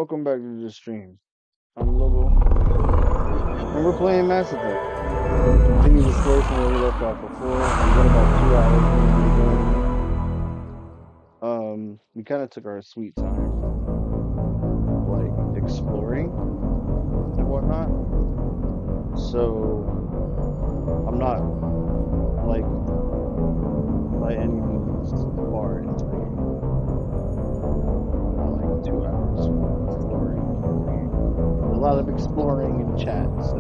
Welcome back to the stream. I'm Lobo, and we're playing Mass Effect. We continue the story from where we left off before. We've got about 2 hours we kind of took our sweet time, like exploring and whatnot. So I'm not like by any means far into the game. Not like 2 hours exploring. A lot of exploring in chat, so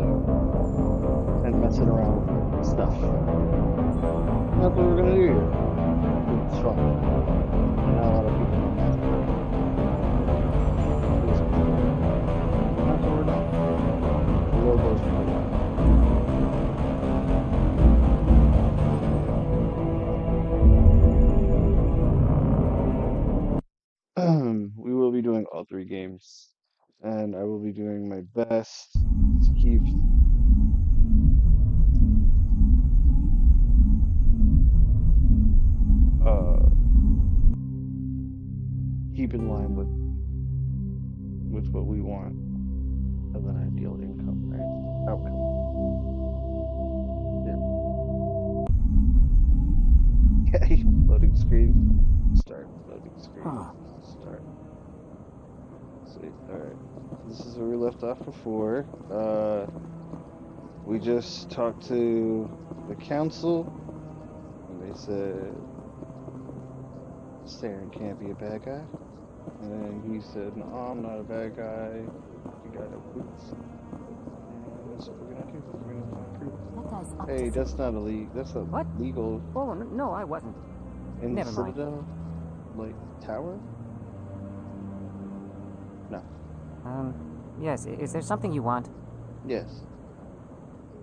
and messing around with stuff. And that's what we're gonna do here. It's fun. Not a lot of people know that. That's what we're doing. The logo's pretty loud. We will be doing all 3 games, and I will be doing my best to keep in line with what we want as an ideal outcome. Yeah. Loading screen. Start. Loading screen. Start. Sweet. Alright. This is where we left off before. We just talked to the council, and they said Saren can't be a bad guy. And then he said, no, I'm not a bad guy. You got no proofs. And that's what we're gonna do. We're gonna find proof. Hey, that's not illegal. That's not what? Legal. Oh, no, I wasn't. In Never the Citadel, like, tower? No. Yes. Is there something you want? Yes.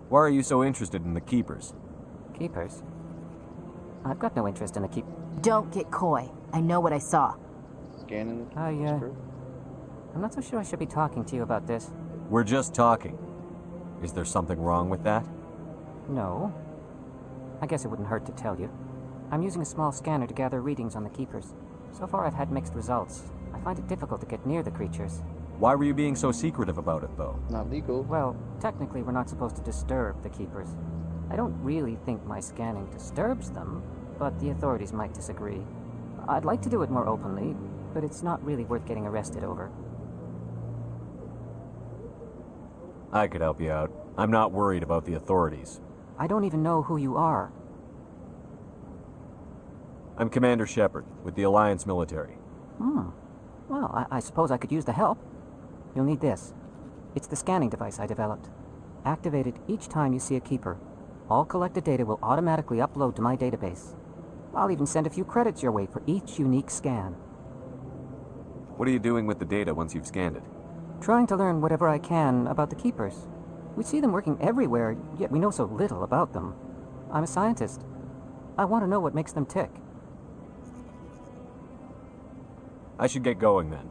Why are you so interested in the Keepers? Keepers? I've got no interest in the Don't get coy. I know what I saw. Scanning the I'm not so sure I should be talking to you about this. We're just talking. Is there something wrong with that? No. I guess it wouldn't hurt to tell you. I'm using a small scanner to gather readings on the Keepers. So far I've had mixed results. I find it difficult to get near the creatures. Why were you being so secretive about it, though? Not legal. Well, technically we're not supposed to disturb the Keepers. I don't really think my scanning disturbs them, but the authorities might disagree. I'd like to do it more openly, but it's not really worth getting arrested over. I could help you out. I'm not worried about the authorities. I don't even know who you are. I'm Commander Shepard, with the Alliance military. Well, I suppose I could use the help. You'll need this. It's the scanning device I developed. Activate it each time you see a Keeper. All collected data will automatically upload to my database. I'll even send a few credits your way for each unique scan. What are you doing with the data once you've scanned it? Trying to learn whatever I can about the Keepers. We see them working everywhere, yet we know so little about them. I'm a scientist. I want to know what makes them tick. I should get going then.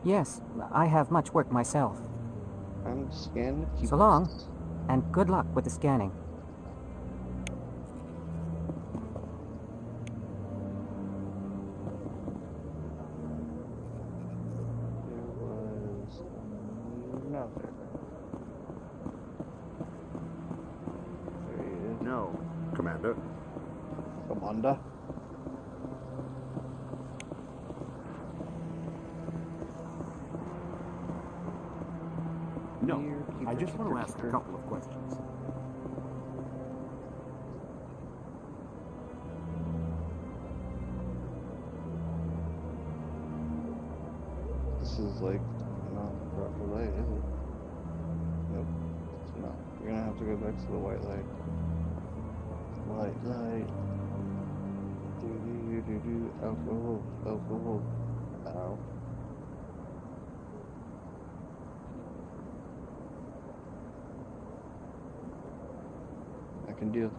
Yes, I have much work myself. I'm scanning. So long, and good luck with the scanning. No, Commander. Commander. No, I just want to ask a couple of questions. This is like not the proper light, is it? Nope, it's not. We're gonna have to go back to the white light. White light. Do. Alcohol. Ow. I can deal.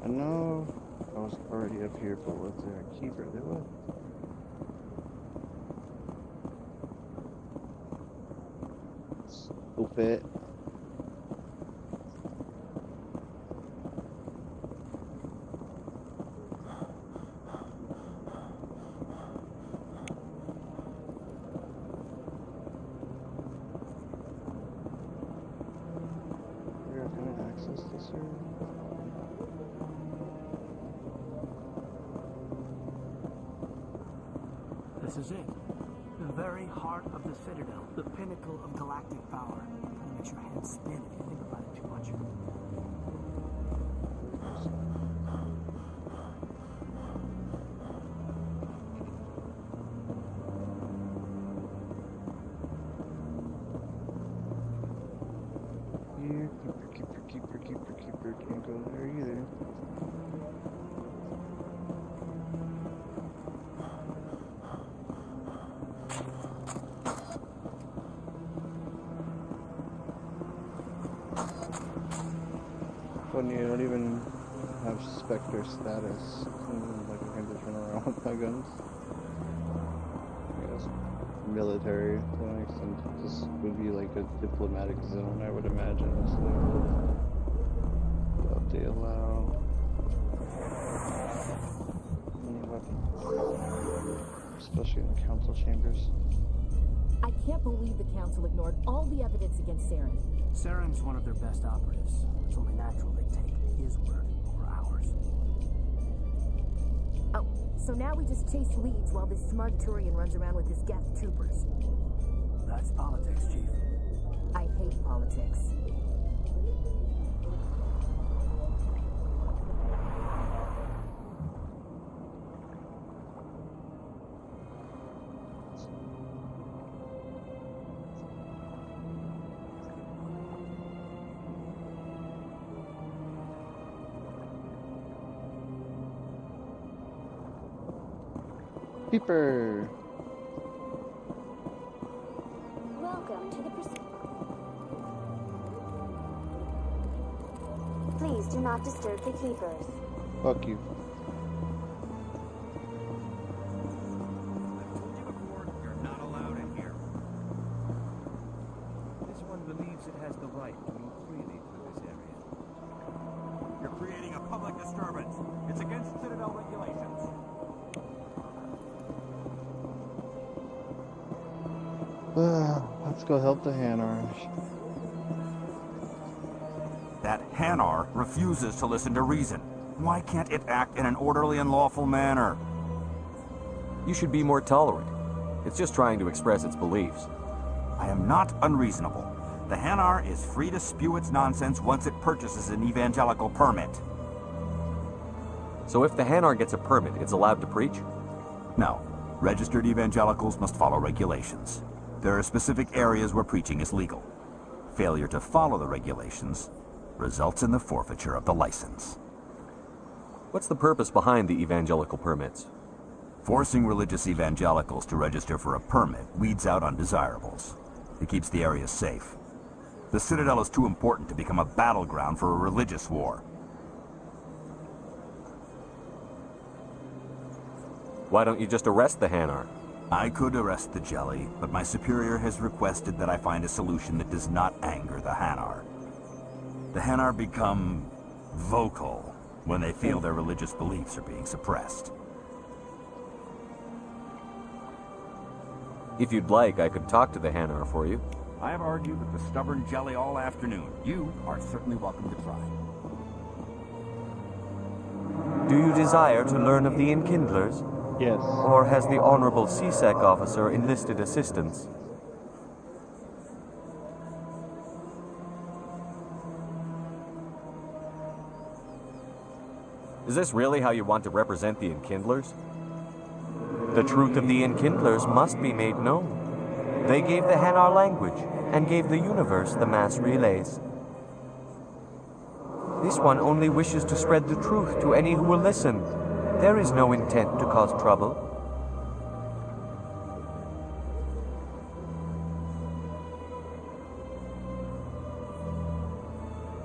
I know I was already up here, but was there a Keeper? There was. Stupid. This is it. The very heart of the Citadel. The pinnacle of galactic power. Kind of makes your head spin if you think about it too much. Keeper, can't go there either. Funny, I don't even have Spectre status. Like I can just run around with my guns. I guess military to an extent. This would be like a diplomatic zone, I would imagine. So what they allow. Any weapons, especially in the council chambers. I can't believe the council ignored all the evidence against Saren. Saren's one of their best operatives. It's only natural they take his word over ours. Oh, so now we just chase leads while this smug Turian runs around with his Geth troopers. That's politics, Chief. I hate politics. Keeper. Welcome to the Please do not disturb the keepers. Fuck you. You're not allowed in here. This one believes it has the right to move freely through this area. You're creating a public disturbance. It's against Citadel regulations. Let's go help the Hanar. That Hanar refuses to listen to reason. Why can't it act in an orderly and lawful manner? You should be more tolerant. It's just trying to express its beliefs. I am not unreasonable. The Hanar is free to spew its nonsense once it purchases an evangelical permit. So if the Hanar gets a permit, it's allowed to preach? No. Registered evangelicals must follow regulations. There are specific areas where preaching is legal. Failure to follow the regulations results in the forfeiture of the license. What's the purpose behind the evangelical permits? Forcing religious evangelicals to register for a permit weeds out undesirables. It keeps the area safe. The Citadel is too important to become a battleground for a religious war. Why don't you just arrest the Hanar? I could arrest the Jelly, but my superior has requested that I find a solution that does not anger the Hanar. The Hanar become vocal when they feel their religious beliefs are being suppressed. If you'd like, I could talk to the Hanar for you. I have argued with the stubborn Jelly all afternoon. You are certainly welcome to try. Do you desire to learn of the Enkindlers? Yes. Or has the Honorable CSEC officer enlisted assistance? Is this really how you want to represent the Enkindlers? The truth of the Enkindlers must be made known. They gave the Hanar language and gave the universe the mass relays. This one only wishes to spread the truth to any who will listen. There is no intent to cause trouble.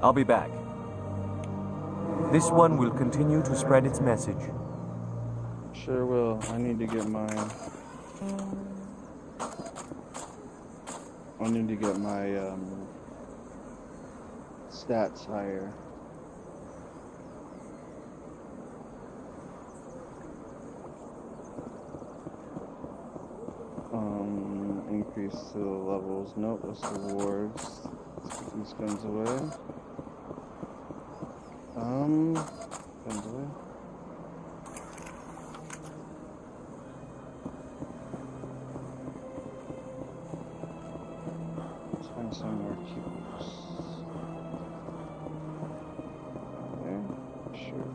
I'll be back. This one will continue to spread its message. Sure will. I need to get my stats higher. Increase the levels. Nope, that's the rewards. Let's put these guns away. Guns away. Sure.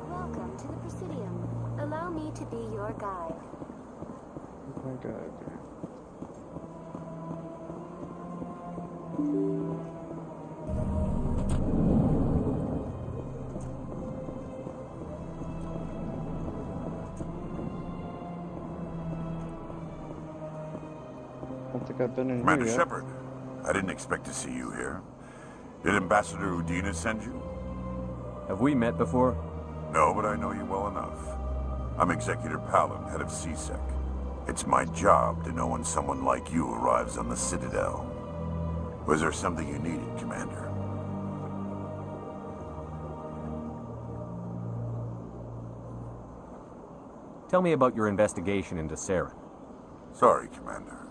Welcome to the Presidium. Allow me to be your guide. Oh my god. I don't think I've been in Commander here yet. Shepard, I didn't expect to see you here. Did Ambassador Udina send you? Have we met before? No, but I know you well enough. I'm Executor Palin, head of CSEC. It's my job to know when someone like you arrives on the Citadel. Was there something you needed, Commander? Tell me about your investigation into Saren. Sorry, Commander.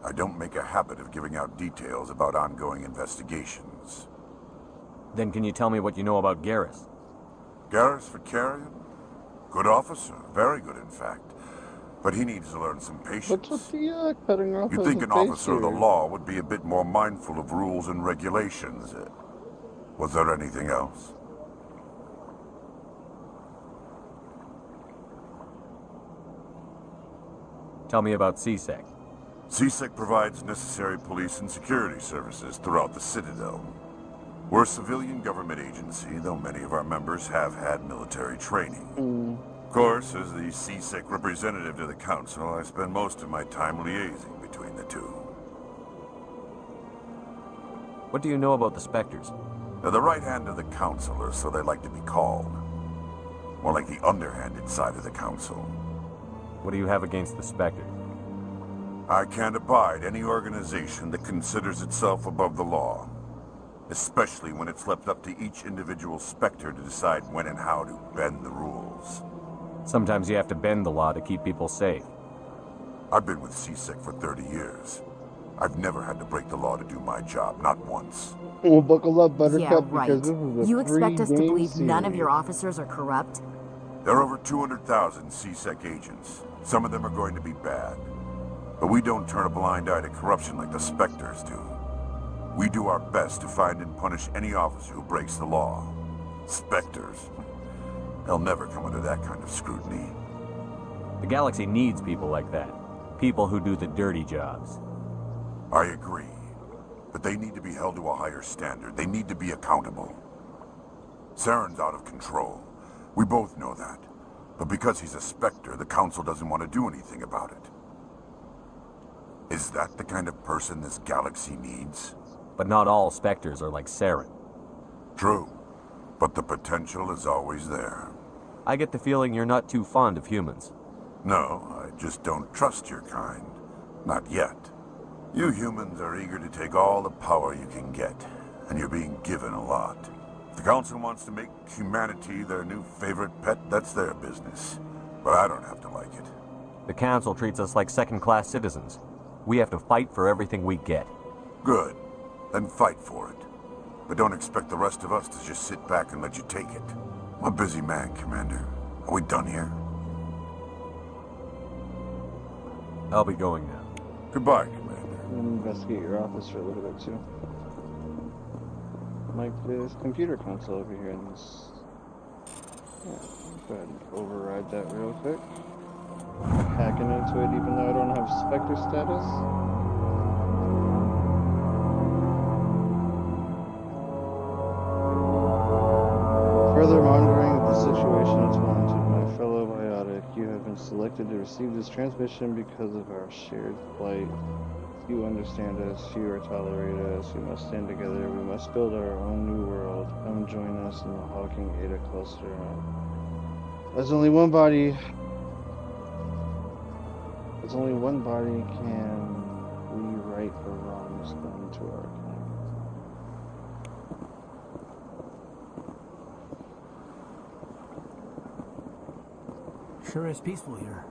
I don't make a habit of giving out details about ongoing investigations. Then can you tell me what you know about Garrus? Garrus Vakarian? Good officer. Very good, in fact. But he needs to learn some patience. What's with the cutting off You'd of think the an face officer of the here? law would be a bit more mindful of rules and regulations. Was there anything else? Tell me about CSEC. CSEC provides necessary police and security services throughout the Citadel. We're a civilian government agency, though many of our members have had military training. Of course, as the CSEC representative to the Council, I spend most of my time liaising between the two. What do you know about the Spectres? They're the right hand of the Council, or so they like to be called. More like the underhanded side of the Council. What do you have against the Spectres? I can't abide any organization that considers itself above the law. Especially when it's left up to each individual Spectre to decide when and how to bend the rules. Sometimes you have to bend the law to keep people safe. I've been with CSEC for 30 years. I've never had to break the law to do my job, not once. Well, buckle up, Buttercup, Yeah, right. because this is a You expect us to three-game believe none of your series. officers are corrupt? There are over 200,000 CSEC agents. Some of them are going to be bad. But we don't turn a blind eye to corruption like the Spectres do. We do our best to find and punish any officer who breaks the law. Spectres. They'll never come under that kind of scrutiny. The galaxy needs people like that. People who do the dirty jobs. I agree. But they need to be held to a higher standard. They need to be accountable. Saren's out of control. We both know that. But because he's a Spectre, the Council doesn't want to do anything about it. Is that the kind of person this galaxy needs? But not all Spectres are like Saren. True. But the potential is always there. I get the feeling you're not too fond of humans. No, I just don't trust your kind. Not yet. You humans are eager to take all the power you can get, and you're being given a lot. If the Council wants to make humanity their new favorite pet, that's their business. But I don't have to like it. The Council treats us like second-class citizens. We have to fight for everything we get. Good. Then fight for it. But don't expect the rest of us to just sit back and let you take it. I'm a busy man, Commander. Are we done here? I'll be going now. Goodbye, Commander. I'm gonna investigate your office for a little bit too. Like this computer console over here in this. Yeah, go ahead and override that real quick. Hacking into it even though I don't have Spectre status. Further monitoring of the situation is warranted. My fellow biotic, you have been selected to receive this transmission because of our shared plight. You understand us, you are tolerate us, we must stand together, we must build our own new world. Come join us in the Hawking Ada cluster. There's only one body. There's only one body can rewrite the wrongs done to our kind. Sure is peaceful here.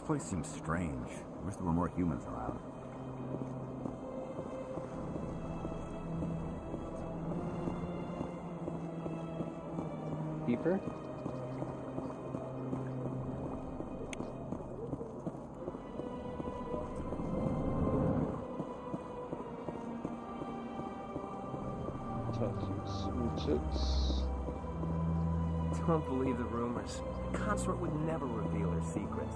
place seems strange. I wish there were more humans around. Keeper? Don't believe the rumors. The consort would never reveal her secrets.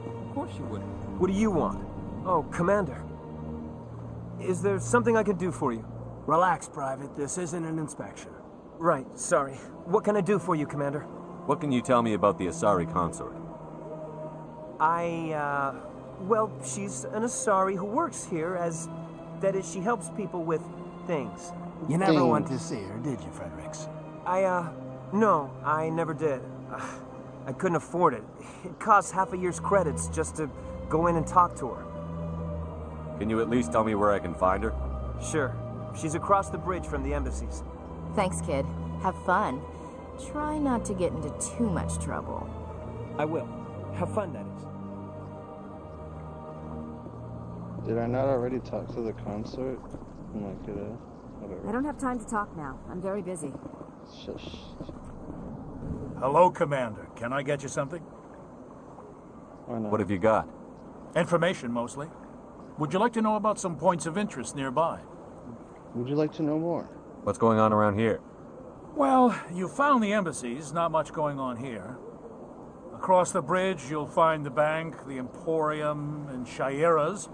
Of course you would. What do you want? Oh, Commander. Is there something I can do for you? Relax, Private. This isn't an inspection. Right, sorry. What can I do for you, Commander? What can you tell me about the Asari consort? Well, she's an Asari who works here as... That is, she helps people with things. You never went to see her, did you, Fredericks? No, I never did. I couldn't afford it. It costs half a year's credits just to go in and talk to her. Can you at least tell me where I can find her? Sure. She's across the bridge from the embassies. Thanks, kid. Have fun. Try not to get into too much trouble. I will. Have fun, that is. Did I not already talk to the consort? I'm like, whatever. I don't have time to talk now. I'm very busy. Shush. Hello, Commander. Can I get you something? Why not? What have you got? Information, mostly. Would you like to know about some points of interest nearby? Would you like to know more? What's going on around here? Well, you found the embassies. Not much going on here. Across the bridge, you'll find the bank, the Emporium, and Shaira's.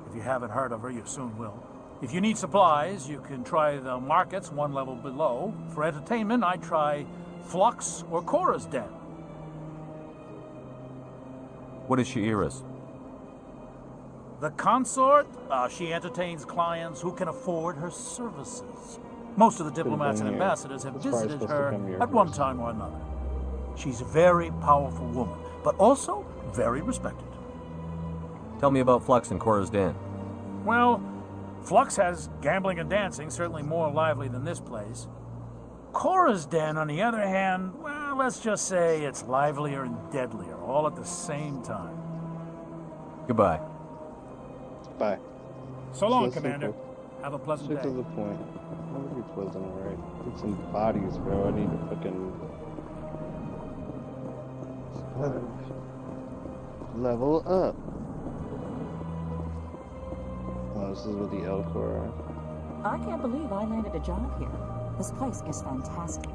If you haven't heard of her, you soon will. If you need supplies, you can try the markets one level below. For entertainment, I'd try Flux or Cora's Den. What is Shaira's? The consort, she entertains clients who can afford her services. Most of the diplomats and ambassadors have visited her at one time or another. She's a very powerful woman, but also very respected. Tell me about Flux and Cora's Den. Well, Flux has gambling and dancing, certainly more lively than this place. Cora's Den, on the other hand, well, let's just say it's livelier and deadlier, all at the same time. Goodbye. Bye. So long, So Commander. simple. Have a pleasant Straight day. to the point. That would be pleasant, alright. Get some bodies, bro. I need to fucking... level up. Oh, this is with the Elcor. I can't believe I landed a job here. This place is fantastic.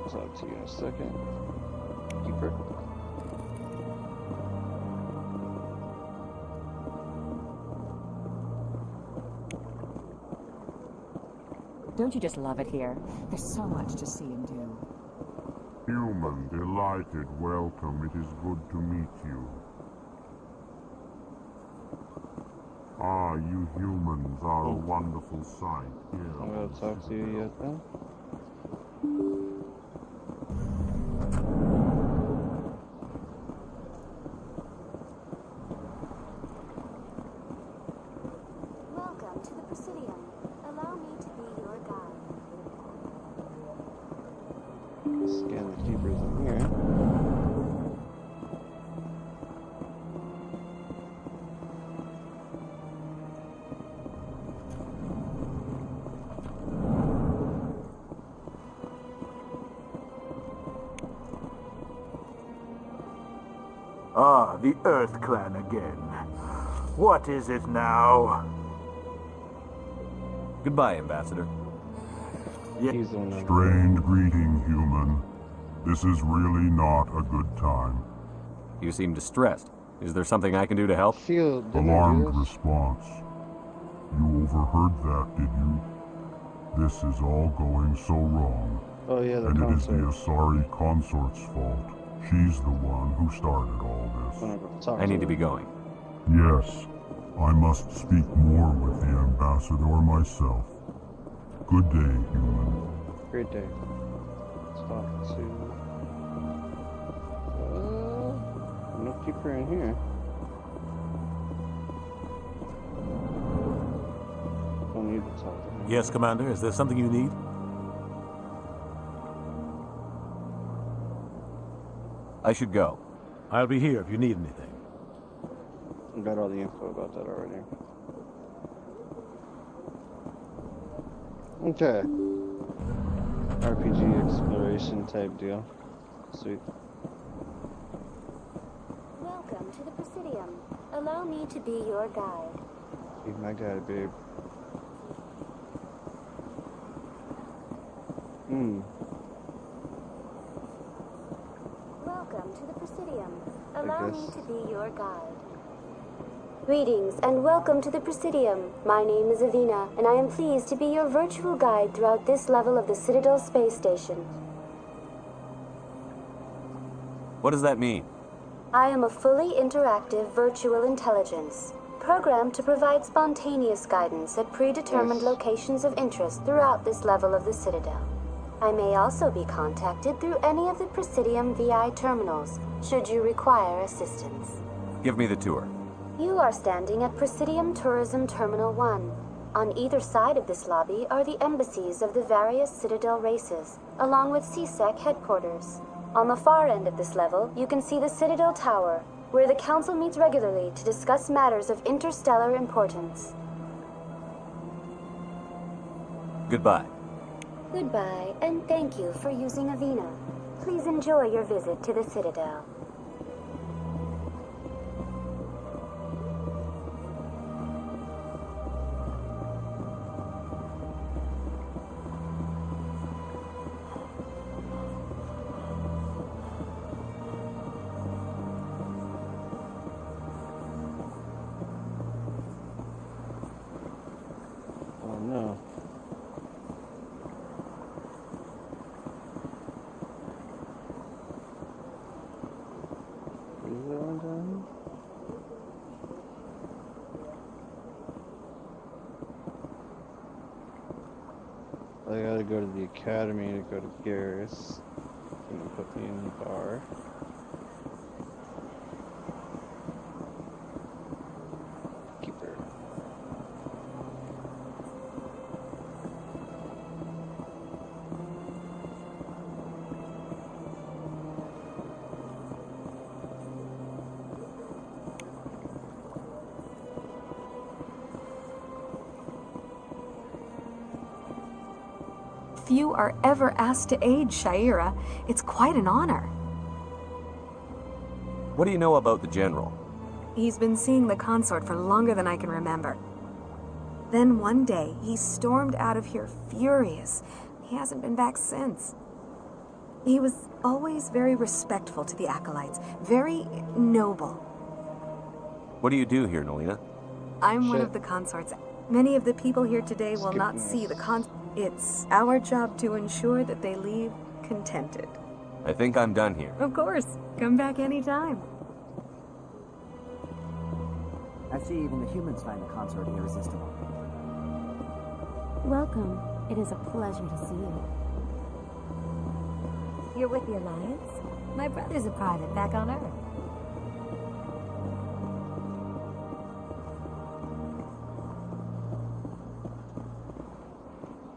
I'll talk to you in a second. Keeper. Don't you just love it here? There's so much to see and do. Human, delighted, welcome. It is good to meet you. Ah, you humans are a wonderful sight. Here. I'm gonna talk to you yet then? Welcome to the Presidium. Allow me to be your guide. Scan the keepers in here. Ah, the Earth Clan again. What is it now? Goodbye, Ambassador. Strange greeting, human. This is really not a good time. You seem distressed. Is there something I can do to help? Alarmed response. You overheard that, did you? This is all going so wrong. Oh yeah, the and it is the consort. Asari consort's fault. She's the one who started all this. I need to be going. Yes, I must speak more with the ambassador myself. Good day, human. Great day. Let's talk to... no keeper in here. Don't need to talk to him. Yes, Commander. Is there something you need? I should go. I'll be here if you need anything. I got all the info about that already. Okay. RPG exploration type deal. Sweet. Welcome to the Presidium. Allow me to be your guide. Be my guy, babe. Welcome to the Presidium. Allow me to be your guide. Greetings and welcome to the Presidium. My name is Avina, and I am pleased to be your virtual guide throughout this level of the Citadel space station. What does that mean? I am a fully interactive virtual intelligence, programmed to provide spontaneous guidance at predetermined locations of interest throughout this level of the Citadel. I may also be contacted through any of the Presidium VI terminals, should you require assistance. Give me the tour. You are standing at Presidium Tourism Terminal 1. On either side of this lobby are the embassies of the various Citadel races, along with CSEC headquarters. On the far end of this level, you can see the Citadel Tower, where the Council meets regularly to discuss matters of interstellar importance. Goodbye. Goodbye, and thank you for using Avina. Please enjoy your visit to the Citadel. Oh no. Is that one done? I gotta go to the academy to go to Garrus. And put me in the bar. Keeper. Few are ever asked to aid Shaira. It's quite an honor. What do you know about the General? He's been seeing the consort for longer than I can remember. Then one day, he stormed out of here furious. He hasn't been back since. He was always very respectful to the acolytes, very noble. What do you do here, Nolina? I'm one of the consorts. Many of the people here today will not see the It's our job to ensure that they leave contented. I think I'm done here. Of course. Come back anytime. I see even the humans find the consort irresistible. Welcome. It is a pleasure to see you. You're with the Alliance? My brother's a private back on Earth.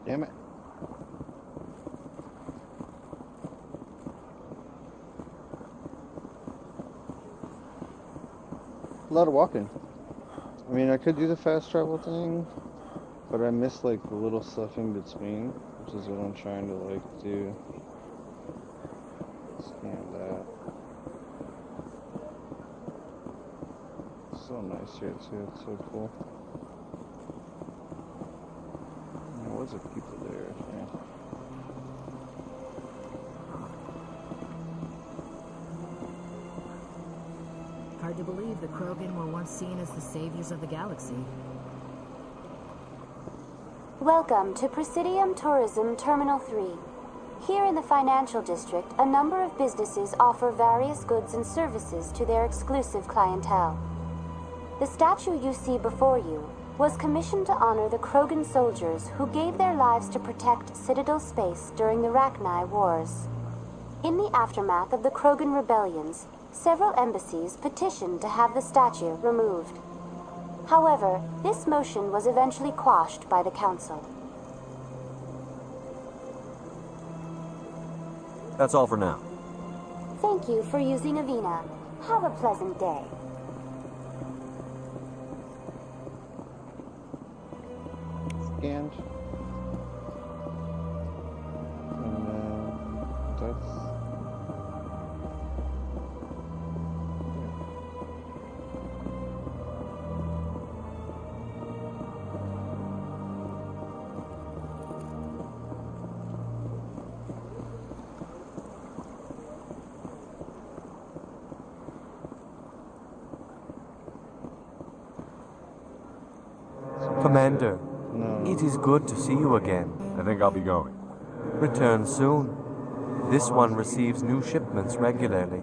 Damn it. A lot of walking. I mean, I could do the fast travel thing, but I miss like the little stuff in between, which is what I'm trying to like do. Scan that. So nice here too, it's so cool. There was a people there, yeah. Hard to believe the Krogan were once seen as the saviors of the galaxy. Welcome to Presidium Tourism Terminal 3. Here in the financial district, a number of businesses offer various goods and services to their exclusive clientele. The statue you see before you was commissioned to honor the Krogan soldiers who gave their lives to protect Citadel space during the Rachni Wars. In the aftermath of the Krogan rebellions, several embassies petitioned to have the statue removed. However, this motion was eventually quashed by the Council. That's all for now. Thank you for using Avina. Have a pleasant day. Scanned. And that's... Commander, No. it is good to see you again. I think I'll be going. Return soon. This one receives new shipments regularly.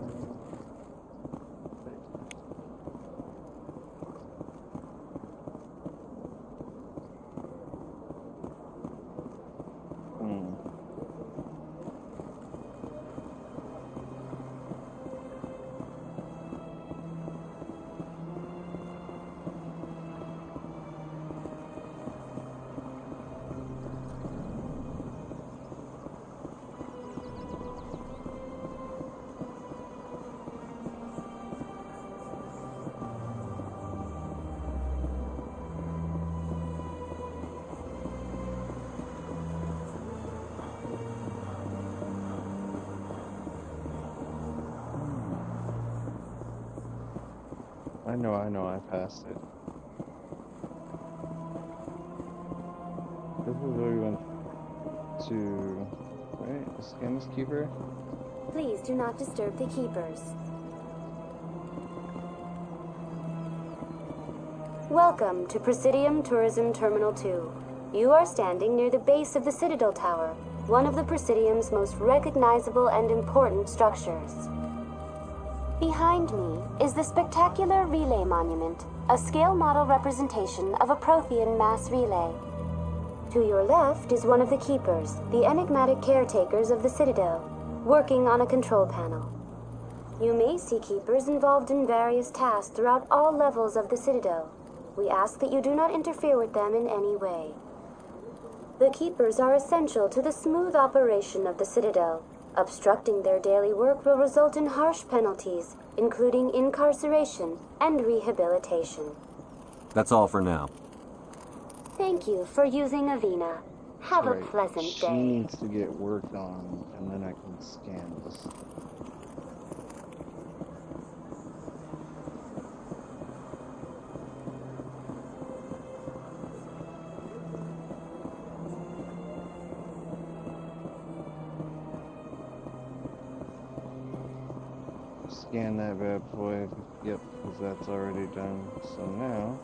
I know, I passed it. This is where we went to, right? The Scan's Keeper? Please do not disturb the keepers. Welcome to Presidium Tourism Terminal 2. You are standing near the base of the Citadel Tower, one of the Presidium's most recognizable and important structures. Behind me is the spectacular relay monument, a scale model representation of a Prothean mass relay. To your left is one of the keepers, the enigmatic caretakers of the Citadel, working on a control panel. You may see keepers involved in various tasks throughout all levels of the Citadel. We ask that you do not interfere with them in any way. The keepers are essential to the smooth operation of the Citadel. Obstructing their daily work will result in harsh penalties, including incarceration and rehabilitation. That's all for now. Thank you for using Avina. Have a Right. pleasant She day. needs to get worked on, and then I can scan this. Scan that bad boy. Yep, because that's already done. So now...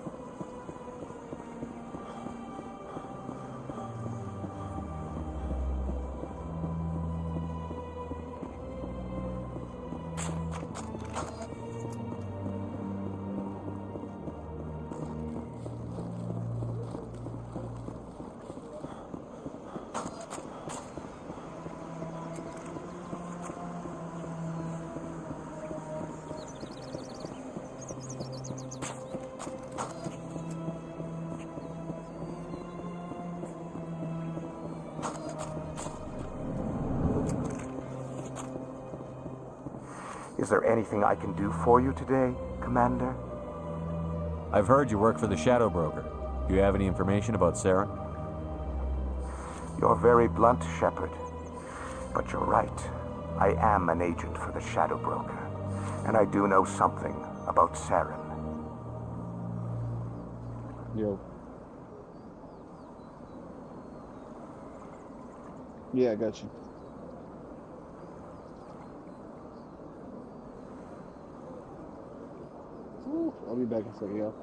Is there anything I can do for you today, Commander? I've heard you work for the Shadow Broker. Do you have any information about Saren? You're very blunt, Shepard. But you're right. I am an agent for the Shadow Broker. And I do know something about Saren. Yo. Yeah, I got you. Ooh, I'll be back in a second, y'all.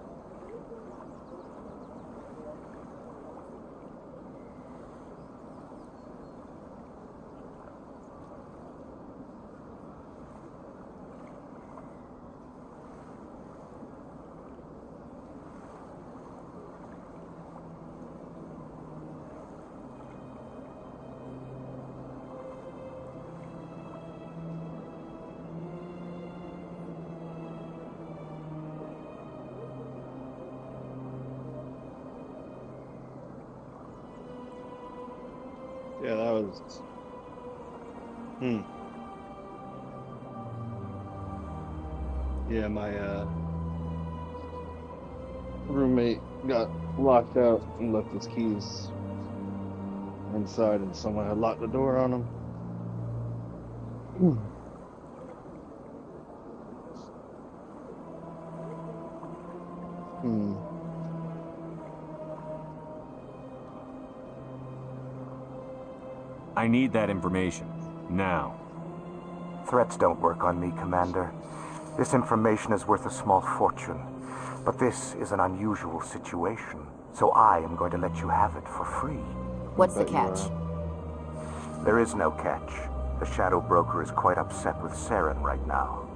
Yeah, that was... Yeah, my roommate got locked out and left his keys inside, and someone had locked the door on him. I need that information. Now. Threats don't work on me, Commander. This information is worth a small fortune. But this is an unusual situation, so I am going to let you have it for free. What's the catch? There is no catch. The Shadow Broker is quite upset with Saren right now.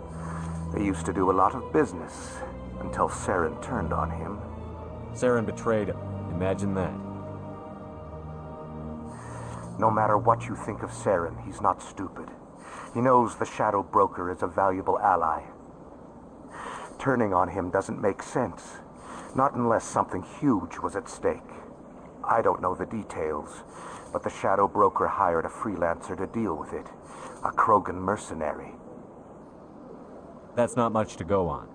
They used to do a lot of business, until Saren turned on him. Saren betrayed him. Imagine that. No matter what you think of Saren, he's not stupid. He knows the Shadow Broker is a valuable ally. Turning on him doesn't make sense. Not unless something huge was at stake. I don't know the details, but the Shadow Broker hired a freelancer to deal with it. A Krogan mercenary. That's not much to go on.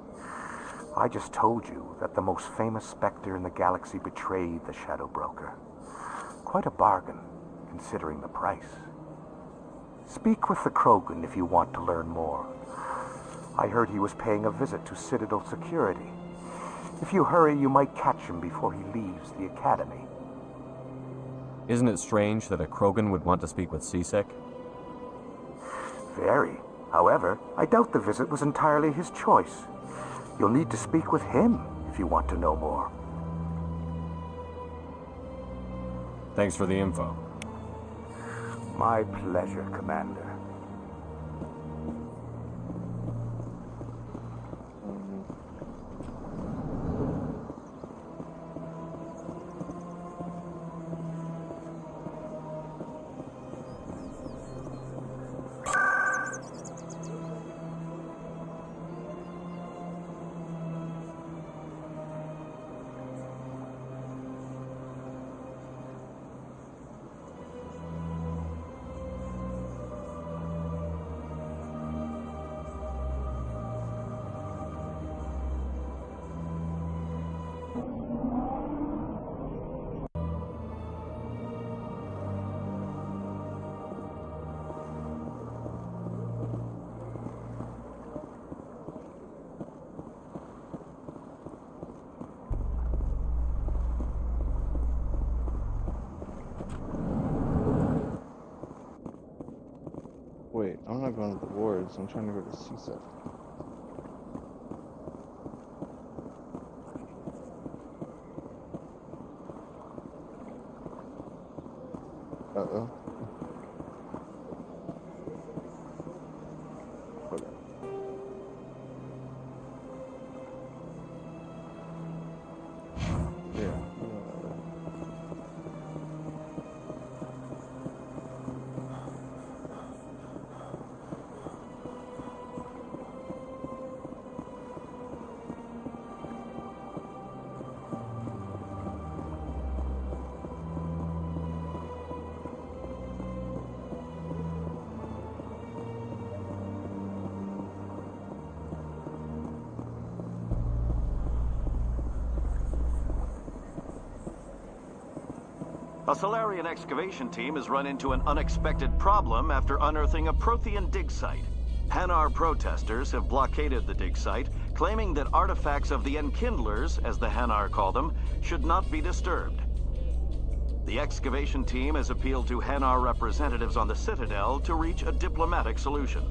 I just told you that the most famous Spectre in the galaxy betrayed the Shadow Broker. Quite a bargain, considering the price. Speak with the Krogan if you want to learn more. I heard he was paying a visit to Citadel security. If you hurry, you might catch him before he leaves the Academy. Isn't it strange that a Krogan would want to speak with C-Sec? Very. However, I doubt the visit was entirely his choice. You'll need to speak with him if you want to know more. Thanks for the info. My pleasure, Commander. Wait, I'm not going to the wards. I'm trying to go to CSEC. Uh-oh. A Solarian excavation team has run into an unexpected problem after unearthing a Prothean dig site. Hanar protesters have blockaded the dig site, claiming that artifacts of the Enkindlers, as the Hanar call them, should not be disturbed. The excavation team has appealed to Hanar representatives on the Citadel to reach a diplomatic solution.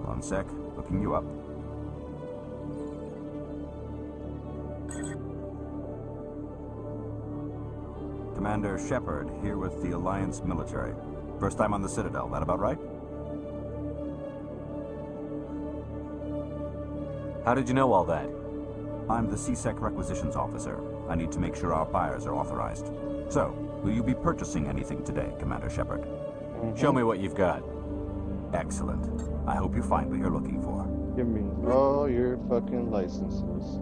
One sec, looking you up. Commander Shepard, here with the Alliance military. First time on the Citadel, that about right? How did you know all that? I'm the CSEC requisitions officer. I need to make sure our buyers are authorized. So, will you be purchasing anything today, Commander Shepard? Show me what you've got. Excellent. I hope you find what you're looking for. Give me all your fucking licenses.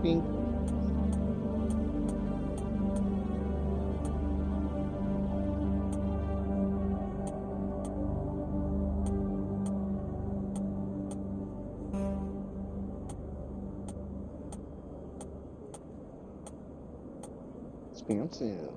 Bing. Expensive.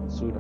Suda.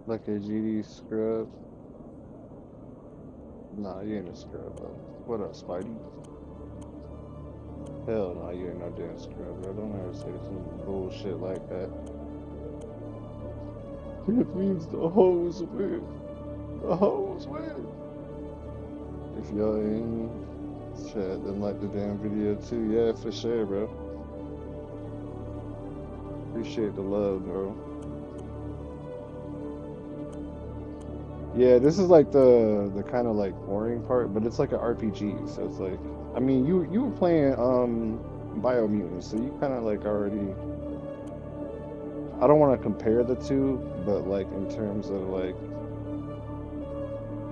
Like a GD scrub. Nah, you ain't a scrub, bro. What up, Spidey? Hell no, you ain't no damn scrub, bro. Don't ever say some bullshit like that. It means the hoes win. The hoes win. If y'all in chat, then like the damn video too. Yeah, for sure, bro. Appreciate the love, bro. Yeah, this is like the kind of like boring part, but it's like an RPG, so it's like, I mean, you were playing Biomutant, so you kind of like already. I don't want to compare the two, but like in terms of like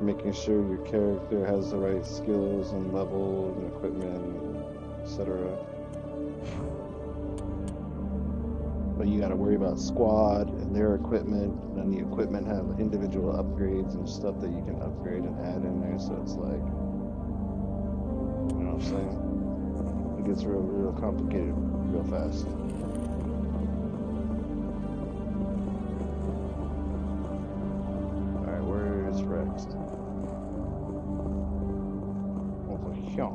making sure your character has the right skills and level and equipment, etc. But you got to worry about squad and their equipment, and the equipment have individual upgrades and stuff that you can upgrade and add in there. So it's like, you know what I'm saying? It gets real complicated real fast. All right, where is Rex? Over here.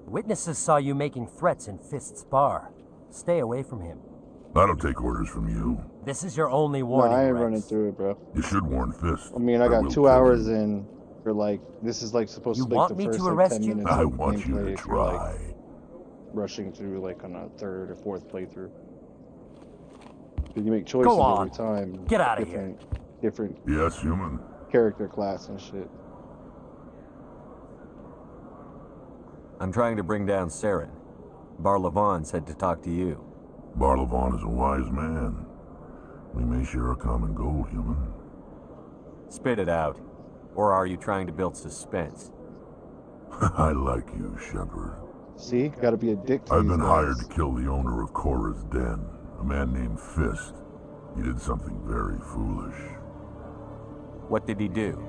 Witnesses saw you making threats in Fist's bar. Stay away from him. I don't take orders from you. This is your only warning, No, I ain't Rex. running through it, bro. You should warn Fist. I mean, I got 2 hours in for like, this is like supposed to be like the first like 10 minutes I of want you gameplay to if you're like try. rushing through like on a third or fourth playthrough. Because you make choices Go on. every time. Get out of here. Different Yes, human. character class and shit. I'm trying to bring down Saren. Barlavon said to talk to you. Barlavon is a wise man. We may share a common goal, human. Spit it out. Or are you trying to build suspense? I like you, Shepard. See? Gotta be a dick to I've these been guys. hired to kill the owner of Korra's den, a man named Fist. He did something very foolish. What did he do?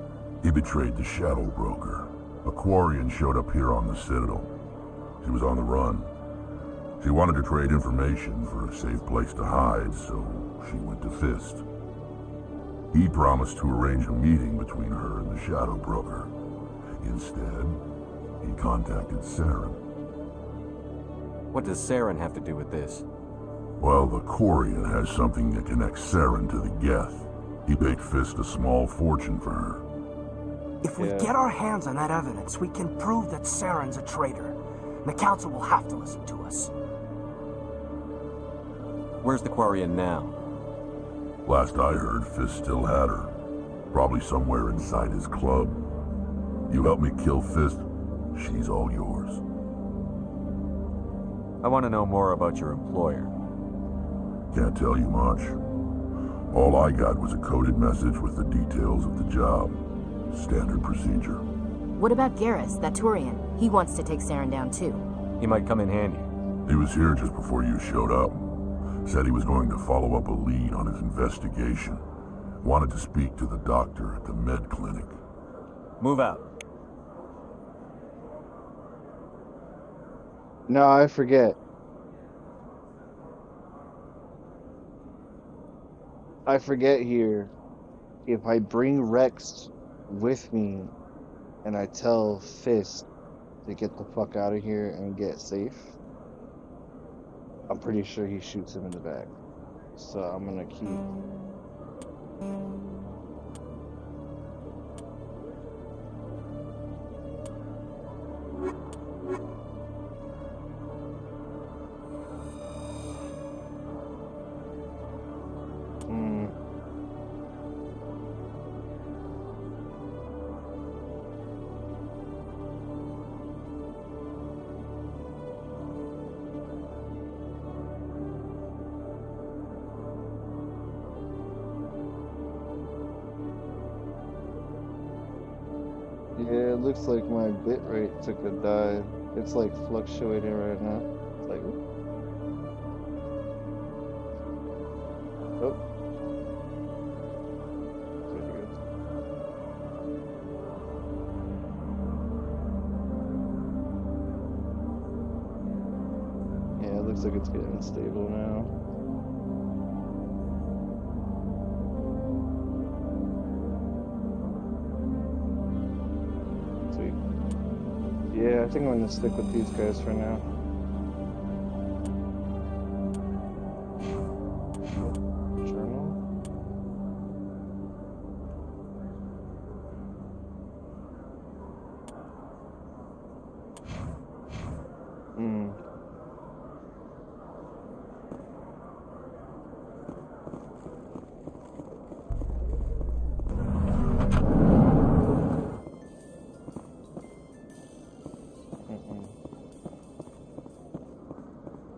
He betrayed the Shadow Broker. A Quarian showed up here on the Citadel. She was on the run. She wanted to trade information for a safe place to hide, so she went to Fist. He promised to arrange a meeting between her and the Shadow Broker. Instead, he contacted Saren. What does Saren have to do with this? Well, the Quarian has something that connects Saren to the Geth. He paid Fist a small fortune for her. If we get our hands on that evidence, we can prove that Saren's a traitor. And the Council will have to listen to us. Where's the Quarian now? Last I heard, Fist still had her. Probably somewhere inside his club. You help me kill Fist, she's all yours. I want to know more about your employer. Can't tell you much. All I got was a coded message with the details of the job. Standard procedure. What about Garrus, that Turian? He wants to take Saren down too. He might come in handy. He was here just before you showed up. Said he was going to follow up a lead on his investigation. Wanted to speak to the doctor at the med clinic. Move out. No, I forget. I forget here. If I bring Rex with me and I tell Fist to get the fuck out of here and get safe, I'm pretty sure he shoots him in the back. So I'm gonna keep... Yeah, it looks like my bitrate took a dive. It's like fluctuating right now. It's like, oh. Pretty good. Yeah, it looks like it's getting stable now. Yeah, I think I'm gonna stick with these guys for now. Journal.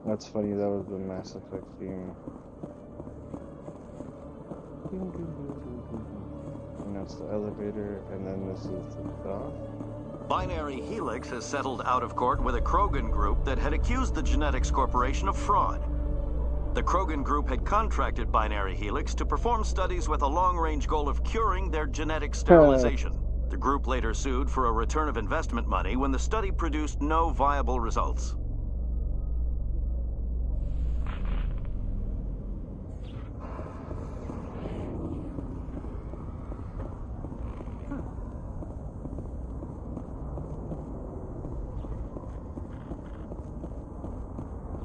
That's funny, that was the Mass Effect theme. And that's the elevator, and then this is the dock. Binary Helix has settled out of court with a Krogan group that had accused the Genetics Corporation of fraud. The Krogan group had contracted Binary Helix to perform studies with a long-range goal of curing their genetic sterilization. The group later sued for a return of investment money when the study produced no viable results.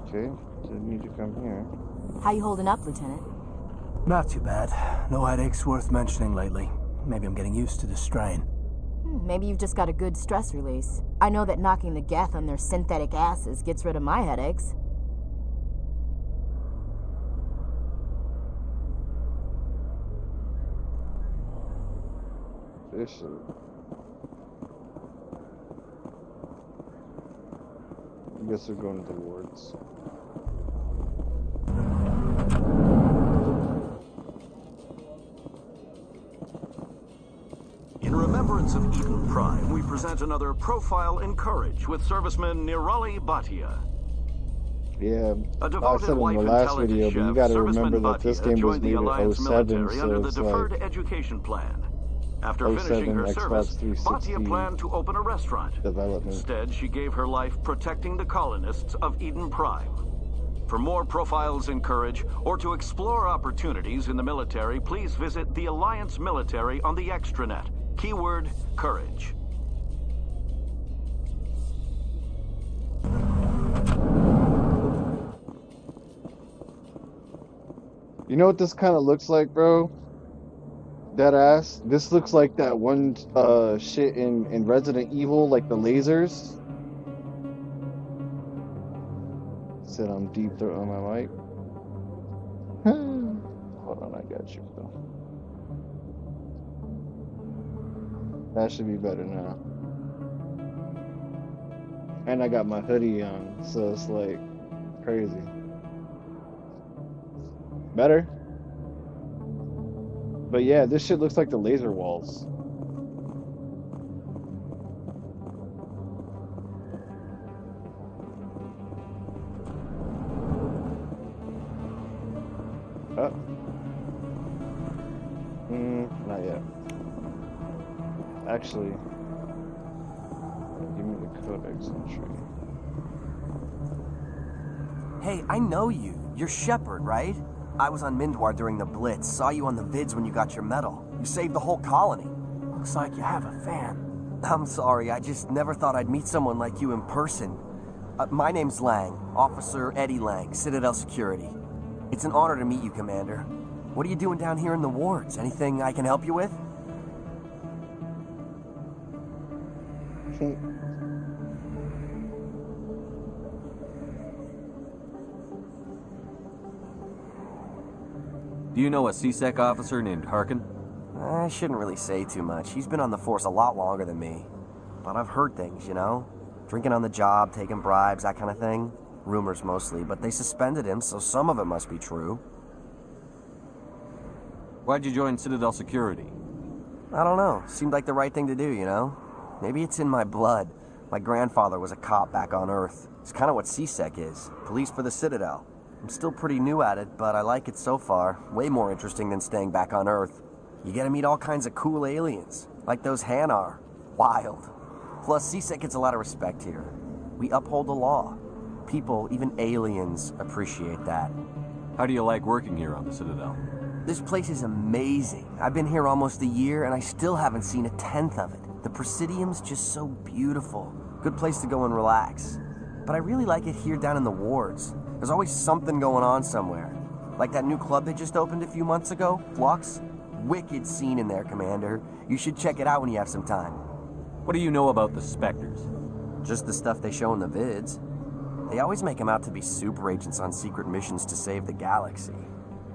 Okay, didn't need to come here. How you holding up, Lieutenant? Not too bad. No headaches worth mentioning lately. Maybe I'm getting used to the strain. Maybe you've just got a good stress release. I know that knocking the Geth on their synthetic asses gets rid of my headaches. this shit. I guess we're going to the wards. In remembrance of Eden Prime, we present another profile in courage with serviceman Nirali Bhatia. Yeah, A I devoted said in wife the and last talented video, but you chef, got to serviceman remember that this Bhatia game was joined the made in Alliance 07, military so under the it's Deferred like Education Plan. After finishing 07 her Xbox service, 360 Bhatia planned to open a restaurant. development. Instead, she gave her life protecting the colonists of Eden Prime. For more profiles in courage, or to explore opportunities in the military, please visit the Alliance Military on the extranet. Keyword, courage. You know what this kind of looks like, bro? That ass. This looks like that one shit in Resident Evil, like the lasers. Said I'm deep throat on my mic. Hold on, I got you, bro. That should be better now. And I got my hoodie on, so it's like crazy. Better? But yeah, this shit looks like the laser walls. Oh. Not yet. Actually, give me the codex entry. Hey, I know you. You're Shepard, right? I was on Mindwar during the Blitz. Saw you on the vids when you got your medal. You saved the whole colony. Looks like you have a fan. I'm sorry, I just never thought I'd meet someone like you in person. My name's Lang, Officer Eddie Lang, Citadel Security. It's an honor to meet you, Commander. What are you doing down here in the wards? Anything I can help you with? Do you know a CSEC officer named Harkin? I shouldn't really say too much. He's been on the force a lot longer than me. But I've heard things, you know? Drinking on the job, taking bribes, that kind of thing. Rumors mostly, but they suspended him, so some of it must be true. Why'd you join Citadel Security? I don't know. Seemed like the right thing to do, you know? Maybe it's in my blood. My grandfather was a cop back on Earth. It's kind of what CSEC is. Police for the Citadel. I'm still pretty new at it, but I like it so far. Way more interesting than staying back on Earth. You get to meet all kinds of cool aliens, like those Hanar. Wild. Plus, CSEC gets a lot of respect here. We uphold the law. People, even aliens, appreciate that. How do you like working here on the Citadel? This place is amazing. I've been here almost a year, and I still haven't seen a tenth of it. The Presidium's just so beautiful. Good place to go and relax. But I really like it here down in the wards. There's always something going on somewhere. Like that new club they just opened a few months ago, Flux. Wicked scene in there, Commander. You should check it out when you have some time. What do you know about the Spectres? Just the stuff they show in the vids. They always make them out to be super agents on secret missions to save the galaxy.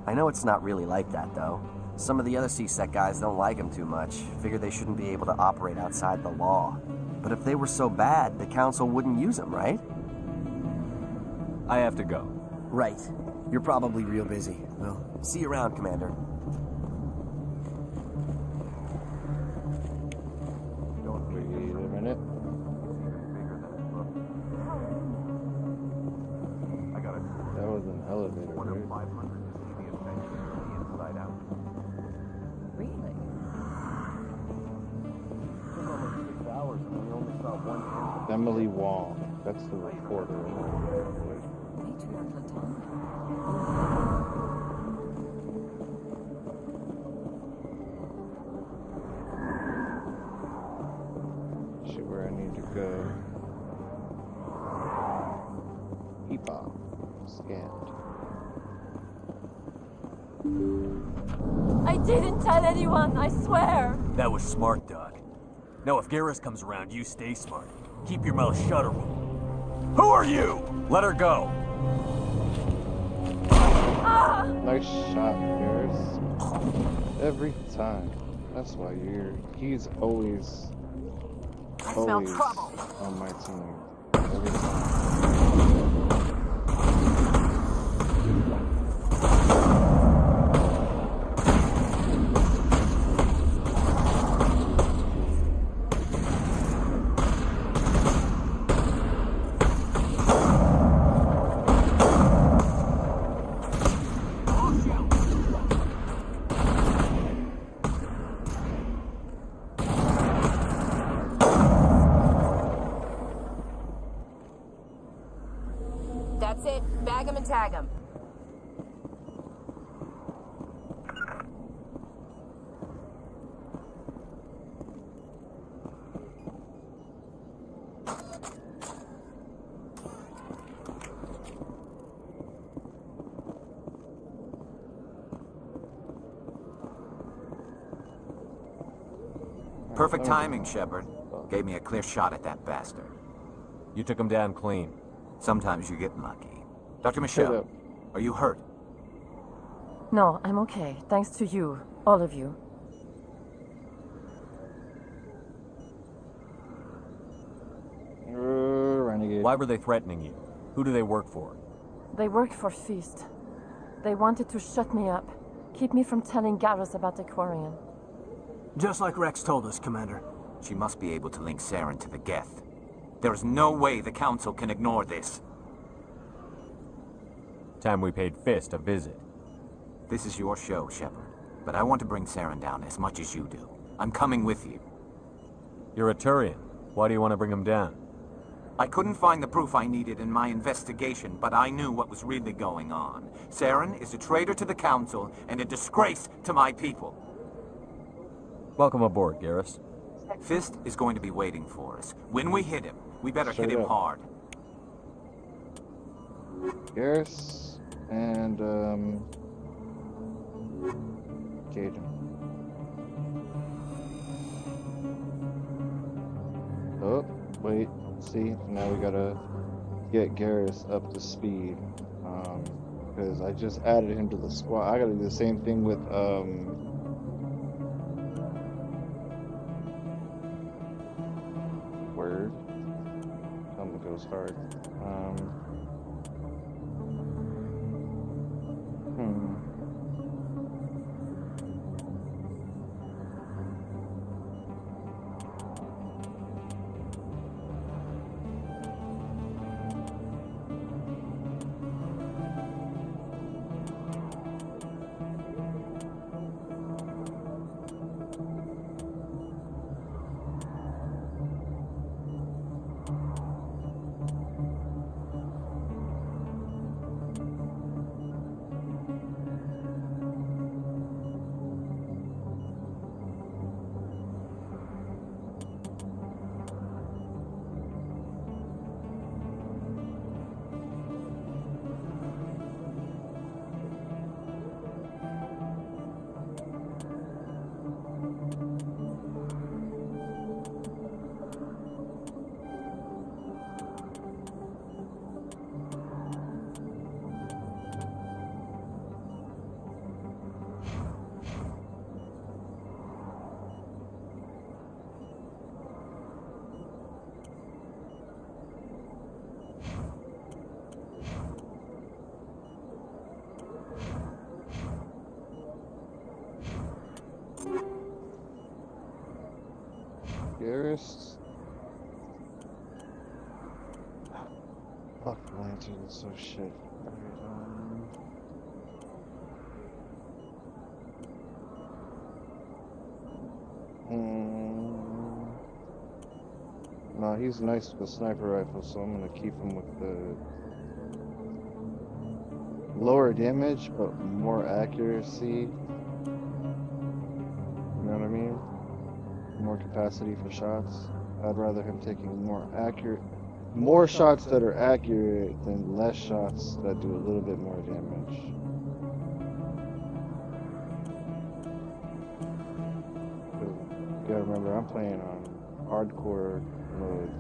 I know it's not really like that, though. Some of the other CSEC guys don't like them too much. Figure they shouldn't be able to operate outside the law. But if they were so bad, the Council wouldn't use them, right? I have to go. Right. You're probably real busy. Well, see you around, Commander. Don't wait a minute. That was an elevator, One of right? 500 to see the adventure from the inside out. Really? Took almost 6 hours and we only saw one. Emily Wong. That's the reporter. Matriarch Latana. Shit, where I need to go. Hip-hop. Scanned. I didn't tell anyone, I swear. That was smart, Doc. Now if Garrus comes around, you stay smart. Keep your mouth shut or we'll... Who are you? Let her go. Nice shot, Garrus. Every time. That's why he's always on my team. Every time. That's it. Bag him and tag him. Perfect timing, Shepard. Gave me a clear shot at that bastard. You took him down clean. Sometimes you get lucky. Dr. Michelle, are you hurt? No, I'm okay. Thanks to you. All of you. Renegade. Why were they threatening you? Who do they work for? They work for Feast. They wanted to shut me up. Keep me from telling Garrus about the Quarian. Just like Rex told us, Commander. She must be able to link Saren to the Geth. There is no way the Council can ignore this. Time we paid Fist a visit. This is your show, Shepard. But I want to bring Saren down as much as you do. I'm coming with you. You're a Turian. Why do you want to bring him down? I couldn't find the proof I needed in my investigation, but I knew what was really going on. Saren is a traitor to the Council and a disgrace to my people. Welcome aboard, Garrus. Fist is going to be waiting for us. When we hit him, we better hit him hard. Garrus and Caden. Oh, wait. See, now we gotta get Garrus up to speed. Because I just added him to the squad. I gotta do the same thing with Word. Something goes hard. Garrus. Fuck, Lantern is so shit. No, he's nice with the sniper rifle, so I'm gonna keep him with the lower damage but more accuracy. You know what I mean? More capacity for shots. I'd rather him taking more shots that are accurate than less shots that do a little bit more damage. You gotta remember, I'm playing on hardcore mode,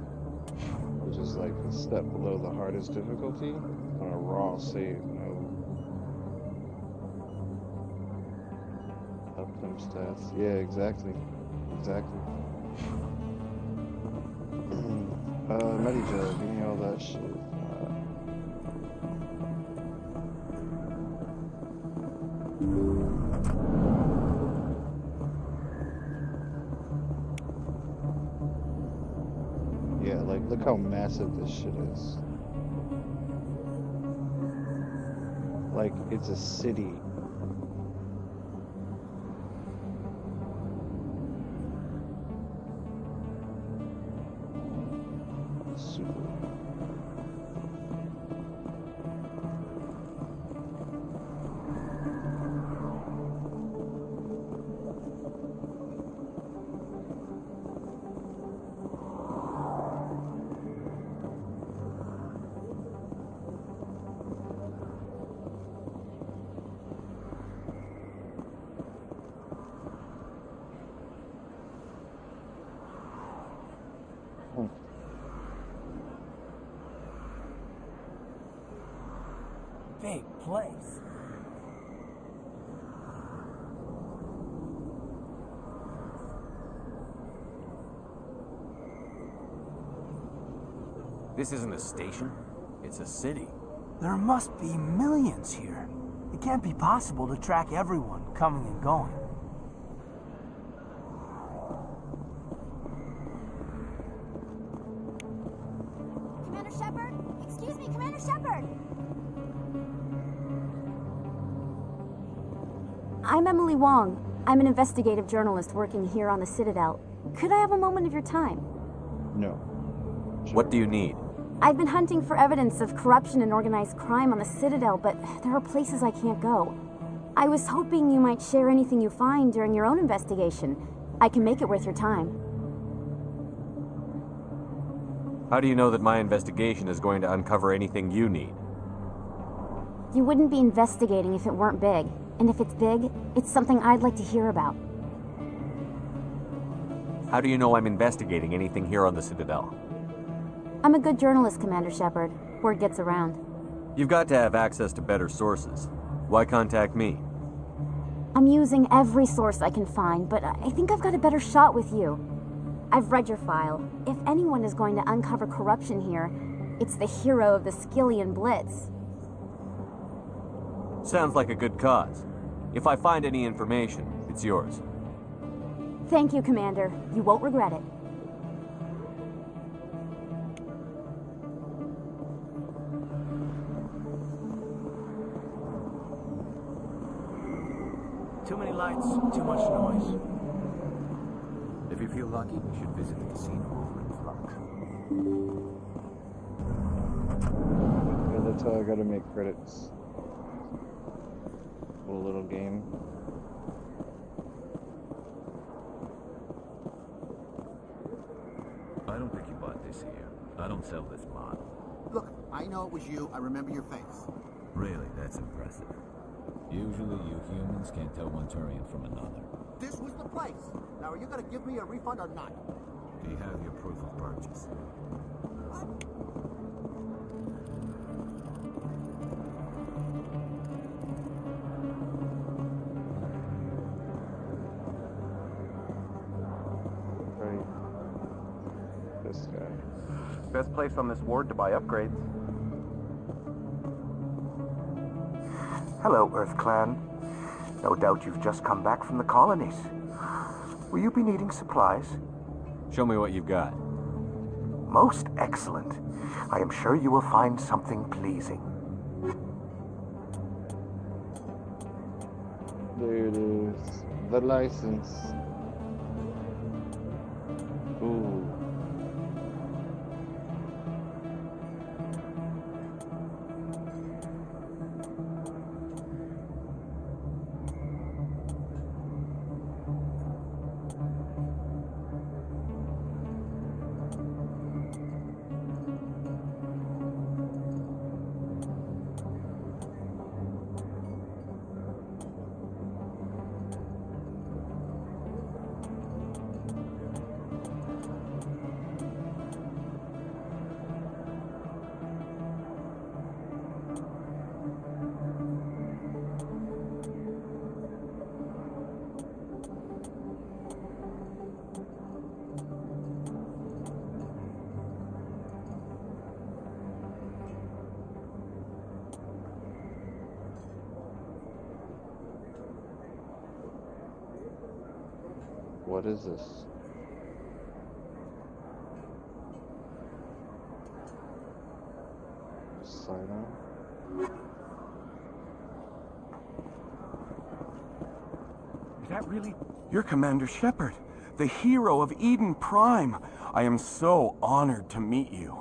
which is like a step below the hardest difficulty on a raw save mode. Up Livestream stats. Yeah, exactly. Exactly. Medigel, give me all that shit. Yeah, like, look how massive this shit is. Like, it's a city. Super. Big place. This isn't a station. It's a city. There must be millions here. It can't be possible to track everyone coming and going. Commander Shepard? Excuse me, Commander Shepard! I'm Emily Wong. I'm an investigative journalist working here on the Citadel. Could I have a moment of your time? No. Sure. What do you need? I've been hunting for evidence of corruption and organized crime on the Citadel, but there are places I can't go. I was hoping you might share anything you find during your own investigation. I can make it worth your time. How do you know that my investigation is going to uncover anything you need? You wouldn't be investigating if it weren't big. And if it's big, it's something I'd like to hear about. How do you know I'm investigating anything here on the Citadel? I'm a good journalist, Commander Shepard. Word gets around. You've got to have access to better sources. Why contact me? I'm using every source I can find, but I think I've got a better shot with you. I've read your file. If anyone is going to uncover corruption here, it's the hero of the Skillian Blitz. Sounds like a good cause. If I find any information, it's yours. Thank you, Commander. You won't regret it. Too many lights, too much noise. If you feel lucky, you should visit the casino over in Flux. Yeah, that's how I gotta make credits. A little game. I don't think you bought this here. I don't sell this model. Look, I know it was you. I remember your face. Really, that's impressive. Usually you humans can't tell one Turian from another. This was the place. Now, are you gonna give me a refund or not? Do you have your proof of purchase? This guy. Best place on this ward to buy upgrades. Hello, Earth Clan. No doubt you've just come back from the colonies. Will you be needing supplies? Show me what you've got. Most excellent. I am sure you will find something pleasing. There it is. The license. Ooh. What is this? Sign on. Is that really? You're Commander Shepard, the hero of Eden Prime. I am so honored to meet you.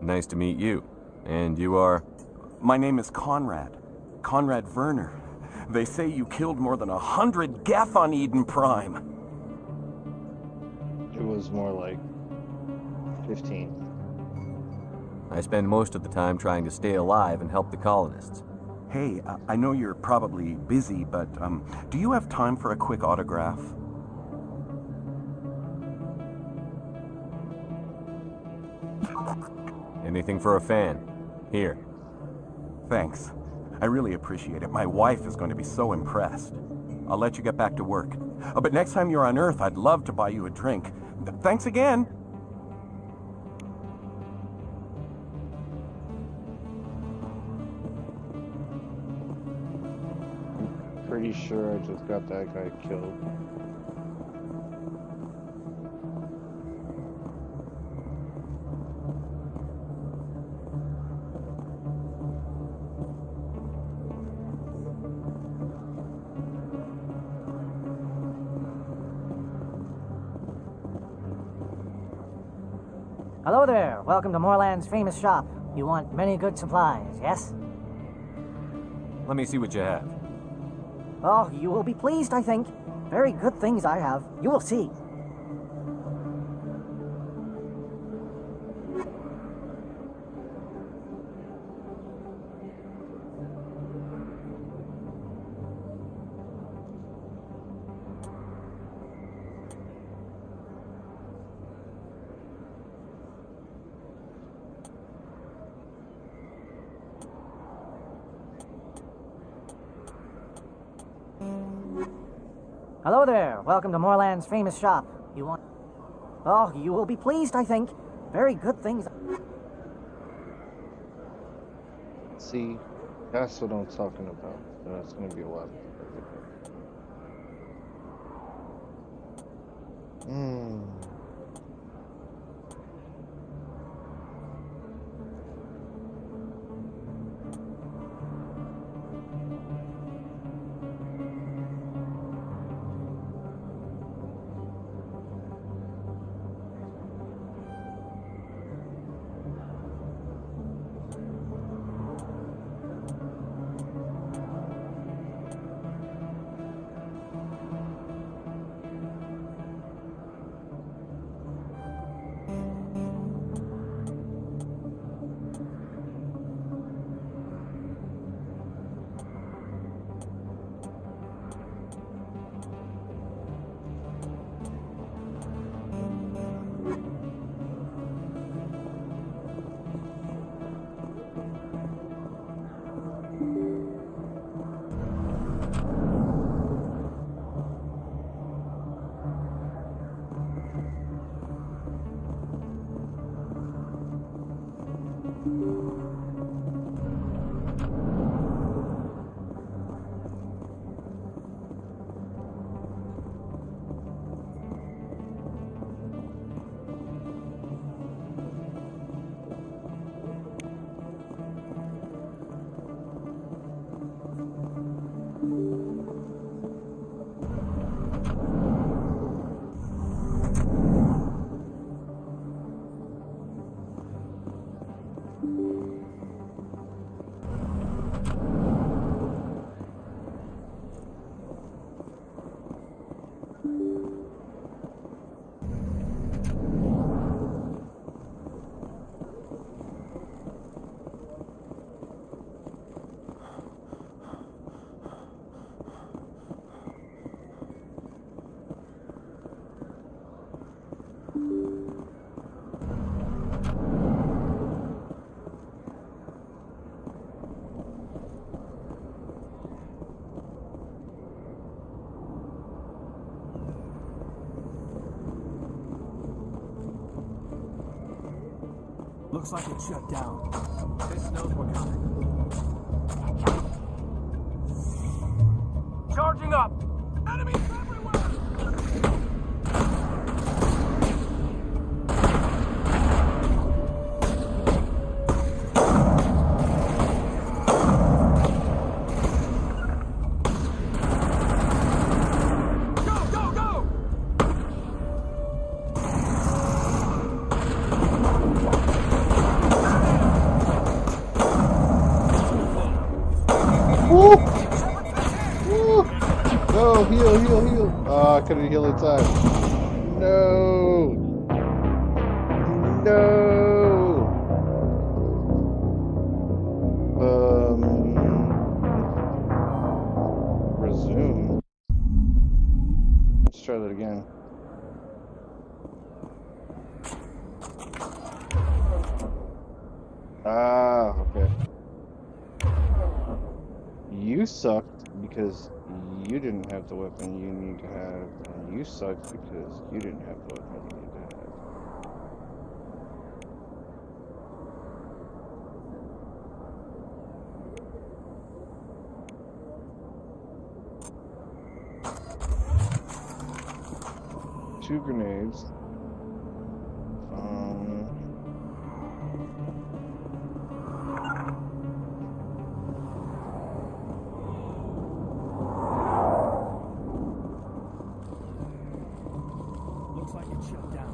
Nice to meet you. And you are? My name is Conrad. Conrad Werner. They say you killed more than 100 Geth on Eden Prime. It was more like 15. I spend most of the time trying to stay alive and help the colonists. Hey, I know you're probably busy, but do you have time for a quick autograph? Anything for a fan. Here. Thanks. I really appreciate it. My wife is going to be so impressed. I'll let you get back to work. But next time you're on Earth, I'd love to buy you a drink. Thanks again. Pretty sure I just got that guy killed. Hello there. Welcome to Moorland's famous shop. You want many good supplies, yes? Let me see what you have. Oh, you will be pleased, I think. Very good things I have. You will see. Hello there. Welcome to Moorland's famous shop. You want... Oh, you will be pleased, I think. Very good things. See, that's what I'm talking about. That's going to be a lot. Looks like it's shut down. This knows we're coming. Charging up! Enemies everywhere! heal. Oh, I couldn't heal in time. No. No. Resume. Let's try that again. Ah, okay. You sucked because you didn't have the weapon you need to have, and you sucked because you didn't have the weapon you need to have. Two grenades. Looks like it's shut down.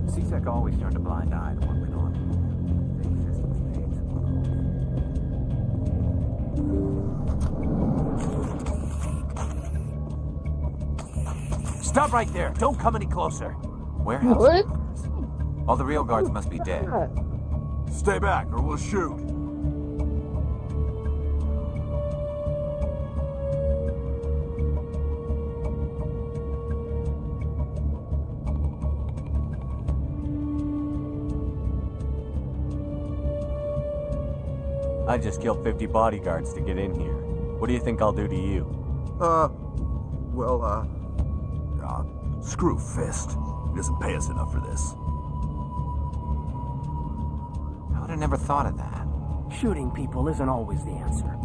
C-Sec always turned a blind eye to what went on. Fake systems paid. Stop right there! Don't come any closer! Warehouse What? workers. All the real guards must be dead. Stay back or we'll shoot. I just killed 50 bodyguards to get in here. What do you think I'll do to you? Screw Fist. He doesn't pay us enough for this. I would have never thought of that. Shooting people isn't always the answer.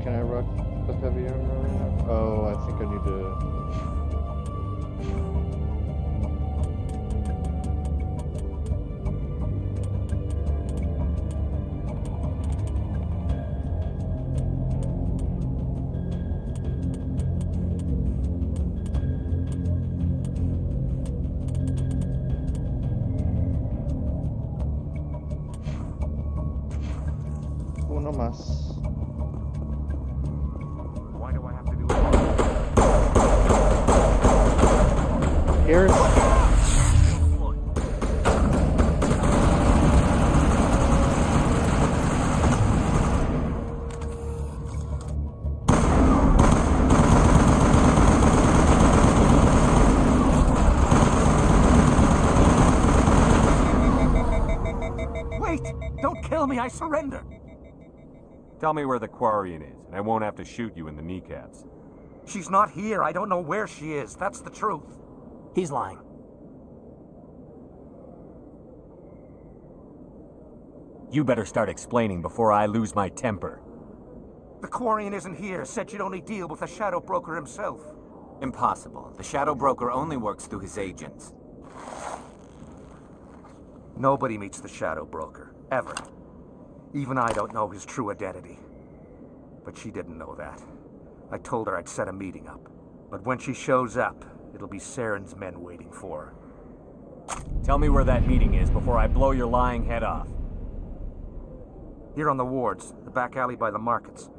Can I rock with heavy armor right now? Oh, I think I need to. Uno más. Why do I have to do it? Here's. Wait! Don't kill me, I surrender! Tell me where the Quarian is, and I won't have to shoot you in the kneecaps. She's not here. I don't know where she is. That's the truth. He's lying. You better start explaining before I lose my temper. The Quarian isn't here. Said you'd only deal with the Shadow Broker himself. Impossible. The Shadow Broker only works through his agents. Nobody meets the Shadow Broker. Ever. Even I don't know his true identity. But she didn't know that. I told her I'd set a meeting up. But when she shows up, it'll be Saren's men waiting for her. Tell me where that meeting is before I blow your lying head off. Here on the wards, the back alley by the markets.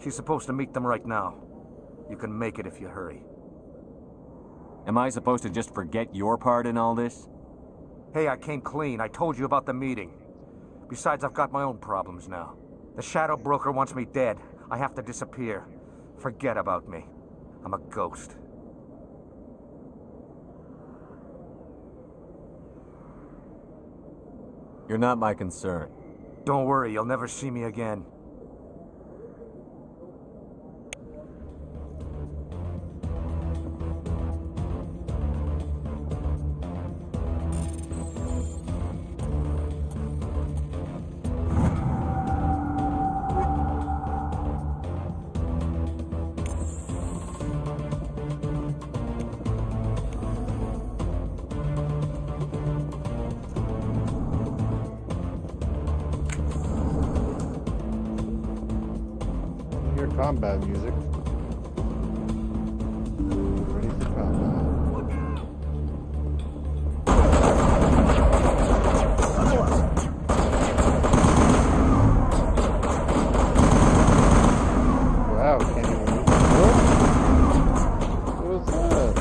She's supposed to meet them right now. You can make it if you hurry. Am I supposed to just forget your part in all this? Hey, I came clean. I told you about the meeting. Besides, I've got my own problems now. The Shadow Broker wants me dead. I have to disappear. Forget about me. I'm a ghost. You're not my concern. Don't worry, you'll never see me again. Combat music. Ready for combat. Wow, can't even move. What was that?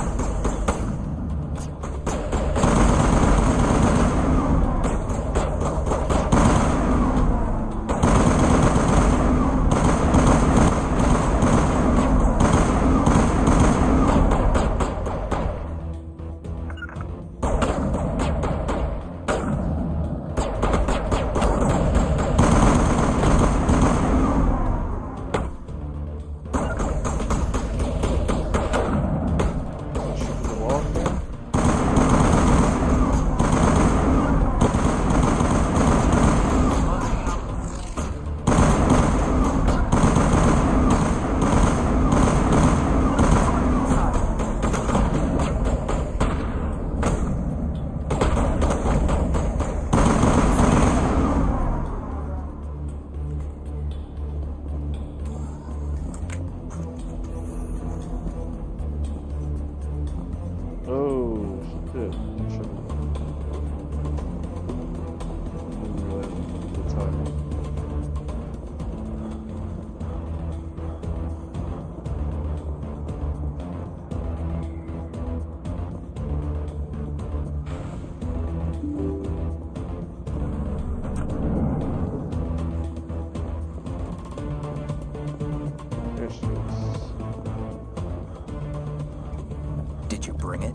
Did you bring it?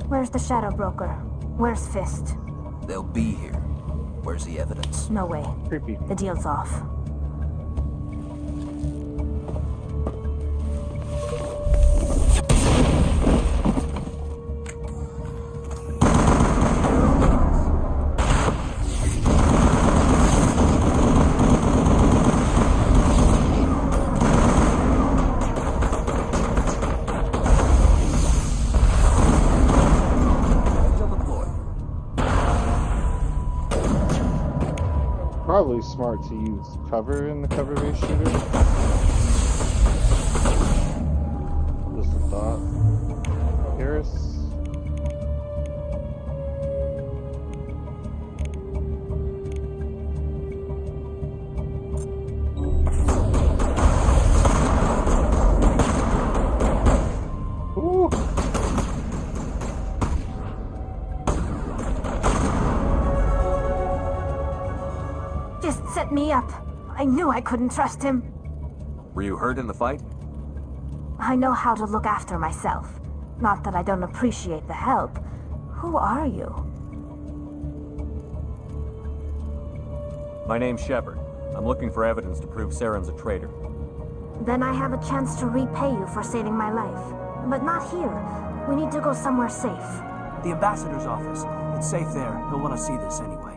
Where's the Shadow Broker? Where's Fist? They'll be here. Where's the evidence? No way. Creepy. The deal's off. Probably smart to use cover in the cover-based shooter. Just a thought. Harris. Ooh. Just set me up. I knew I couldn't trust him. Were you hurt in the fight? I know how to look after myself. Not that I don't appreciate the help. Who are you? My name's Shepard. I'm looking for evidence to prove Saren's a traitor. Then I have a chance to repay you for saving my life. But not here. We need to go somewhere safe. The ambassador's office. It's safe there. He'll want to see this anyway.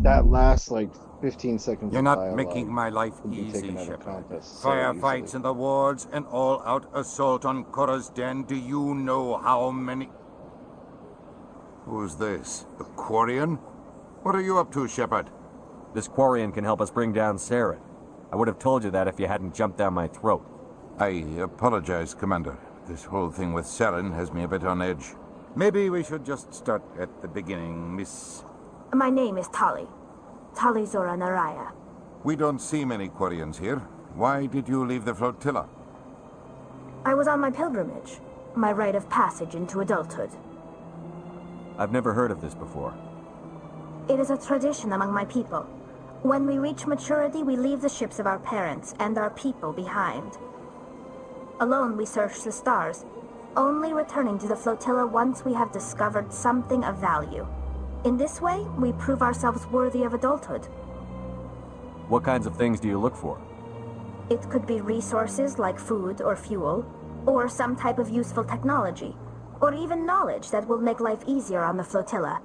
That last, like, 15 seconds You're of not dialogue making my life would be easy, taken out of Shepard. context so Firefights easily. in the wards, an all-out assault on Korra's den. Do you know how many... Who's this? The Quarian? What are you up to, Shepard? This Quarian can help us bring down Saren. I would have told you that if you hadn't jumped down my throat. I apologize, Commander. This whole thing with Saren has me a bit on edge. Maybe we should just start at the beginning, Miss... My name is Tali. Tali Zora Naraya. We don't see many Quarians here. Why did you leave the flotilla? I was on my pilgrimage. My rite of passage into adulthood. I've never heard of this before. It is a tradition among my people. When we reach maturity, we leave the ships of our parents and our people behind. Alone, we search the stars, only returning to the flotilla once we have discovered something of value. In this way, we prove ourselves worthy of adulthood. What kinds of things do you look for? It could be resources like food or fuel, or some type of useful technology, or even knowledge that will make life easier on the flotilla.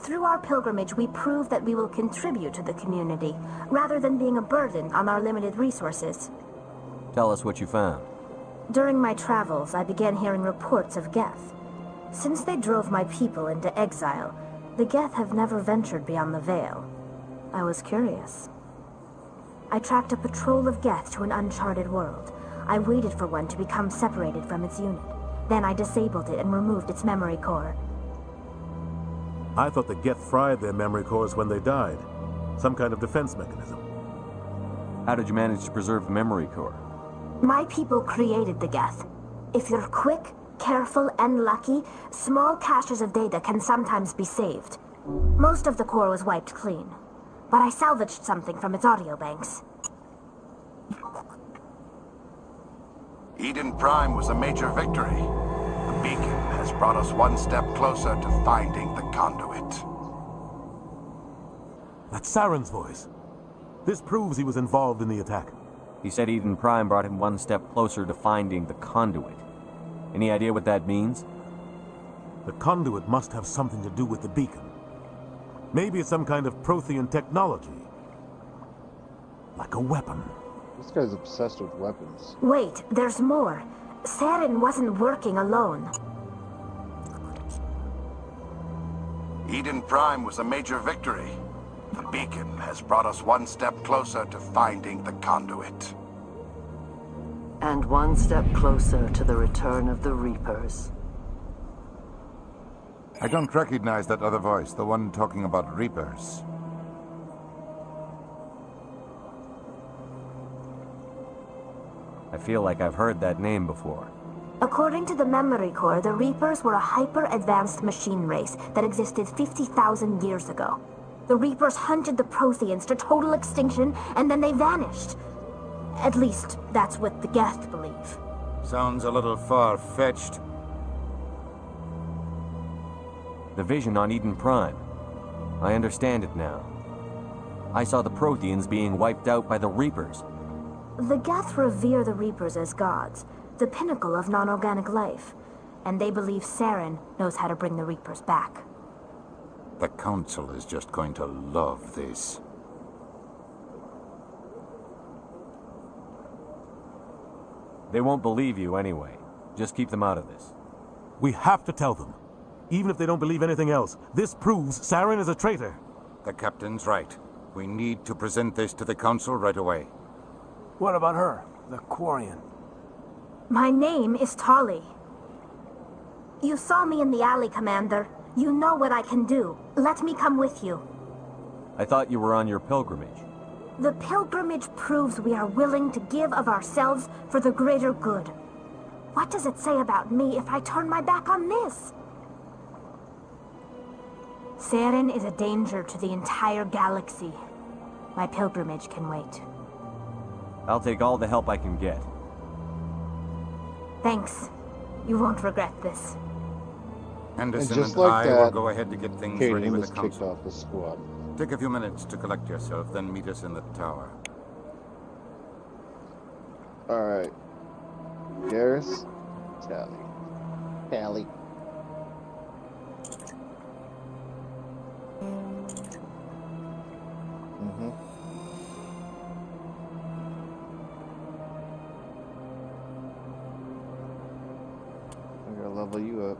Through our pilgrimage, we prove that we will contribute to the community, rather than being a burden on our limited resources. Tell us what you found. During my travels, I began hearing reports of Geth. Since they drove my people into exile, the Geth have never ventured beyond the Veil. I was curious. I tracked a patrol of Geth to an uncharted world. I waited for one to become separated from its unit. Then I disabled it and removed its memory core. I thought the Geth fried their memory cores when they died. Some kind of defense mechanism. How did you manage to preserve the memory core? My people created the Geth. If you're quick, careful, and lucky, small caches of data can sometimes be saved. Most of the core was wiped clean, but I salvaged something from its audio banks. Eden Prime was a major victory. The beacon has brought us one step closer to finding the conduit. That's Saren's voice. This proves he was involved in the attack. He said Eden Prime brought him one step closer to finding the conduit. Any idea what that means? The conduit must have something to do with the beacon. Maybe it's some kind of Prothean technology. Like a weapon. This guy's obsessed with weapons. Wait, there's more. Saren wasn't working alone. Eden Prime was a major victory. The beacon has brought us one step closer to finding the conduit. And one step closer to the return of the Reapers. I don't recognize that other voice, the one talking about Reapers. I feel like I've heard that name before. According to the memory core, the Reapers were a hyper-advanced machine race that existed 50,000 years ago. The Reapers hunted the Protheans to total extinction, and then they vanished. At least, that's what the Geth believe. Sounds a little far-fetched. The vision on Eden Prime. I understand it now. I saw the Protheans being wiped out by the Reapers. The Geth revere the Reapers as gods, the pinnacle of non-organic life, and they believe Saren knows how to bring the Reapers back. The Council is just going to love this. They won't believe you anyway. Just keep them out of this. We have to tell them. Even if they don't believe anything else, this proves Saren is a traitor. The captain's right. We need to present this to the council right away. What about her, the Quarian? My name is Tali. You saw me in the alley, Commander. You know what I can do. Let me come with you. I thought you were on your pilgrimage. The pilgrimage proves we are willing to give of ourselves for the greater good. What does it say about me if I turn my back on this? Saren is a danger to the entire galaxy. My pilgrimage can wait. I'll take all the help I can get. Thanks. You won't regret this. Anderson just and like I that, will go ahead to get things ready Kaden with was the kicked council. off the squad. Take a few minutes to collect yourself, then meet us in the tower. Alright. Garrus, Tally. Tally. I gotta level you up.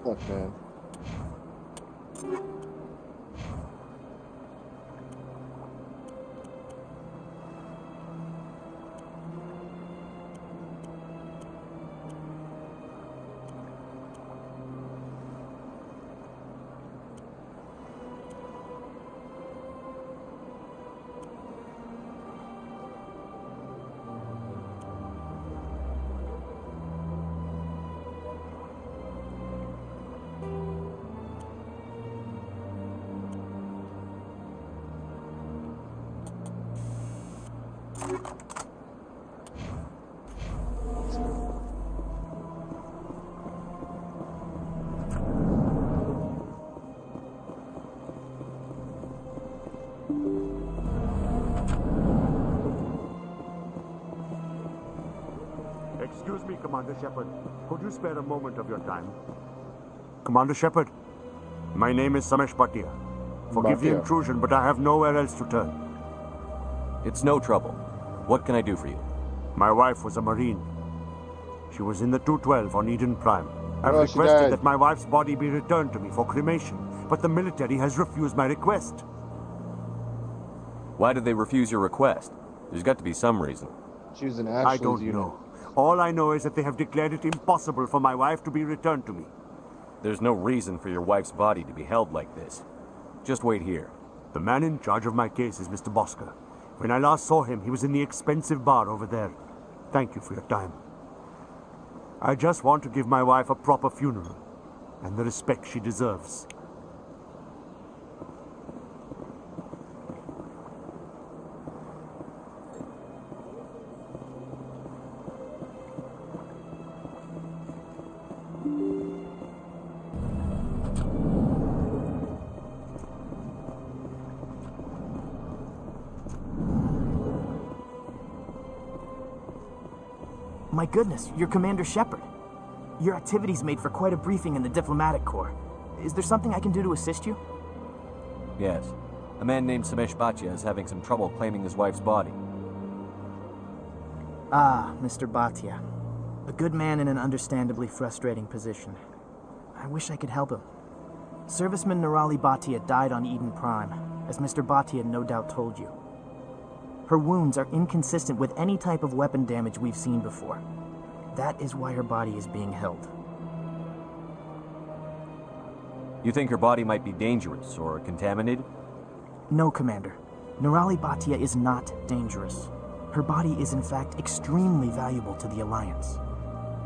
Look, man. Excuse me, Commander Shepard. Could you spare a moment of your time? Commander Shepard, my name is Samesh Bhatia. Forgive the intrusion, but I have nowhere else to turn. It's no trouble. What can I do for you? My wife was a Marine. She was in the 212 on Eden Prime. I've Oh, she requested died. that my wife's body be returned to me for cremation, but the military has refused my request. Why did they refuse your request? There's got to be some reason. She was an I Ashley's don't unit. know. All I know is that they have declared it impossible for my wife to be returned to me. There's no reason for your wife's body to be held like this. Just wait here. The man in charge of my case is Mr. Bosker. When I last saw him, he was in the expensive bar over there. Thank you for your time. I just want to give my wife a proper funeral and the respect she deserves. My goodness, you're Commander Shepard. Your activities made for quite a briefing in the diplomatic corps. Is there something I can do to assist you? Yes. A man named Samesh Bhatia is having some trouble claiming his wife's body. Ah, Mr. Bhatia. A good man in an understandably frustrating position. I wish I could help him. Serviceman Nirali Bhatia died on Eden Prime, as Mr. Bhatia no doubt told you. Her wounds are inconsistent with any type of weapon damage we've seen before. That is why her body is being held. You think her body might be dangerous or contaminated? No, Commander. Nirali Bhatia is not dangerous. Her body is in fact extremely valuable to the Alliance.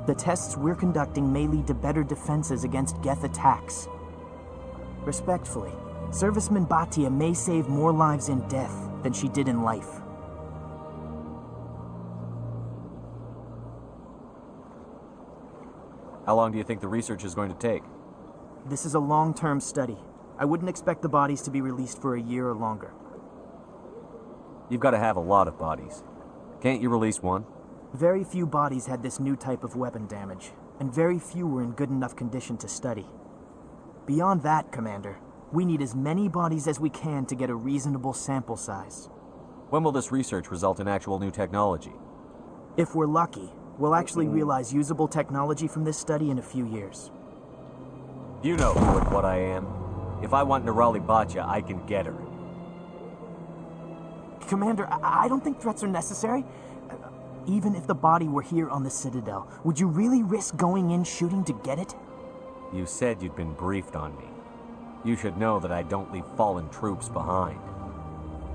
The tests we're conducting may lead to better defenses against Geth attacks. Respectfully, Serviceman Bhatia may save more lives in death than she did in life. How long do you think the research is going to take? This is a long-term study. I wouldn't expect the bodies to be released for a year or longer. You've got to have a lot of bodies. Can't you release one? Very few bodies had this new type of weapon damage, and very few were in good enough condition to study. Beyond that, Commander, we need as many bodies as we can to get a reasonable sample size. When will this research result in actual new technology? If we're lucky, we'll actually realize usable technology from this study in a few years. You know who and what I am. If I want Nirali Bhatia, I can get her. Commander, I don't think threats are necessary. Even if the body were here on the Citadel, would you really risk going in shooting to get it? You said you'd been briefed on me. You should know that I don't leave fallen troops behind.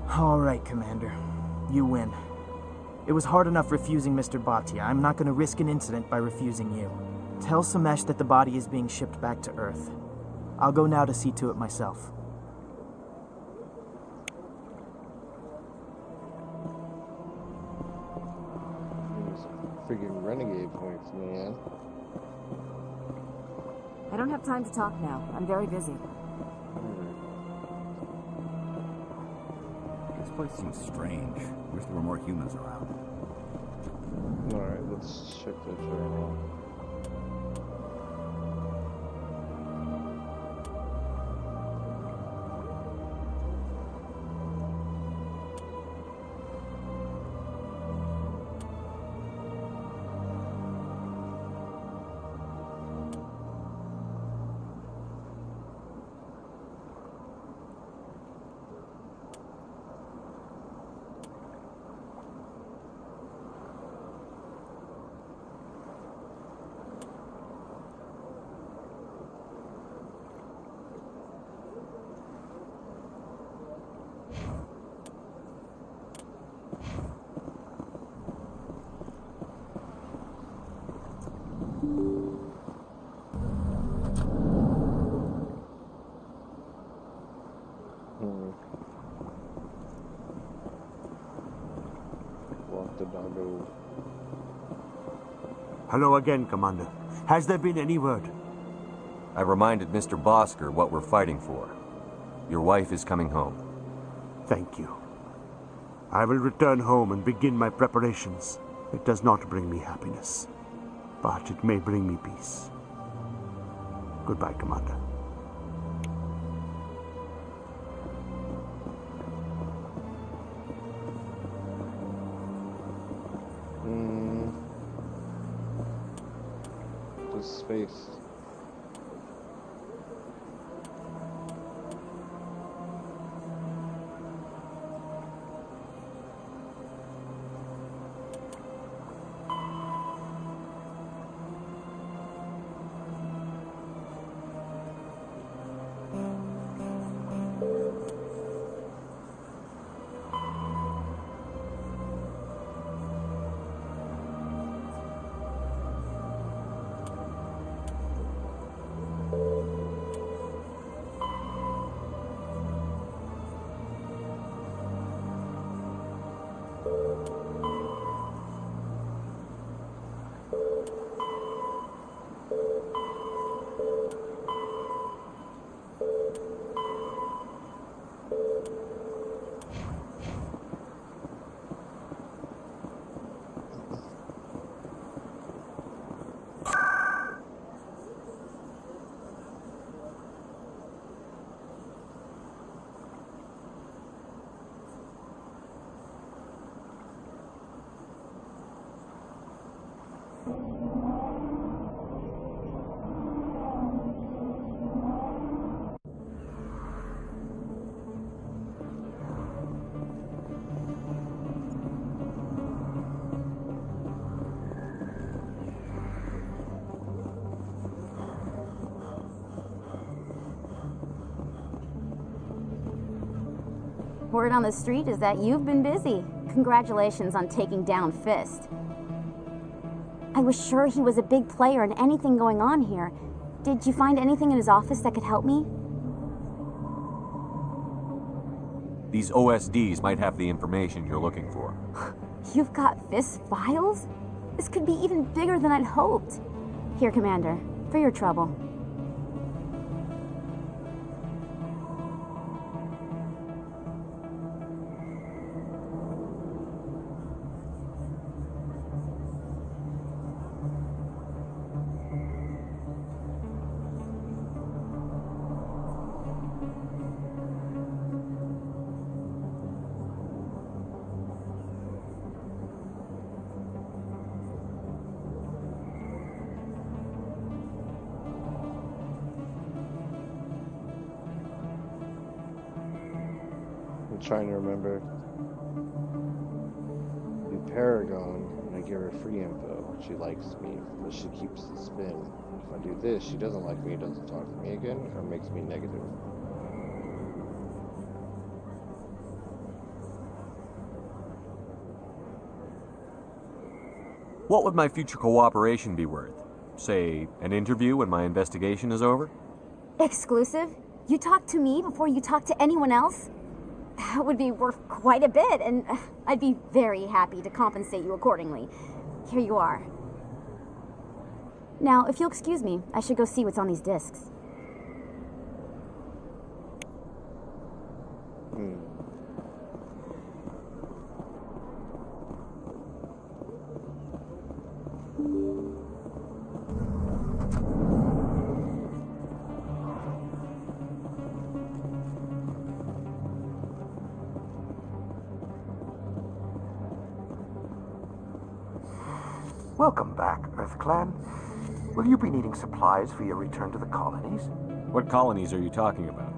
All right, Commander. You win. It was hard enough refusing Mr. Bhatia. I'm not going to risk an incident by refusing you. Tell Samesh that the body is being shipped back to Earth. I'll go now to see to it myself. Freaking renegade points, man. I don't have time to talk now. I'm very busy. This place seems strange. Wish there were more humans around. Alright, let's check the journal. Hello again, Commander. Has there been any word? I reminded Mr. Bosker what we're fighting for. Your wife is coming home. Thank you. I will return home and begin my preparations. It does not bring me happiness, but it may bring me peace. Goodbye, Commander. This space. Word on the street is that you've been busy. Congratulations on taking down Fist. I was sure he was a big player in anything going on here. Did you find anything in his office that could help me? These OSDs might have the information you're looking for. You've got Fist files? This could be even bigger than I'd hoped. Here, Commander, for your trouble. I'm trying to remember. In Paragon, I give her free info. She likes me, but she keeps the spin. If I do this, she doesn't like me, doesn't talk to me again, or makes me negative. What would my future cooperation be worth? Say, an interview when my investigation is over? Exclusive? You talk to me before you talk to anyone else? That would be worth quite a bit, and I'd be very happy to compensate you accordingly. Here you are. Now, if you'll excuse me, I should go see what's on these discs. Welcome back, Earth Clan. Will you be needing supplies for your return to the colonies? What colonies are you talking about?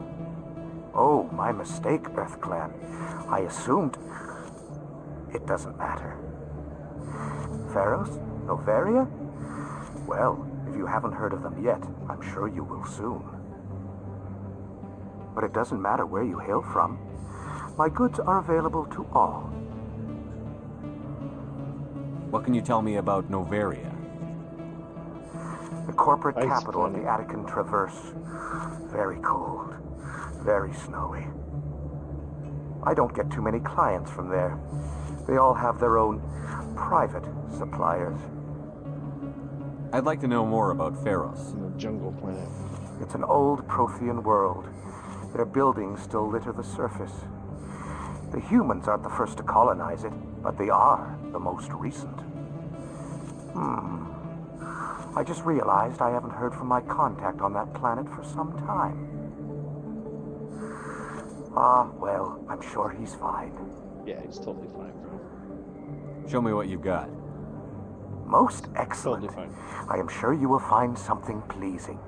Oh, my mistake, Earth Clan. I assumed... It doesn't matter. Pharos? Novaria? Well, if you haven't heard of them yet, I'm sure you will soon. But it doesn't matter where you hail from. My goods are available to all. What can you tell me about Novaria? The corporate capital of the Attican Traverse. Very cold. Very snowy. I don't get too many clients from there. They all have their own private suppliers. I'd like to know more about Pharos. The jungle planet. It's an old Prothean world. Their buildings still litter the surface. The humans aren't the first to colonize it, but they are the most recent. I just realized I haven't heard from my contact on that planet for some time. Well, I'm sure he's fine. Yeah, he's totally fine, bro. Show me what you've got. Most excellent. Totally fine. I am sure you will find something pleasing.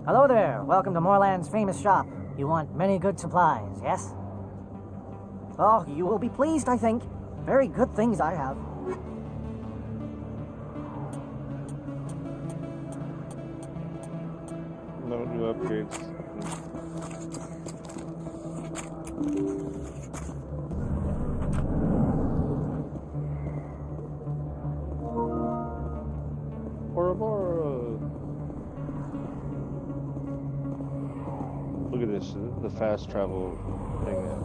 Hello there. Welcome to Moorland's famous shop. You want many good supplies, yes? Oh, you will be pleased, I think. Very good things I have. No new upgrades. Look at this, the fast travel thing now.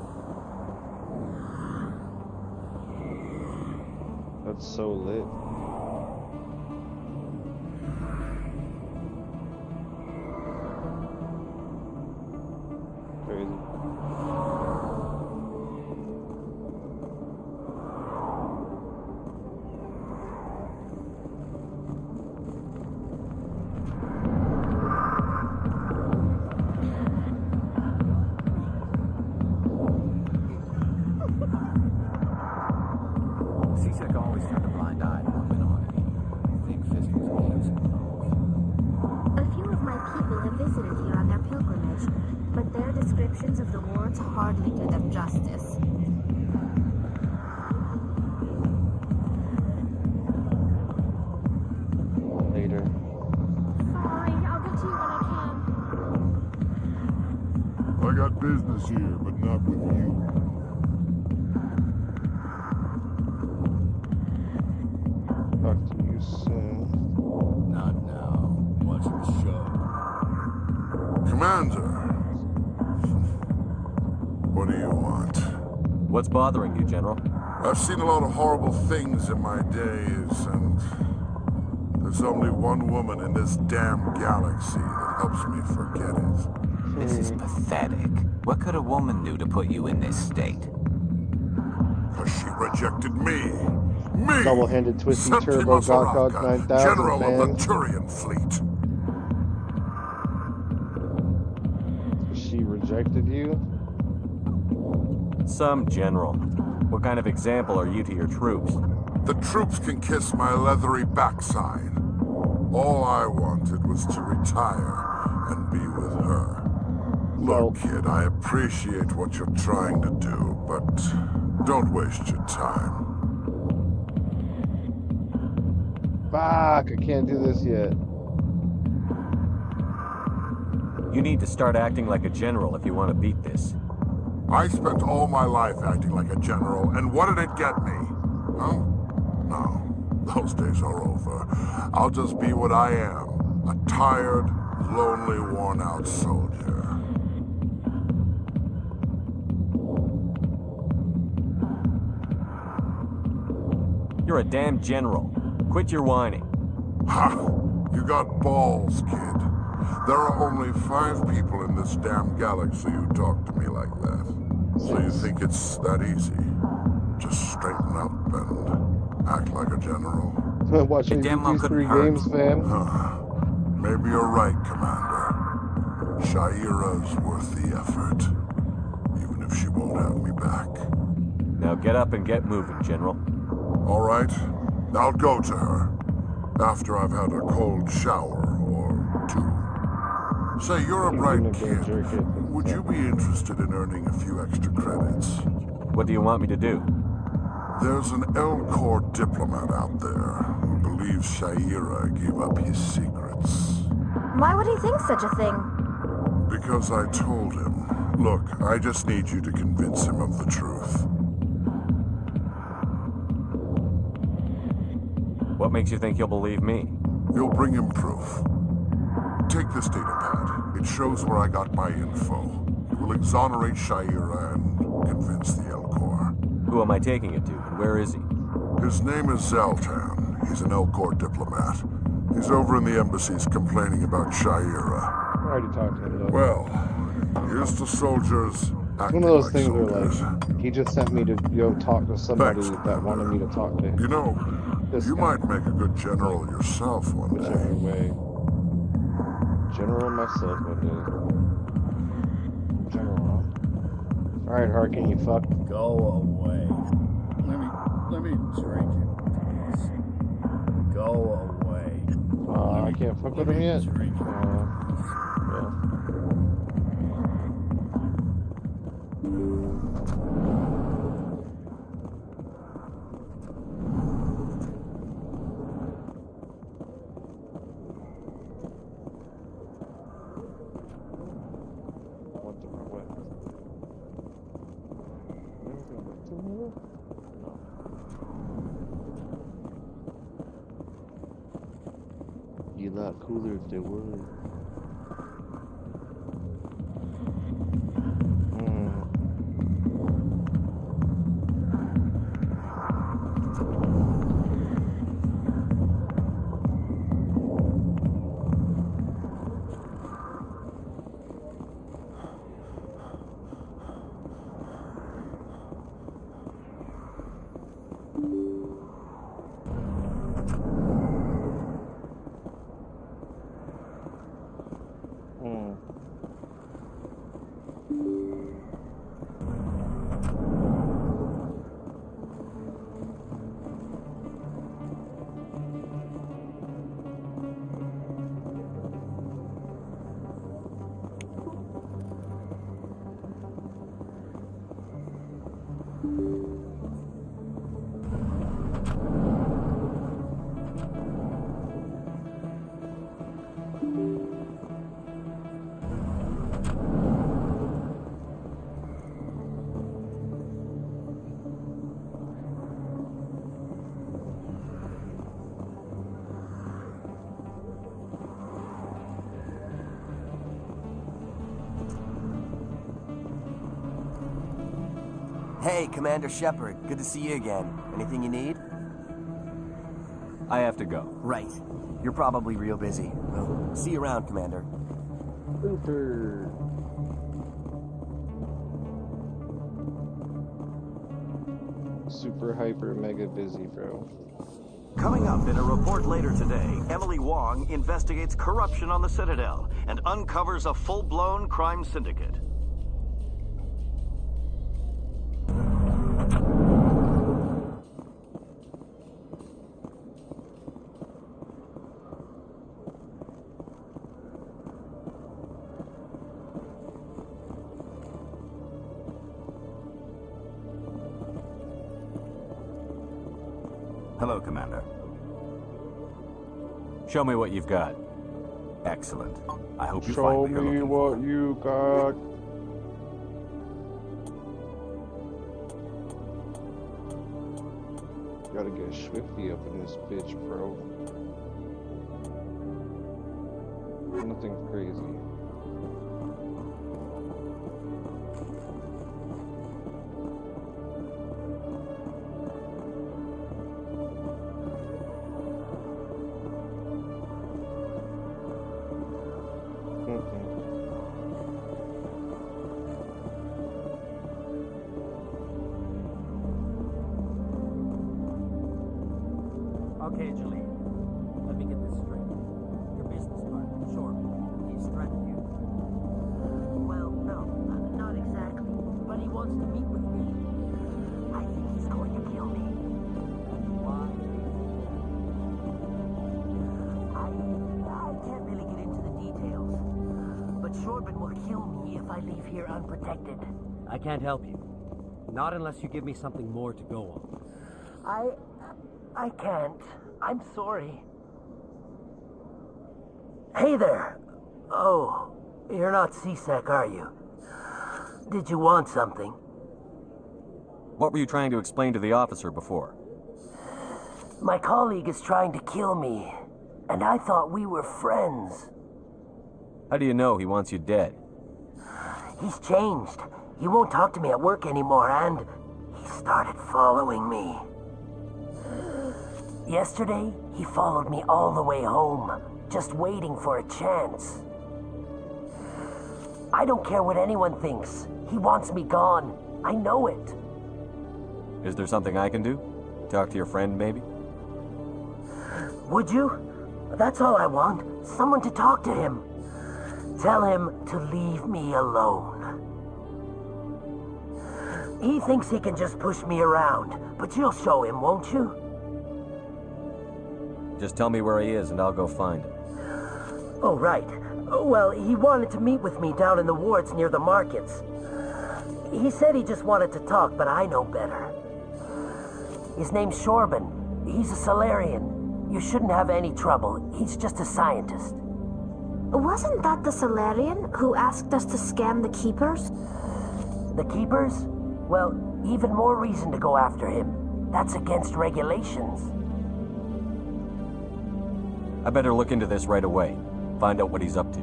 That's so lit. Crazy. C-Sec always turned a blind eye to what went on in here. Think Fisk was abusing both. A few of my people have visited here on their pilgrimage, but their descriptions of the wards hardly do them justice. Later. Sorry, I'll get to you when I can. I got business here, but not with you. Talk to you soon. Not now. Watch the show. Commander. What do you want? What's bothering you, General? I've seen a lot of horrible things in my days, and there's only one woman in this damn galaxy that helps me forget it. This is pathetic. What could a woman do to put you in this state? Because she rejected me. Me! Double-handed twisty turbo Septimus Gawkog Araka, 9000, General man. of the Turian Fleet. She rejected you? Some general. What kind of example are you to your troops? The troops can kiss my leathery backside. All I wanted was to retire and be with her. Look, kid, I appreciate what you're trying to do, but don't waste your time. Fuck, I can't do this yet. You need to start acting like a general if you want to beat this. I spent all my life acting like a general, and what did it get me? Huh? No, those days are over. I'll just be what I am, a tired, lonely, worn-out soldier. You're a damn general. Quit your whining. Ha! You got balls, kid. There are only 5 people in this damn galaxy who talk to me like that. So you think it's that easy? Just straighten up and act like a general? Watching these 3 games, fam. Maybe you're right, Commander. Shaira's worth the effort, even if she won't have me back. Now get up and get moving, General. All right, I'll go to her, after I've had a cold shower or two. Say, you're a bright kid. Would you be interested in earning a few extra credits? What do you want me to do? There's an Elcor diplomat out there who believes Shaira gave up his secrets. Why would he think such a thing? Because I told him. Look, I just need you to convince him of the truth. What makes you think he'll believe me? You'll bring him proof. Take this data pad. It shows where I got my info. It will exonerate Shaira and convince the Elcor. Who am I taking it to, and where is he? His name is Zaltan. He's an Elcor diplomat. He's over in the embassies complaining about Shaira. I already talked to him, though. Well, here's the soldiers. It's one of those things where, like, he just sent me to go talk to somebody that wanted me to talk to him. You know, you might make a good general yourself one day. Whichever way. General myself one day. General, huh? Alright, Harkin, you fuck. Go away. Let me drink it. Go away. I can't fuck with him yet? Yeah. Be a lot cooler if they were. Hey, Commander Shepard. Good to see you again. Anything you need? I have to go. Right. You're probably real busy. Well, see you around, Commander. Super. Super hyper mega busy, bro. Coming up in a report later today, Emily Wong investigates corruption on the Citadel and uncovers a full-blown crime syndicate. Hello, Commander. Show me what you've got. Excellent. I hope you Show find what you're me looking what for. you got. Gotta get Swifty up in this bitch, bro. Nothing crazy. Okay, Julie. Let me get this straight. Your business partner, sure, he's threatened you. wants to meet with me. I think he's going to kill me. Why? I can't really get into the details. But Shorban will kill me if I leave here unprotected. I can't help you. Not unless you give me something more to go on. I can't. I'm sorry. Hey there. Oh, you're not C-Sec, are you? Did you want something? What were you trying to explain to the officer before? My colleague is trying to kill me, and I thought we were friends. How do you know he wants you dead? He's changed. He won't talk to me at work anymore, and he started following me. Yesterday, he followed me all the way home, just waiting for a chance. I don't care what anyone thinks. He wants me gone. I know it. Is there something I can do? Talk to your friend, maybe? Would you? That's all I want. Someone to talk to him. Tell him to leave me alone. He thinks he can just push me around, but you'll show him, won't you? Just tell me where he is and I'll go find him. Oh, right. Well, he wanted to meet with me down in the wards near the markets. He said he just wanted to talk, but I know better. His name's Shorban. He's a Solarian. You shouldn't have any trouble. He's just a scientist. Wasn't that the Solarian who asked us to scan the Keepers? The Keepers? Well, even more reason to go after him. That's against regulations. I better look into this right away. Find out what he's up to.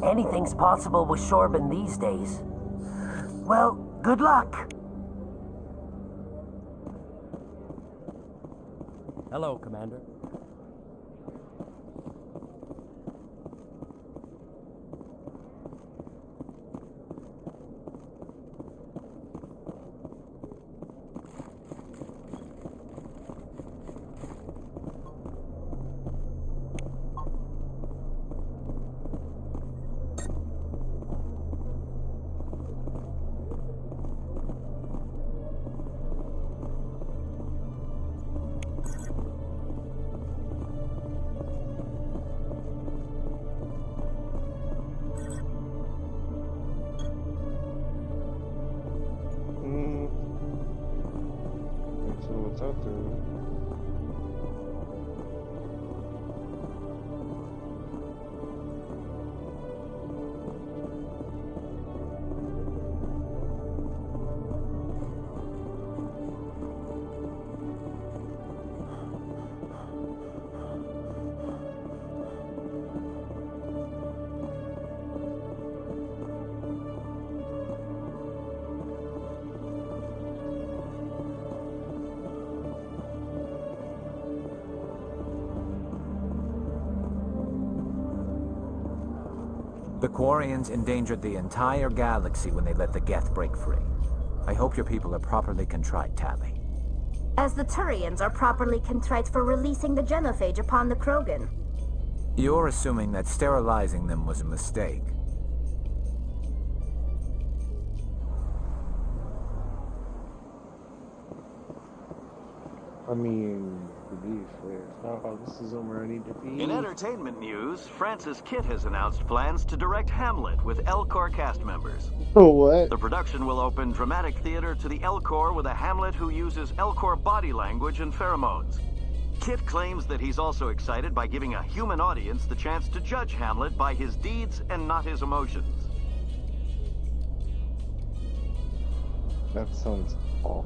Anything's possible with Shorban these days. Well, good luck. Hello, Commander. What's out there? The Quarians endangered the entire galaxy when they let the Geth break free. I hope your people are properly contrite, Tally. As the Turians are properly contrite for releasing the genophage upon the Krogan. You're assuming that sterilizing them was a mistake. I mean, to be fair, this isn't where I need to be. In entertainment news, Francis Kitt has announced plans to direct Hamlet with Elcor cast members. Oh, what? The production will open dramatic theater to the Elcor with a Hamlet who uses Elcor body language and pheromones. Kitt claims that he's also excited by giving a human audience the chance to judge Hamlet by his deeds and not his emotions. That sounds awful.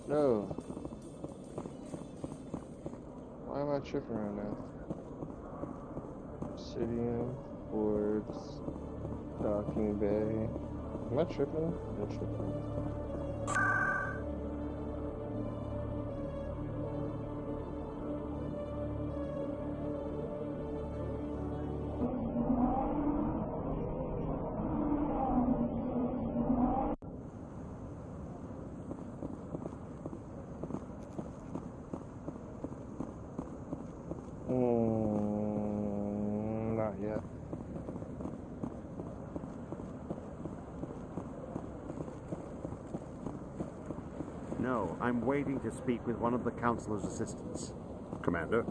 No. Why am I tripping right now? Obsidian, boards, docking bay. Am I tripping? I'm tripping. No, I'm waiting to speak with one of the Councilor's assistants. Commander?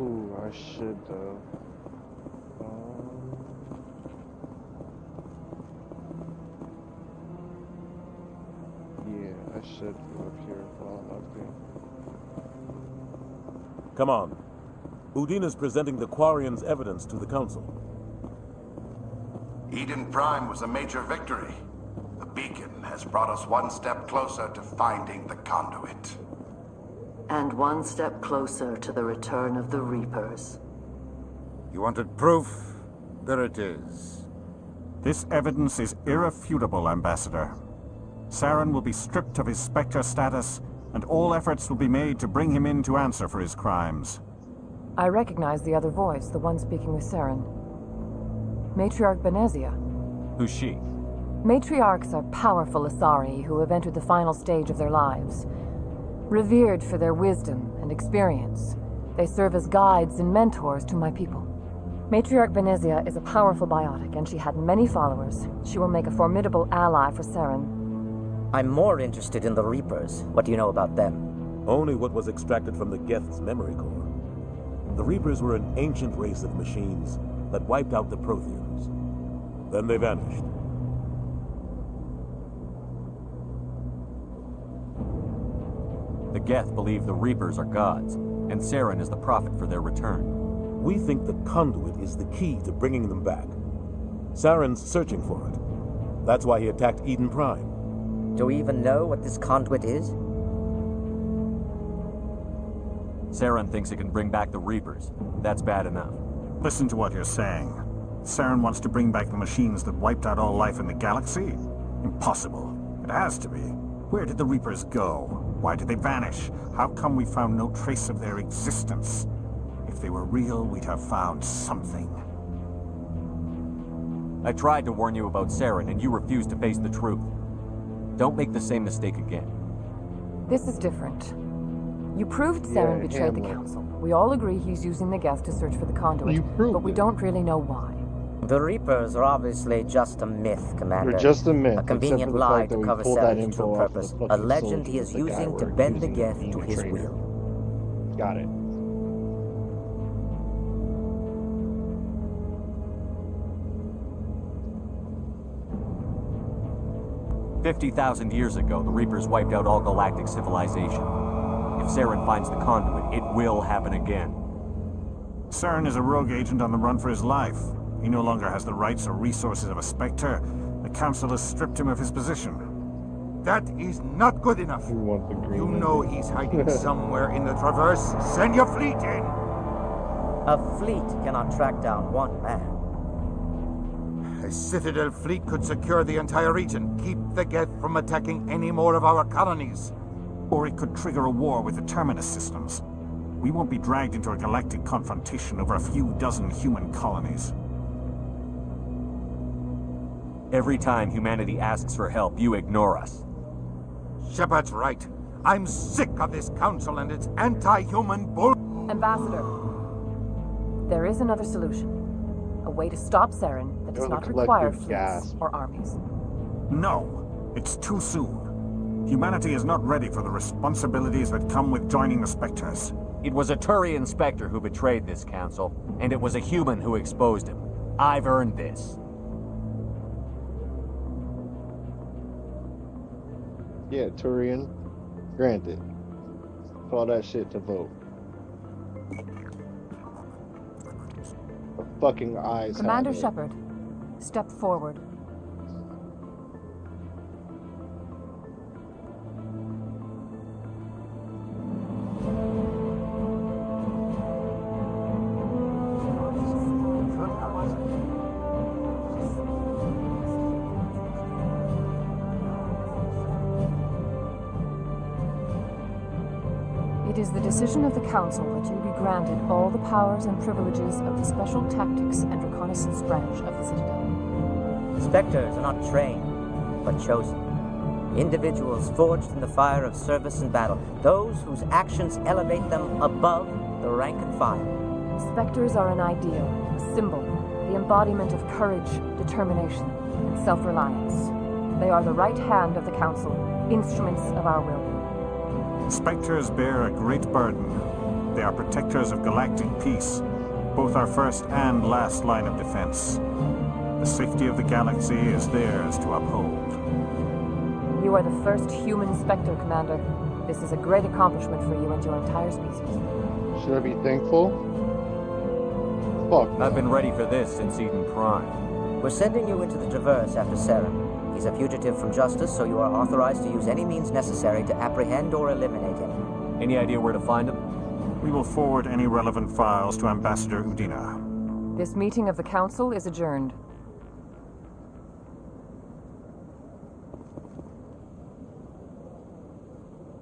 Ooh, I should, yeah, I should go up here while I'm up here. Come on. Udina's presenting the Quarian's evidence to the Council. Eden Prime was a major victory. The beacon has brought us one step closer to finding the conduit. And one step closer to the return of the Reapers. You wanted proof? There it is. This evidence is irrefutable, Ambassador. Saren will be stripped of his Spectre status, and all efforts will be made to bring him in to answer for his crimes. I recognize the other voice, the one speaking with Saren. Matriarch Benezia. Who's she? Matriarchs are powerful Asari who have entered the final stage of their lives. Revered for their wisdom and experience, they serve as guides and mentors to my people. Matriarch Benezia is a powerful biotic, and she had many followers. She will make a formidable ally for Saren. I'm more interested in the Reapers. What do you know about them? Only what was extracted from the Geth's memory core. The Reapers were an ancient race of machines that wiped out the Protheans. Then they vanished. The Geth believe the Reapers are gods, and Saren is the prophet for their return. We think the conduit is the key to bringing them back. Saren's searching for it. That's why he attacked Eden Prime. Do we even know what this conduit is? Saren thinks it can bring back the Reapers. That's bad enough. Listen to what you're saying. Saren wants to bring back the machines that wiped out all life in the galaxy? Impossible. It has to be. Where did the Reapers go? Why did they vanish? How come we found no trace of their existence? If they were real, we'd have found something. I tried to warn you about Saren, and you refused to face the truth. Don't make the same mistake again. This is different. You proved Saren betrayed the Council. We all agree he's using the Geth to search for the conduit, but we don't really know why. The Reapers are obviously just a myth, Commander. They're just a myth. A convenient lie to cover Saren's true purpose. A legend he is using to bend the Geth to his will. Got it. "50,000 years ago, the Reapers wiped out all galactic civilization. If Saren finds the conduit, it will happen again." Saren is a rogue agent on the run for his life. He no longer has the rights or resources of a Spectre. The Council has stripped him of his position. That is not good enough. You know he's hiding somewhere in the Traverse. Send your fleet in! A fleet cannot track down one man. A Citadel fleet could secure the entire region, keep the Geth from attacking any more of our colonies. Or it could trigger a war with the Terminus systems. We won't be dragged into a galactic confrontation over a few dozen human colonies. Every time humanity asks for help, you ignore us. Shepard's right. I'm sick of this council and its anti-human bull... Ambassador, there is another solution. A way to stop Saren that does not require fleets or armies. No, it's too soon. Humanity is not ready for the responsibilities that come with joining the Spectres. It was a Turian Spectre who betrayed this council, and it was a human who exposed him. I've earned this. Yeah, Turian. Granted. All that shit to vote. The fucking eyes. Commander Shepard, step forward. It is the decision of the Council that you be granted all the powers and privileges of the Special Tactics and Reconnaissance branch of the Citadel. Spectres are not trained, but chosen. Individuals forged in the fire of service and battle. Those whose actions elevate them above the rank and file. Spectres are an ideal, a symbol, the embodiment of courage, determination, and self-reliance. They are the right hand of the Council, instruments of our will. Spectres bear a great burden. They are protectors of galactic peace, both our first and last line of defense. The safety of the galaxy is theirs to uphold. You are the first human Spectre, Commander. This is a great accomplishment for you and your entire species. Should I be thankful? Fuck. I've been ready for this since Eden Prime. We're sending you into the Traverse after Saren. He's a fugitive from justice, so you are authorized to use any means necessary to apprehend or eliminate him. Any idea where to find him? We will forward any relevant files to Ambassador Udina. This meeting of the Council is adjourned.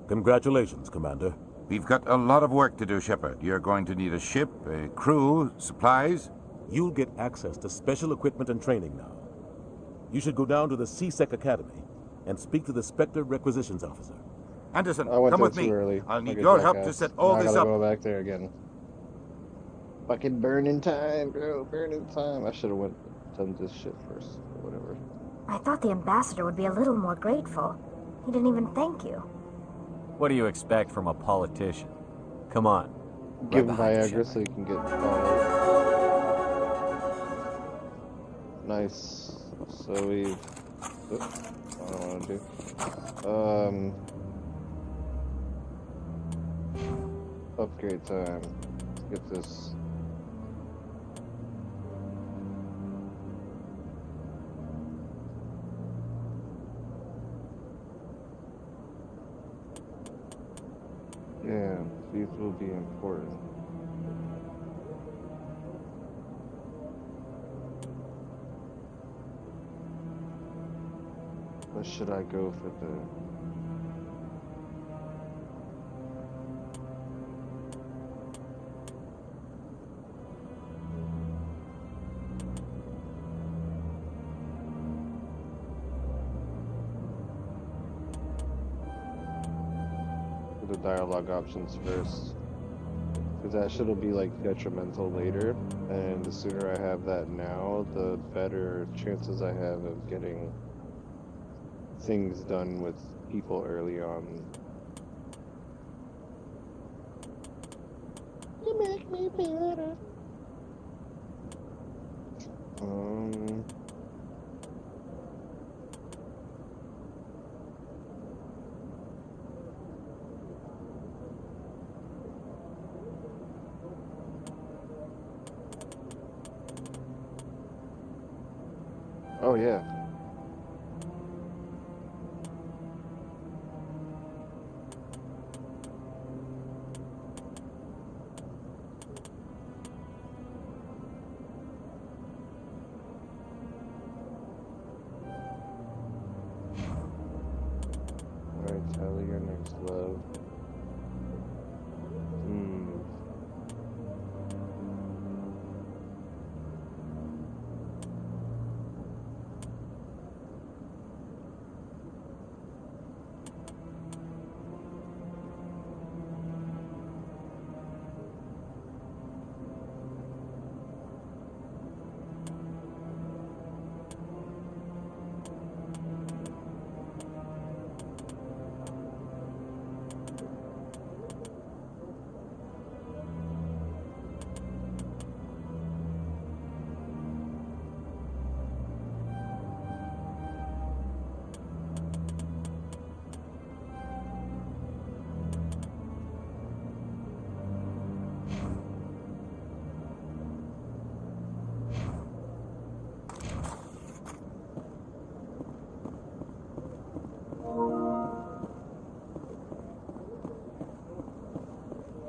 Congratulations, Commander. We've got a lot of work to do, Shepard. You're going to need a ship, a crew, supplies. You'll get access to special equipment and training now. You should go down to the CSEC Academy and speak to the Spectre Requisitions Officer. Anderson, I went come there with too me. early. I'll need your help to set all this I gotta up. go back there again. Fucking burning time, bro. Burning time. I should have done this shit first, or whatever. I thought the ambassador would be a little more grateful. He didn't even thank you. What do you expect from a politician? Come on. Give him Viagra so he can get followed. Nice. So we've... Oops, I don't want to do. Upgrade time. Let's get this. Yeah, these will be important. What should I go for the... the dialogue options first, because that shit'll be like detrimental later, and the sooner I have that now, the better chances I have of getting things done with people early on. You make me better. Oh yeah. Alright, Tyler, your next love.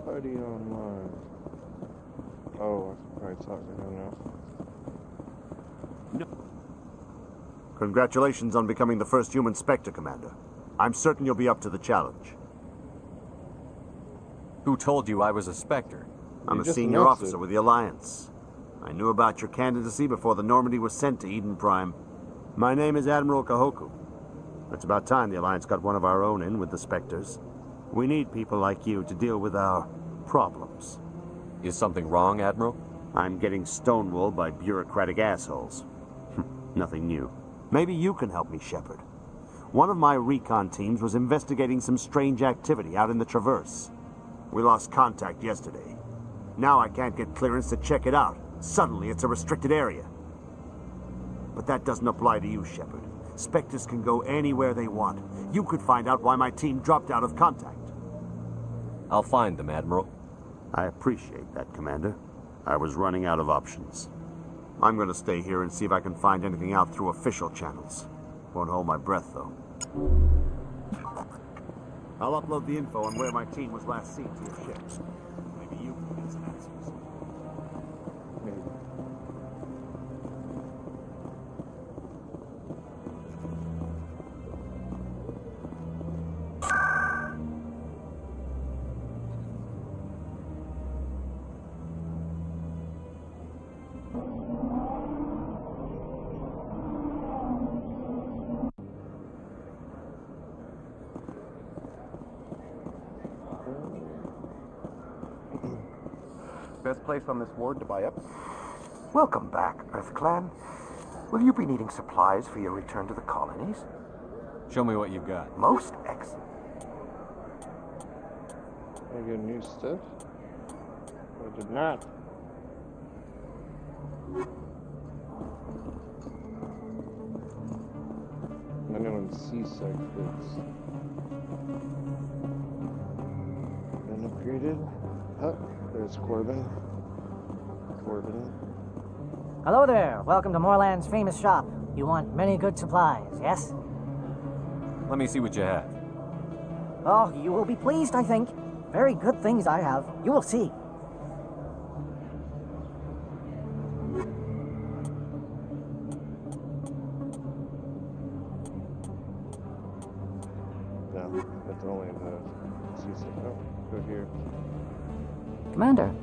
Party online. Oh, I can probably talk to him now. Congratulations on becoming the first human Spectre, Commander. I'm certain you'll be up to the challenge. Who told you I was a Spectre? I'm a senior officer with the Alliance. I knew about your candidacy before the Normandy was sent to Eden Prime. My name is Admiral Kahoku. It's about time the Alliance got one of our own in with the Spectres. We need people like you to deal with our problems. Is something wrong, Admiral? I'm getting stonewalled by bureaucratic assholes. Nothing new. Maybe you can help me, Shepard. One of my recon teams was investigating some strange activity out in the Traverse. We lost contact yesterday. Now I can't get clearance to check it out. Suddenly it's a restricted area. But that doesn't apply to you, Shepard. Spectres can go anywhere they want. You could find out why my team dropped out of contact. I'll find them, Admiral. I appreciate that, Commander. I was running out of options. I'm going to stay here and see if I can find anything out through official channels. Won't hold my breath, though. I'll upload the info on where my team was last seen to your ship. Maybe you can get some answers. Maybe. Best place on this ward to buy up. Welcome back, Earth Clan. Will you be needing supplies for your return to the colonies? Show me what you've got. Most excellent. I get new stuff? I did not. I know in C-Sec it's been upgraded. Oh, there's Corbin. Hello there. Welcome to Moorland's famous shop. You want many good supplies, yes? Let me see what you have. Oh, you will be pleased, I think. Very good things I have. You will see. No, that's only in the C-Sec. Oh, go here. Commander,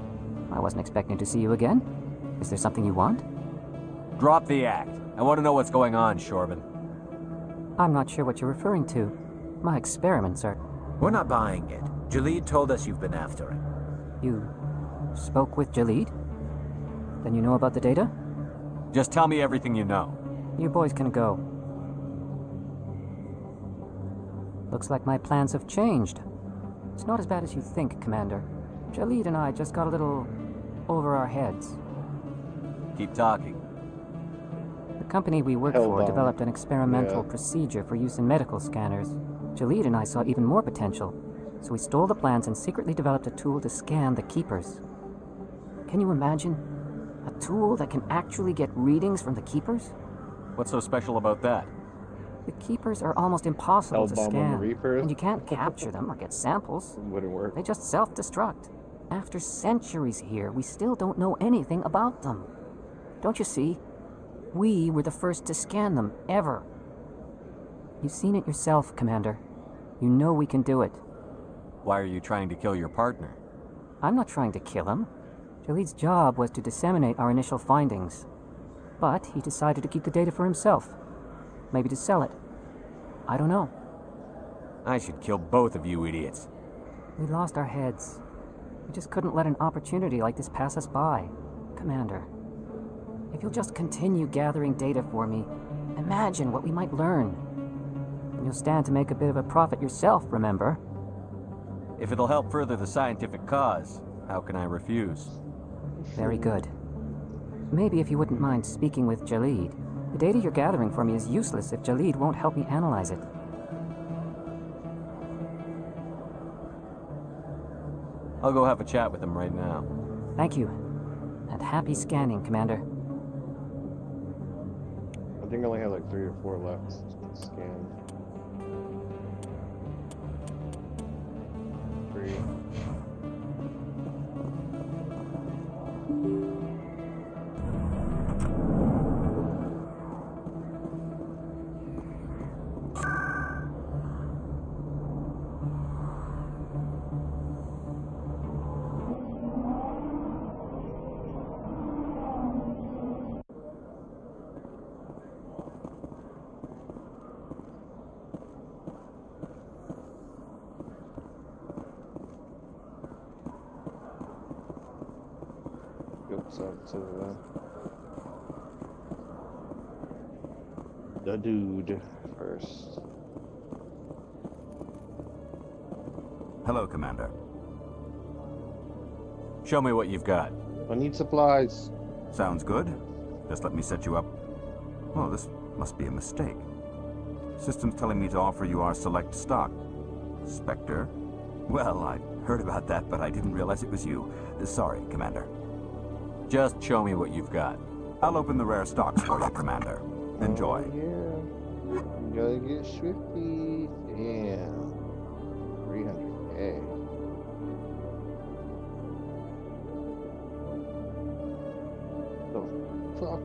I wasn't expecting to see you again. Is there something you want? Drop the act. I want to know what's going on, Shorban. I'm not sure what you're referring to. My experiments are... We're not buying it. Jalid told us you've been after him. You spoke with Jalid? Then you know about the data? Just tell me everything you know. You boys can go. Looks like my plans have changed. It's not as bad as you think, Commander. Jalid and I just got a little over our heads. Keep talking. The company we work Held for on. developed an experimental Yeah. procedure for use in medical scanners. Jalid and I saw even more potential, so we stole the plans and secretly developed a tool to scan the Keepers. Can you imagine? A tool that can actually get readings from the Keepers? What's so special about that? The Keepers are almost impossible to Hellbomb on the scan, Reapers? and you can't capture them or get samples. Wouldn't work. They just self-destruct. After centuries here, we still don't know anything about them. Don't you see? We were the first to scan them, ever. You've seen it yourself, Commander. You know we can do it. Why are you trying to kill your partner? I'm not trying to kill him. Jalid's job was to disseminate our initial findings. But he decided to keep the data for himself. Maybe to sell it. I don't know. I should kill both of you idiots. We lost our heads. We just couldn't let an opportunity like this pass us by. Commander, if you'll just continue gathering data for me, imagine what we might learn. And you'll stand to make a bit of a profit yourself, remember? If it'll help further the scientific cause, how can I refuse? Very good. Maybe if you wouldn't mind speaking with Jalid. The data you're gathering for me is useless if Jalid won't help me analyze it. I'll go have a chat with him right now. Thank you. And happy scanning, Commander. I think I only have like 3 or 4 left to scan. 3. Goes up to the dude first. Hello, Commander. Show me what you've got. I need supplies. Sounds good. Just let me set you up. Oh, this must be a mistake. System's telling me to offer you our select stock. Spectre? Well, I heard about that, but I didn't realize it was you. Sorry, Commander. Just show me what you've got. I'll open the rare stocks for you, Commander. Enjoy. Yeah. You gotta get swifty. Damn. 300K. The fuck?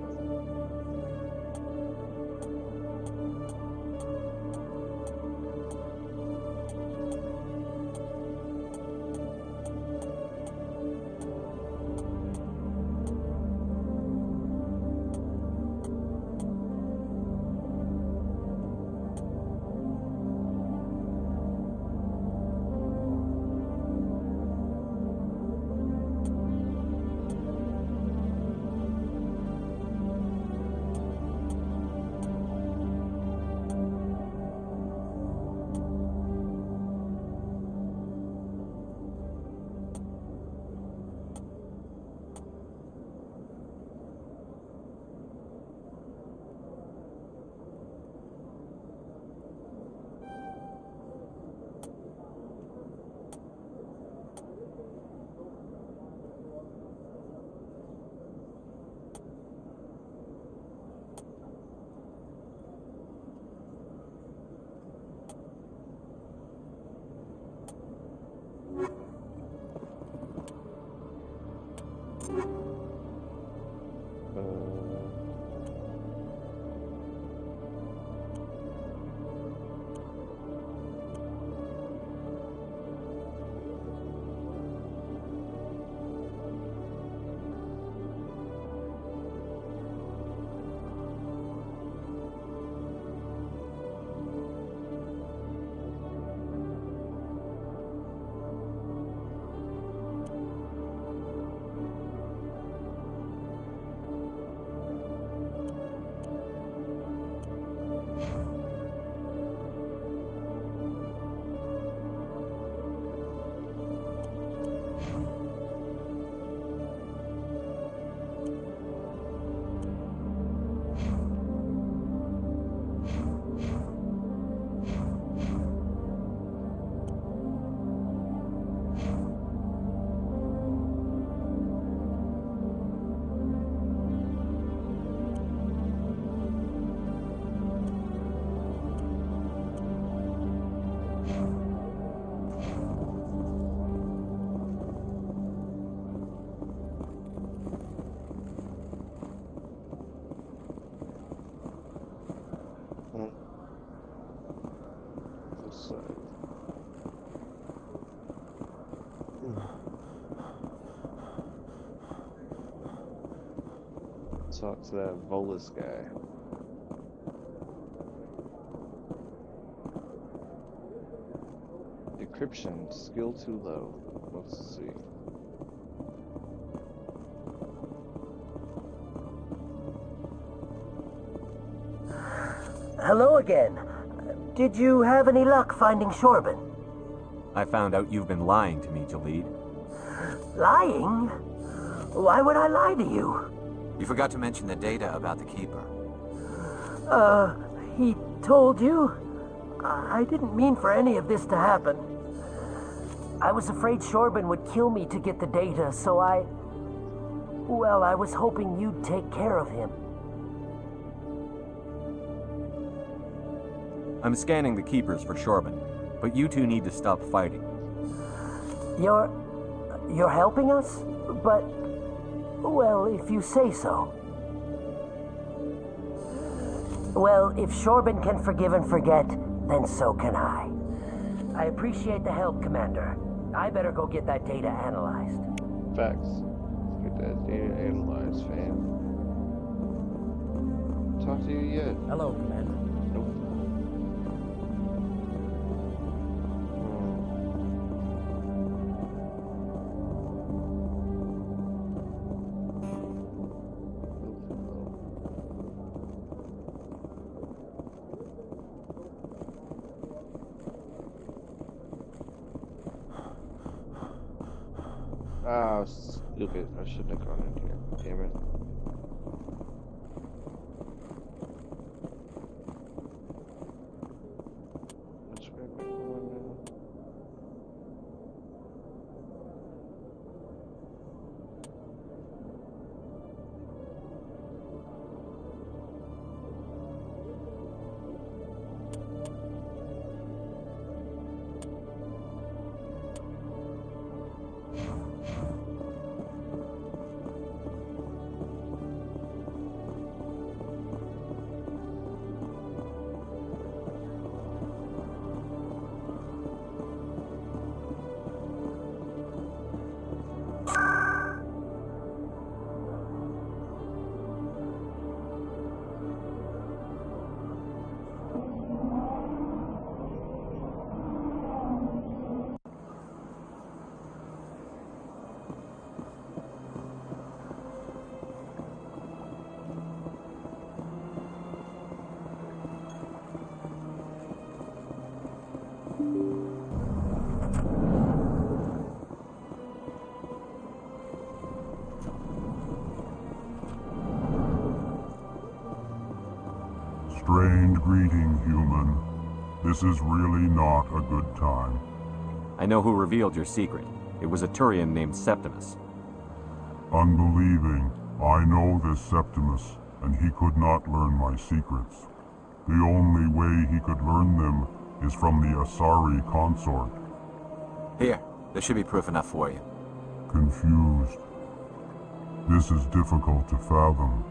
Talk to that Volus guy. Decryption, skill too low. Let's see. Hello again. Did you have any luck finding Shorban? I found out you've been lying to me, Jalid. Lying? Why would I lie to you? You forgot to mention the data about the Keeper. He told you? I didn't mean for any of this to happen. I was afraid Shorban would kill me to get the data, so well, I was hoping you'd take care of him. I'm scanning the Keepers for Shorban, but you two need to stop fighting. You're helping us? But, well, if you say so. Well, if Shorban can forgive and forget, then so can I. I appreciate the help, Commander. I better go get that data analyzed. Facts. Get that data analyzed, fam. Talk to you yet? Hello, Commander. Nope. Oh, stupid. I shouldn't have gone in here. Damn it. Which way am I going now? Strange greeting, human. This is really not a good time. I know who revealed your secret. It was a Turian named Septimus. Unbelieving, I know this Septimus, and he could not learn my secrets. The only way he could learn them is from the Asari consort. Here, there should be proof enough for you. Confused. This is difficult to fathom.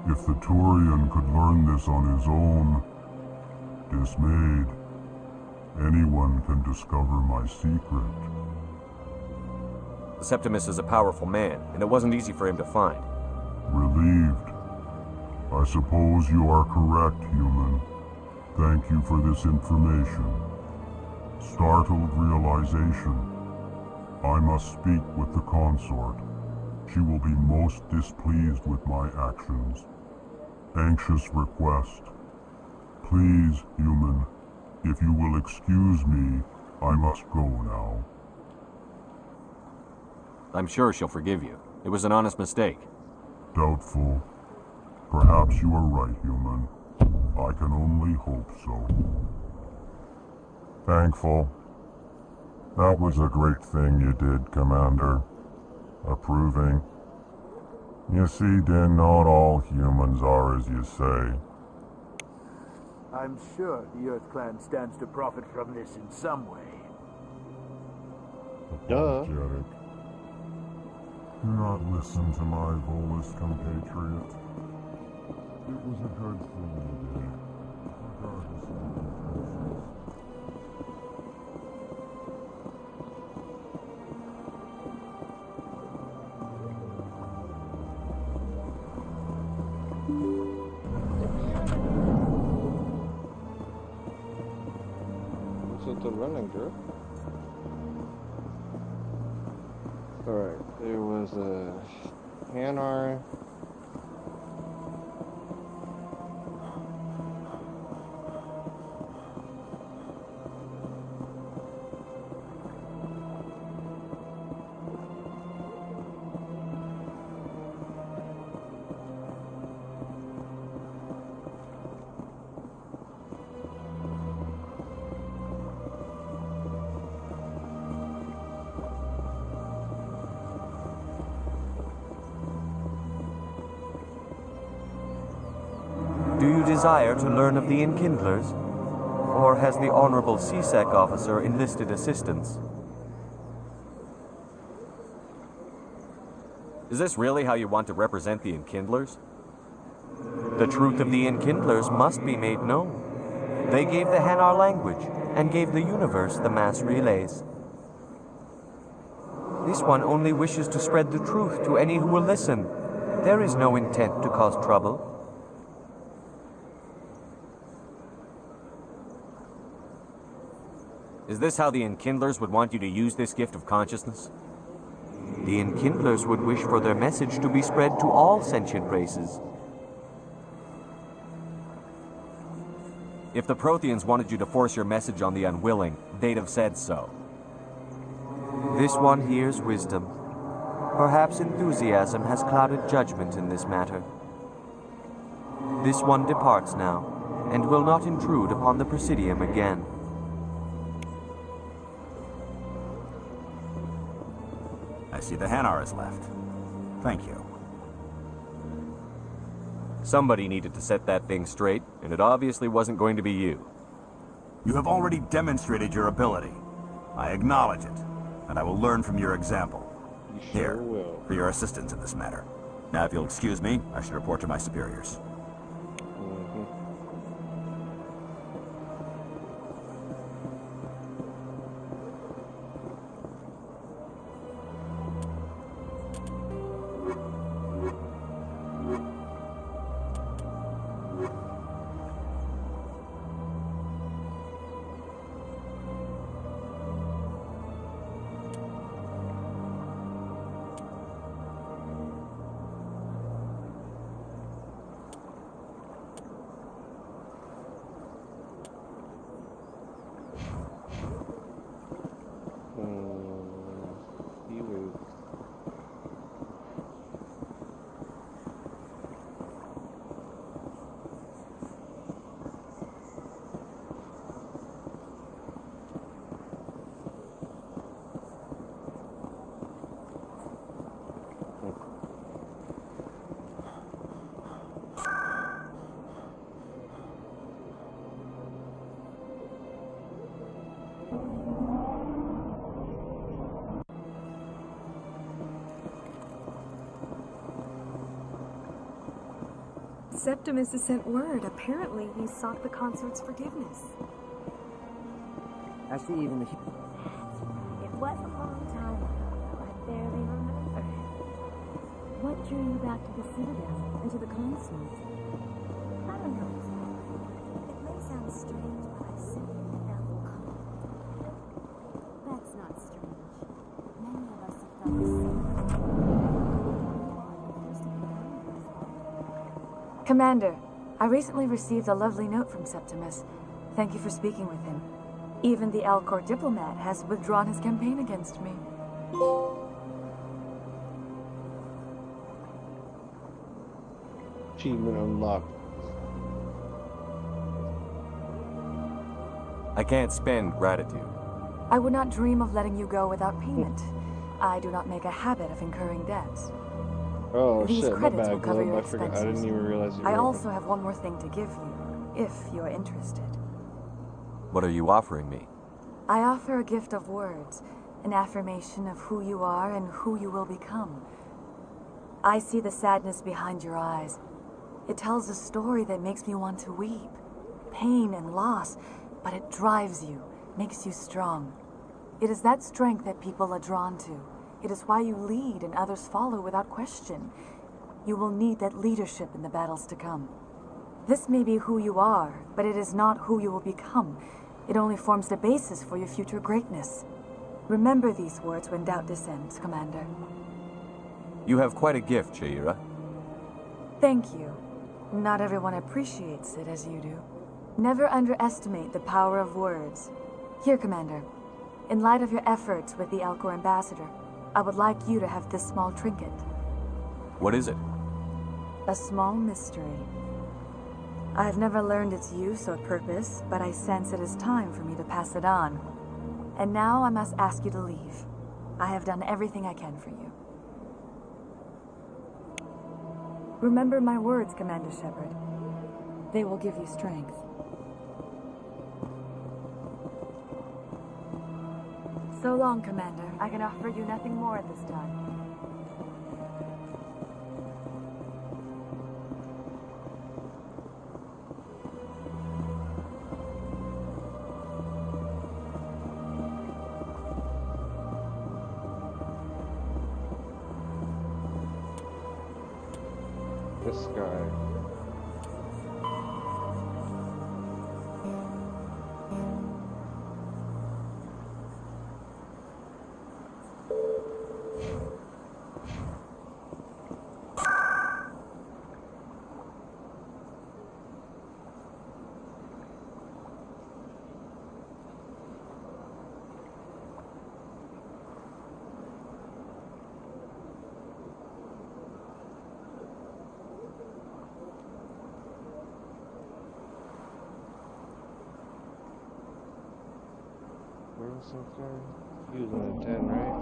If the Turian could learn this on his own, dismayed, anyone can discover my secret. Septimus is a powerful man, and it wasn't easy for him to find. Relieved. I suppose you are correct, human. Thank you for this information. Startled realization. I must speak with the consort. She will be most displeased with my actions. Anxious request. Please, human, if you will excuse me, I must go now. I'm sure she'll forgive you. It was an honest mistake. Doubtful. Perhaps you are right, human. I can only hope so. Thankful. That was a great thing you did, Commander. Approving. You see, Din, not all humans are as you say. I'm sure the Earth Clan stands to profit from this in some way. Apologetic. Do not listen to my Volus compatriot. It was a good thing you did, regardless of your intentions. What's with the running, girl? Alright, there was a Hanar. Do you desire to learn of the Enkindlers? Or has the Honorable CSEC officer enlisted assistance? Is this really how you want to represent the Enkindlers? The truth of the Enkindlers must be made known. They gave the Hanar language, and gave the universe the mass relays. This one only wishes to spread the truth to any who will listen. There is no intent to cause trouble. Is this how the Enkindlers would want you to use this gift of consciousness? The Enkindlers would wish for their message to be spread to all sentient races. If the Protheans wanted you to force your message on the unwilling, they'd have said so. This one hears wisdom. Perhaps enthusiasm has clouded judgment in this matter. This one departs now, and will not intrude upon the Presidium again. I see the Hanar is left. Thank you. Somebody needed to set that thing straight, and it obviously wasn't going to be you. You have already demonstrated your ability. I acknowledge it, and I will learn from your example. Here, for your assistance in this matter. Now, if you'll excuse me, I should report to my superiors. Septimus has sent word. Apparently, he sought the consort's forgiveness. I see even the... It was a long time ago. I barely remember. What drew you back to the Citadel and to the consort? I don't know exactly. It may sound strange, but I simply felt cold. That's not strange. Many of us have felt the same. Commander, I recently received a lovely note from Septimus. Thank you for speaking with him. Even the Alcor diplomat has withdrawn his campaign against me. Achievement unlocked. I can't spend gratitude. I would not dream of letting you go without payment. I do not make a habit of incurring debts. Oh These shit, my credits bad, will cover Globe. your I forgot. expenses. I didn't even realize you I were also have one more thing to give you, if you are interested. What are you offering me? I offer a gift of words, an affirmation of who you are and who you will become. I see the sadness behind your eyes. It tells a story that makes me want to weep. Pain and loss, but it drives you, makes you strong. It is that strength that people are drawn to. It is why you lead and others follow without question. You will need that leadership in the battles to come. This may be who you are, but it is not who you will become. It only forms the basis for your future greatness. Remember these words when doubt descends, Commander. You have quite a gift, Shaira. Thank you. Not everyone appreciates it as you do. Never underestimate the power of words. Here, Commander. In light of your efforts with the Alcor ambassador, I would like you to have this small trinket. What is it? A small mystery. I have never learned its use or purpose, but I sense it is time for me to pass it on. And now I must ask you to leave. I have done everything I can for you. Remember my words, Commander Shepard. They will give you strength. So long, Commander. I can offer you nothing more at this time. This guy. Using a 10, right?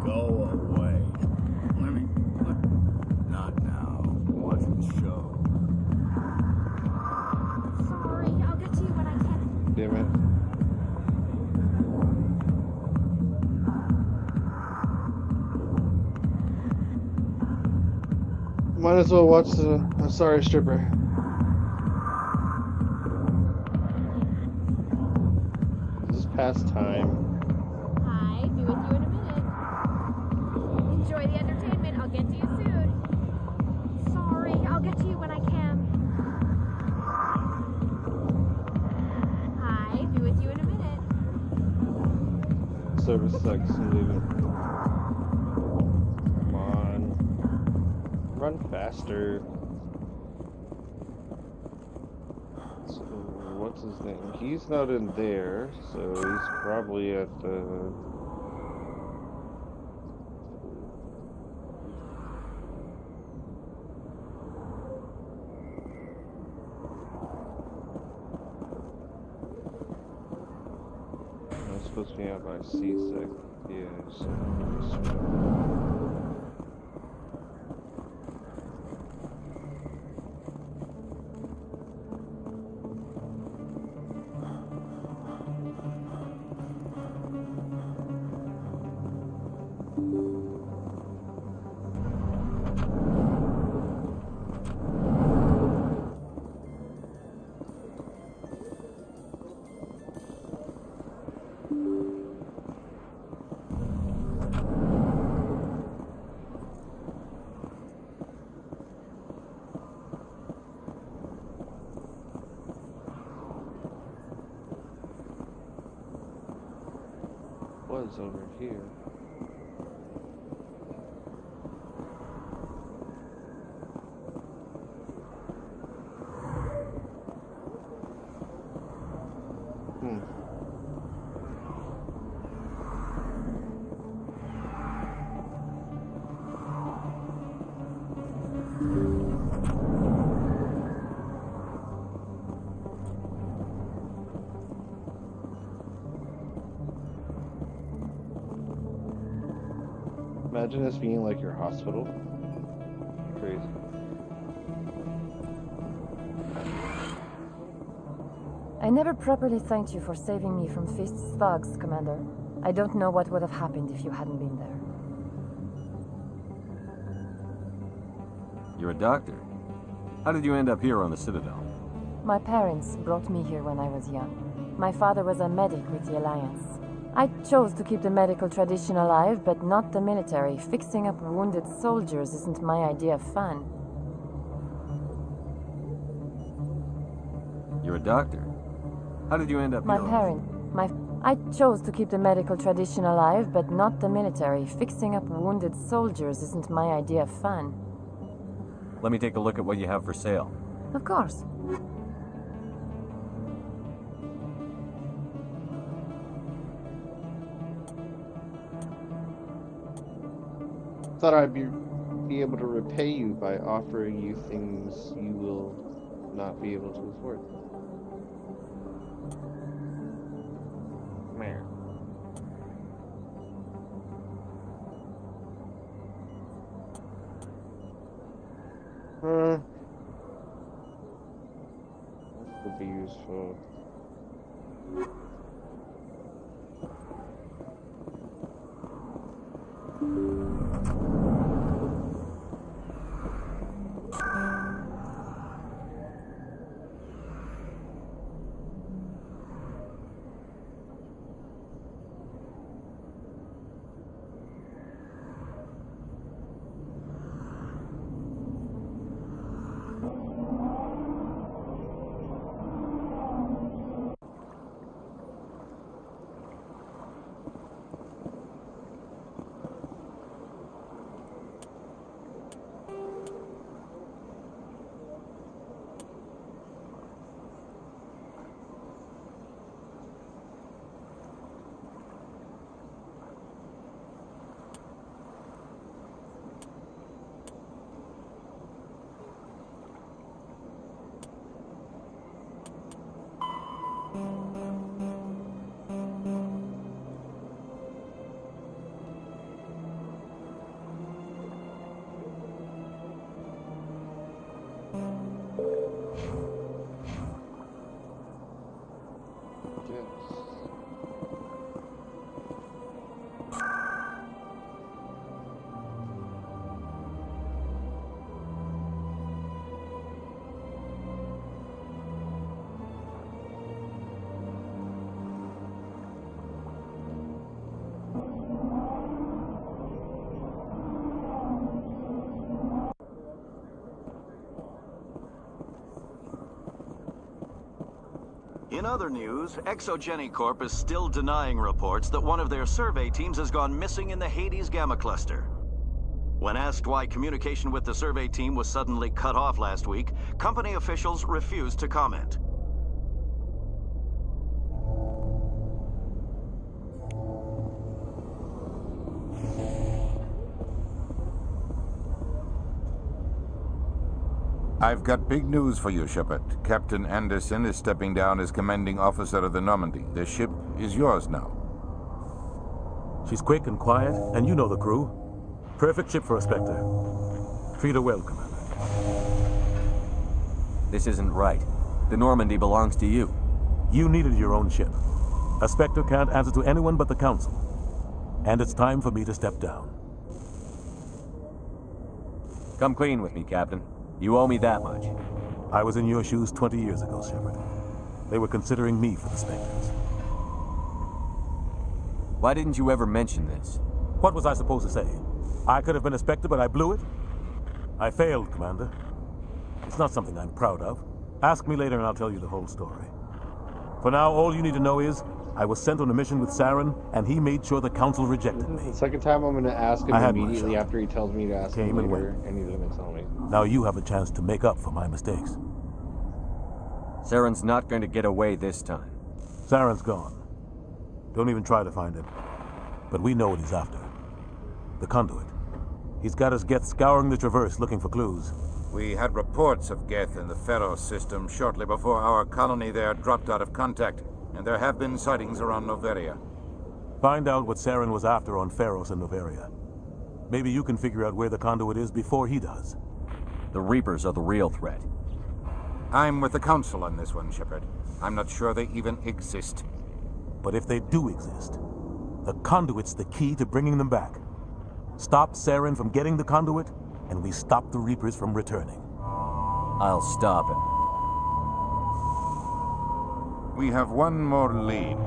Go away. Let me... Not now. Watch the show. Sorry, I'll get to you when I can. Damn it. Might as well watch the Sorry Stripper. This is past time. Hi, be with you in a minute. Enjoy the entertainment. I'll get to you soon. Sorry, I'll get to you when I can. Hi, be with you in a minute. Service sucks. I'm leaving. Come on. Run faster. So, what's his name? He's not in there, so he's probably at the... I'm supposed to be out by C6. Yeah, so... Was over here. Imagine this being like your hospital. Crazy. I never properly thanked you for saving me from Fist's thugs, Commander. I don't know what would have happened if you hadn't been there. You're a doctor. How did you end up here on the Citadel? My parents brought me here when I was young. My father was a medic with the Alliance. I chose to keep the medical tradition alive, but not the military. Fixing up wounded soldiers isn't my idea of fun. You're a doctor. How did you end up here? I chose to keep the medical tradition alive, but not the military. Fixing up wounded soldiers isn't my idea of fun. Let me take a look at what you have for sale. Of course. Thought I'd be able to repay you by offering you things you will not be able to afford. Man. That could be useful. In other news, Exogeny Corp is still denying reports that one of their survey teams has gone missing in the Hades Gamma Cluster. When asked why communication with the survey team was suddenly cut off last week, company officials refused to comment. I've got big news for you, Shepard. Captain Anderson is stepping down as commanding officer of the Normandy. The ship is yours now. She's quick and quiet, and you know the crew. Perfect ship for a Spectre. Treat her well, Commander. This isn't right. The Normandy belongs to you. You needed your own ship. A Spectre can't answer to anyone but the Council. And it's time for me to step down. Come clean with me, Captain. You owe me that much. I was in your shoes 20 years ago, Shepard. They were considering me for the Spectres. Why didn't you ever mention this? What was I supposed to say? I could have been a Spectre, but I blew it? I failed, Commander. It's not something I'm proud of. Ask me later and I'll tell you the whole story. For now, all you need to know is I was sent on a mission with Saren, and he made sure the Council rejected me. The second time I'm going to ask him immediately after he tells me to ask him later, and he's going to tell me. Now you have a chance to make up for my mistakes. Saren's not going to get away this time. Saren's gone. Don't even try to find him. But we know what he's after. The conduit. He's got his Geth scouring the Traverse looking for clues. We had reports of Geth in the Pharaoh system shortly before our colony there dropped out of contact. And there have been sightings around Noveria. Find out what Saren was after on Pharos and Noveria. Maybe you can figure out where the conduit is before he does. The Reapers are the real threat. I'm with the Council on this one, Shepard. I'm not sure they even exist. But if they do exist, the conduit's the key to bringing them back. Stop Saren from getting the conduit, and we stop the Reapers from returning. I'll stop him. We have one more lead.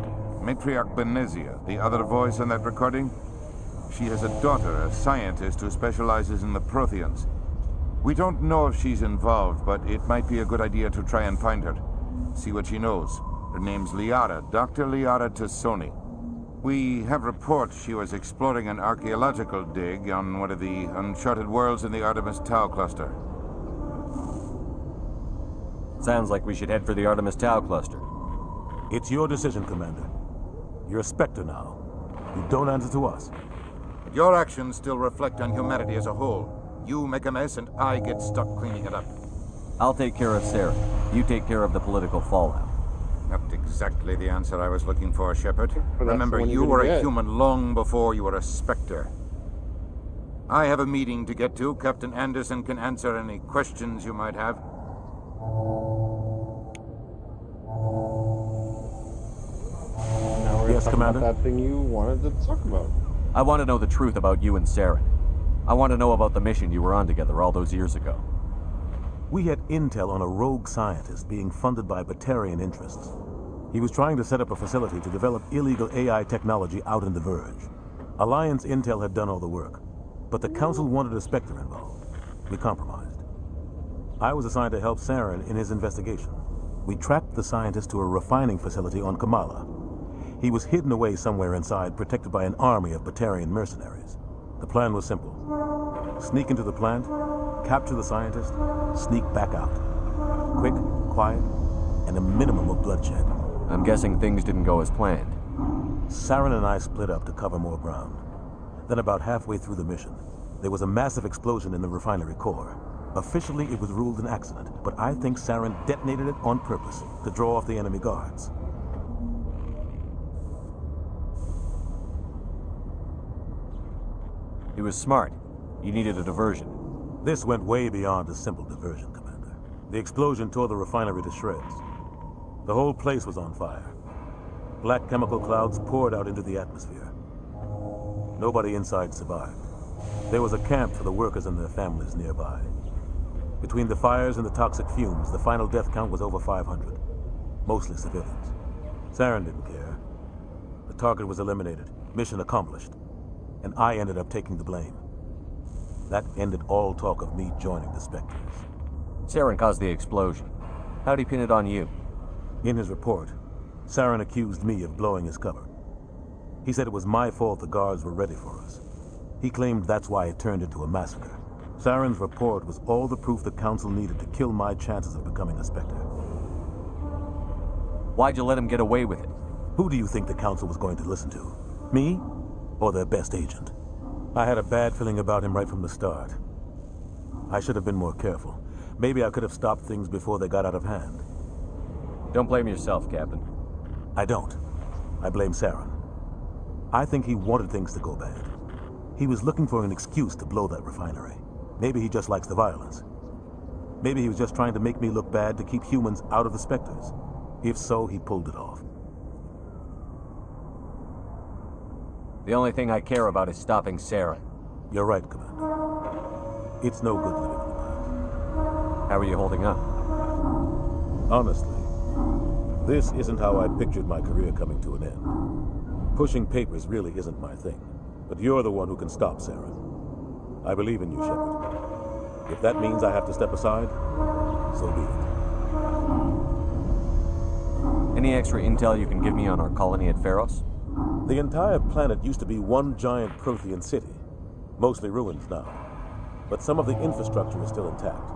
Matriarch Benezia, the other voice on that recording. She has a daughter, a scientist who specializes in the Protheans. We don't know if she's involved, but it might be a good idea to try and find her. See what she knows. Her name's Liara, Dr. Liara Tassoni. We have reports she was exploring an archaeological dig on one of the uncharted worlds in the Artemis Tau cluster. Sounds like we should head for the Artemis Tau cluster. It's your decision, Commander. You're a Spectre now. You don't answer to us. But your actions still reflect on humanity as a whole. You make a mess and I get stuck cleaning it up. I'll take care of Saren. You take care of the political fallout. Not exactly the answer I was looking for, Shepard. Remember, you were a human long before you were a Spectre. I have a meeting to get to. Captain Anderson can answer any questions you might have. Yes, Commander. That thing you wanted to talk about. I want to know the truth about you and Saren. I want to know about the mission you were on together all those years ago. We had intel on a rogue scientist being funded by Batarian interests. He was trying to set up a facility to develop illegal AI technology out in the Verge. Alliance intel had done all the work, but the Council wanted a Spectre involved. We compromised. I was assigned to help Saren in his investigation. We tracked the scientist to a refining facility on Kamala. He was hidden away somewhere inside, protected by an army of Batarian mercenaries. The plan was simple. Sneak into the plant, capture the scientist, sneak back out. Quick, quiet, and a minimum of bloodshed. I'm guessing things didn't go as planned. Saren and I split up to cover more ground. Then about halfway through the mission, there was a massive explosion in the refinery core. Officially, it was ruled an accident, but I think Saren detonated it on purpose to draw off the enemy guards. He was smart. You needed a diversion. This went way beyond a simple diversion, Commander. The explosion tore the refinery to shreds. The whole place was on fire. Black chemical clouds poured out into the atmosphere. Nobody inside survived. There was a camp for the workers and their families nearby. Between the fires and the toxic fumes, the final death count was over 500. Mostly civilians. Saren didn't care. The target was eliminated. Mission accomplished. And I ended up taking the blame. That ended all talk of me joining the Spectres. Saren caused the explosion. How'd he pin it on you? In his report, Saren accused me of blowing his cover. He said it was my fault the guards were ready for us. He claimed that's why it turned into a massacre. Saren's report was all the proof the Council needed to kill my chances of becoming a Spectre. Why'd you let him get away with it? Who do you think the Council was going to listen to? Me? Or their best agent? I had a bad feeling about him right from the start. I should have been more careful. Maybe I could have stopped things before they got out of hand. Don't blame yourself, Captain. I don't. I blame Saren. I think he wanted things to go bad. He was looking for an excuse to blow that refinery. Maybe he just likes the violence. Maybe he was just trying to make me look bad to keep humans out of the Spectres. If so, he pulled it off. The only thing I care about is stopping Saren. You're right, Commander. It's no good living in the past. How are you holding up? Honestly, this isn't how I pictured my career coming to an end. Pushing papers really isn't my thing. But you're the one who can stop Saren. I believe in you, Shepard. If that means I have to step aside, so be it. Any extra intel you can give me on our colony at Pharos? The entire planet used to be one giant Prothean city, mostly ruins now. But some of the infrastructure is still intact.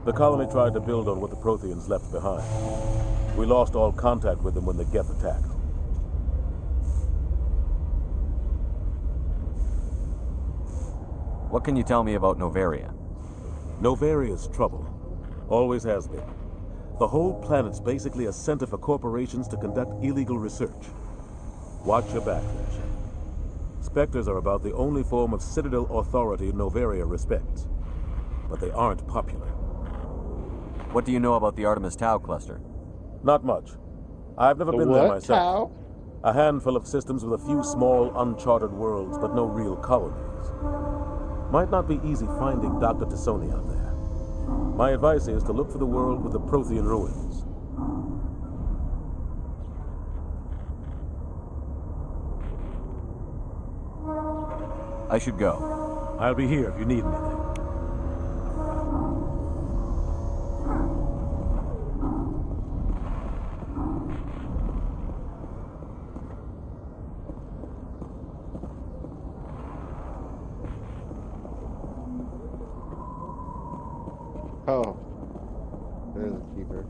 The colony tried to build on what the Protheans left behind. We lost all contact with them when the Geth attacked. What can you tell me about Novaria? Novaria's trouble. Always has been. The whole planet's basically a center for corporations to conduct illegal research. Watch your back there, Shepard. Spectres are about the only form of Citadel authority Novaria respects. But they aren't popular. What do you know about the Artemis Tau cluster? Not much. I've never been there myself. Tau? A handful of systems with a few small, uncharted worlds, but no real colonies. Might not be easy finding Dr. Tassoni out there. My advice is to look for the world with the Prothean ruins. I should go. I'll be here if you need anything. Oh. There's a keeper.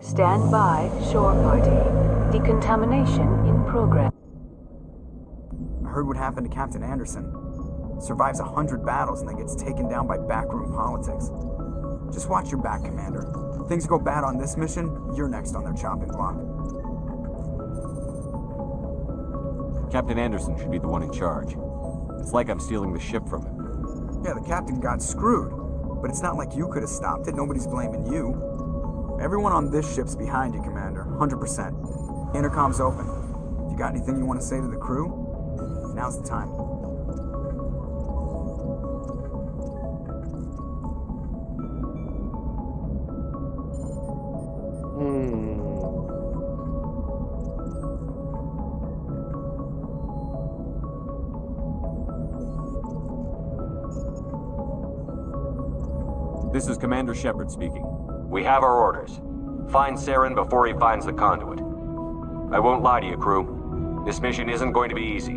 Stand by, shore party. Decontamination in progress. I heard what happened to Captain Anderson. Survives 100 battles and then gets taken down by backroom politics. Just watch your back, Commander. If things go bad on this mission, you're next on their chopping block. Captain Anderson should be the one in charge. It's like I'm stealing the ship from him. Yeah, the captain got screwed. But it's not like you could have stopped it. Nobody's blaming you. Everyone on this ship's behind you, Commander. 100%. Intercom's open. If you got anything you want to say to the crew, now's the time. This is Commander Shepard speaking. We have our orders. Find Saren before he finds the conduit. I won't lie to you, crew. This mission isn't going to be easy.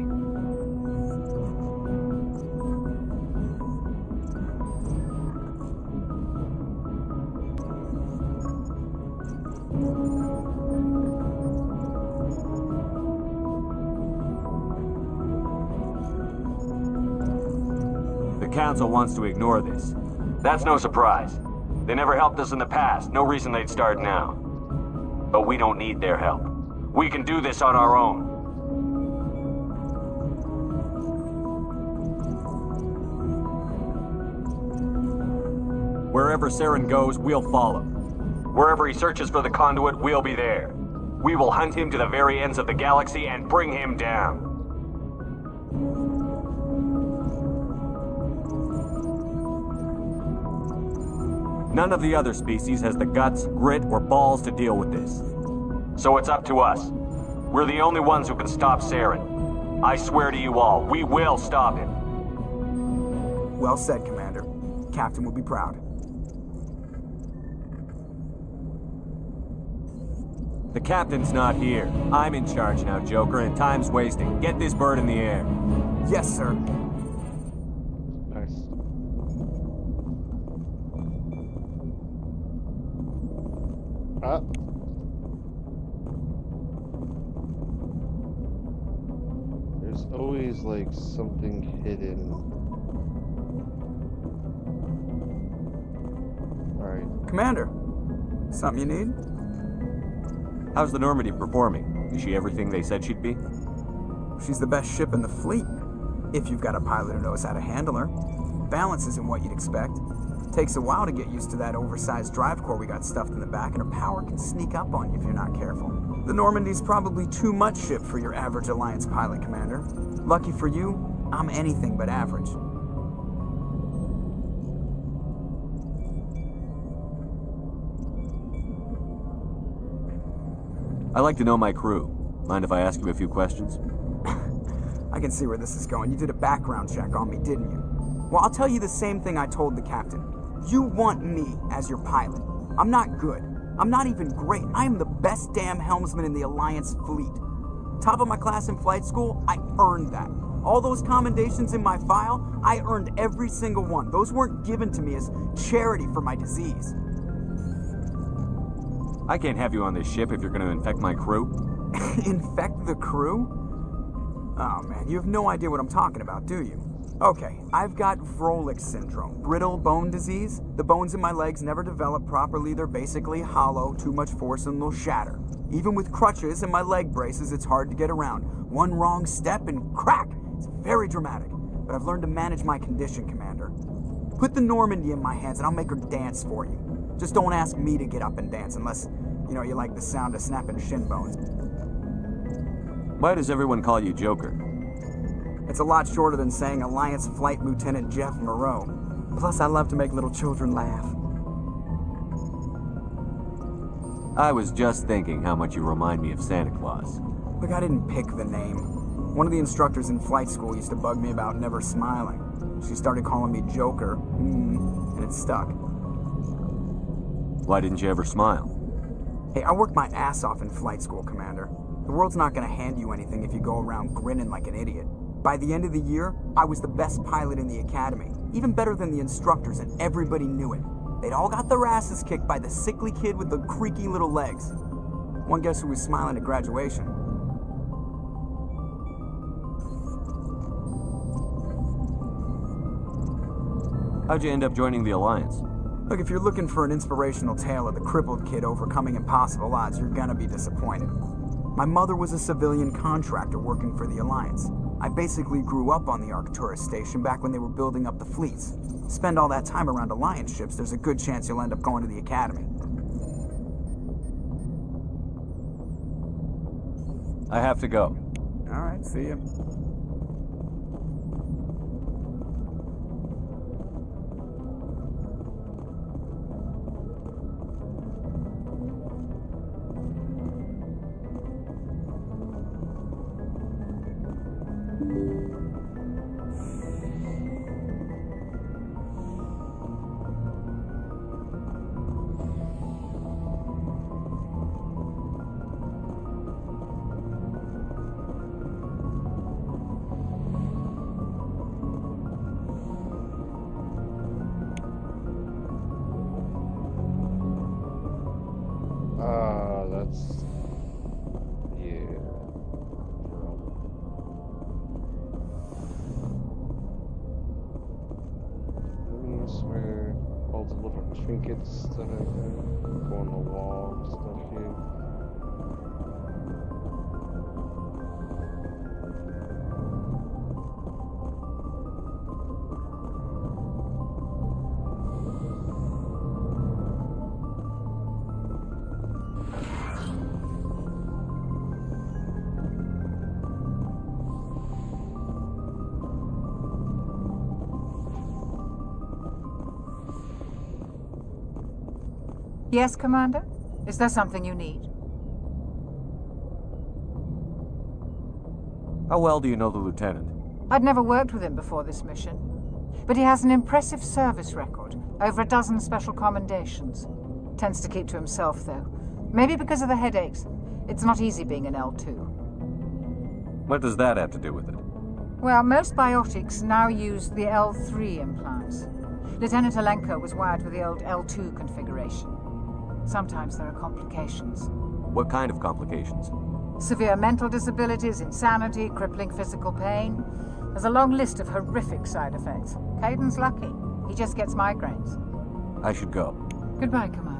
The Council wants to ignore this. That's no surprise. They never helped us in the past, no reason they'd start now. But we don't need their help. We can do this on our own. Wherever Saren goes, we'll follow. Wherever he searches for the conduit, we'll be there. We will hunt him to the very ends of the galaxy and bring him down. None of the other species has the guts, grit, or balls to deal with this. So it's up to us. We're the only ones who can stop Saren. I swear to you all, we will stop him. Well said, Commander. Captain will be proud. The captain's not here. I'm in charge now, Joker, and time's wasting. Get this bird in the air. Yes, sir. Nice. There's always like something hidden. Alright. Commander, something you need? How's the Normandy performing? Is she everything they said she'd be? She's the best ship in the fleet, if you've got a pilot who knows how to handle her. Balance isn't what you'd expect. Takes a while to get used to that oversized drive core we got stuffed in the back, and her power can sneak up on you if you're not careful. The Normandy's probably too much ship for your average Alliance pilot, Commander. Lucky for you, I'm anything but average. I like to know my crew. Mind if I ask you a few questions? I can see where this is going. You did a background check on me, didn't you? Well, I'll tell you the same thing I told the captain. You want me as your pilot. I'm not good. I'm not even great. I am the best damn helmsman in the Alliance fleet. Top of my class in flight school, I earned that. All those commendations in my file, I earned every single one. Those weren't given to me as charity for my disease. I can't have you on this ship if you're going to infect my crew. Infect the crew? Oh man, you have no idea what I'm talking about, do you? Okay, I've got Vrolik syndrome, brittle bone disease. The bones in my legs never develop properly. They're basically hollow, too much force and they'll shatter. Even with crutches and my leg braces, it's hard to get around. One wrong step and crack! It's very dramatic, but I've learned to manage my condition, Commander. Put the Normandy in my hands and I'll make her dance for you. Just don't ask me to get up and dance unless, you like the sound of snapping shin bones. Why does everyone call you Joker? It's a lot shorter than saying Alliance Flight Lieutenant Jeff Moreau. Plus, I love to make little children laugh. I was just thinking how much you remind me of Santa Claus. Look, I didn't pick the name. One of the instructors in flight school used to bug me about never smiling. She started calling me Joker, and it stuck. Why didn't you ever smile? Hey, I worked my ass off in flight school, Commander. The world's not gonna hand you anything if you go around grinning like an idiot. By the end of the year, I was the best pilot in the academy, even better than the instructors, and everybody knew it. They'd all got their asses kicked by the sickly kid with the creaky little legs. One guess who was smiling at graduation? How'd you end up joining the Alliance? Look, if you're looking for an inspirational tale of the crippled kid overcoming impossible odds, you're gonna be disappointed. My mother was a civilian contractor working for the Alliance. I basically grew up on the Arcturus station back when they were building up the fleets. Spend all that time around Alliance ships, there's a good chance you'll end up going to the Academy. I have to go. All right, see ya. That's... yeah. This where all the little trinkets that go on the wall and stuff here. Yes, Commander? Is there something you need? How well do you know the Lieutenant? I'd never worked with him before this mission, but he has an impressive service record, over a dozen special commendations. Tends to keep to himself, though. Maybe because of the headaches. It's not easy being an L2. What does that have to do with it? Well, most biotics now use the L3 implants. Lieutenant Alenko was wired with the old L2 configuration. Sometimes there are complications. What kind of complications? Severe mental disabilities, insanity, crippling physical pain. There's a long list of horrific side effects. Caden's lucky. He just gets migraines. I should go. Goodbye, Commander.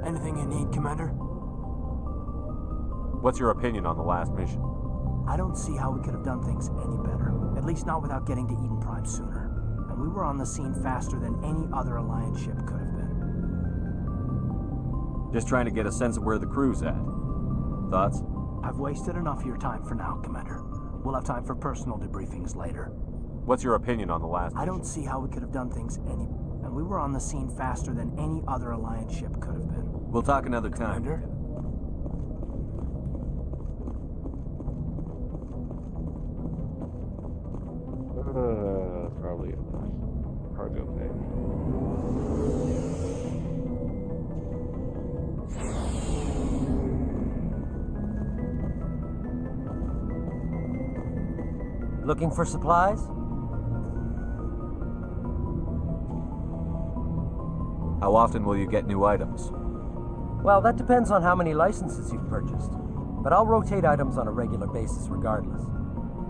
Anything you need, Commander? What's your opinion on the last mission? I don't see how we could have done things any better. At least not without getting to Eden Prime sooner. And we were on the scene faster than any other Alliance ship could have been. Just trying to get a sense of where the crew's at. Thoughts? I've wasted enough of your time for now, Commander. We'll have time for personal debriefings later. What's your opinion on the last mission? I don't see how we could have done things any... And we were on the scene faster than any other Alliance ship could have been. We'll talk another time. Commander? Probably a cargo bay. Looking for supplies? How often will you get new items? Well, that depends on how many licenses you've purchased. But I'll rotate items on a regular basis regardless.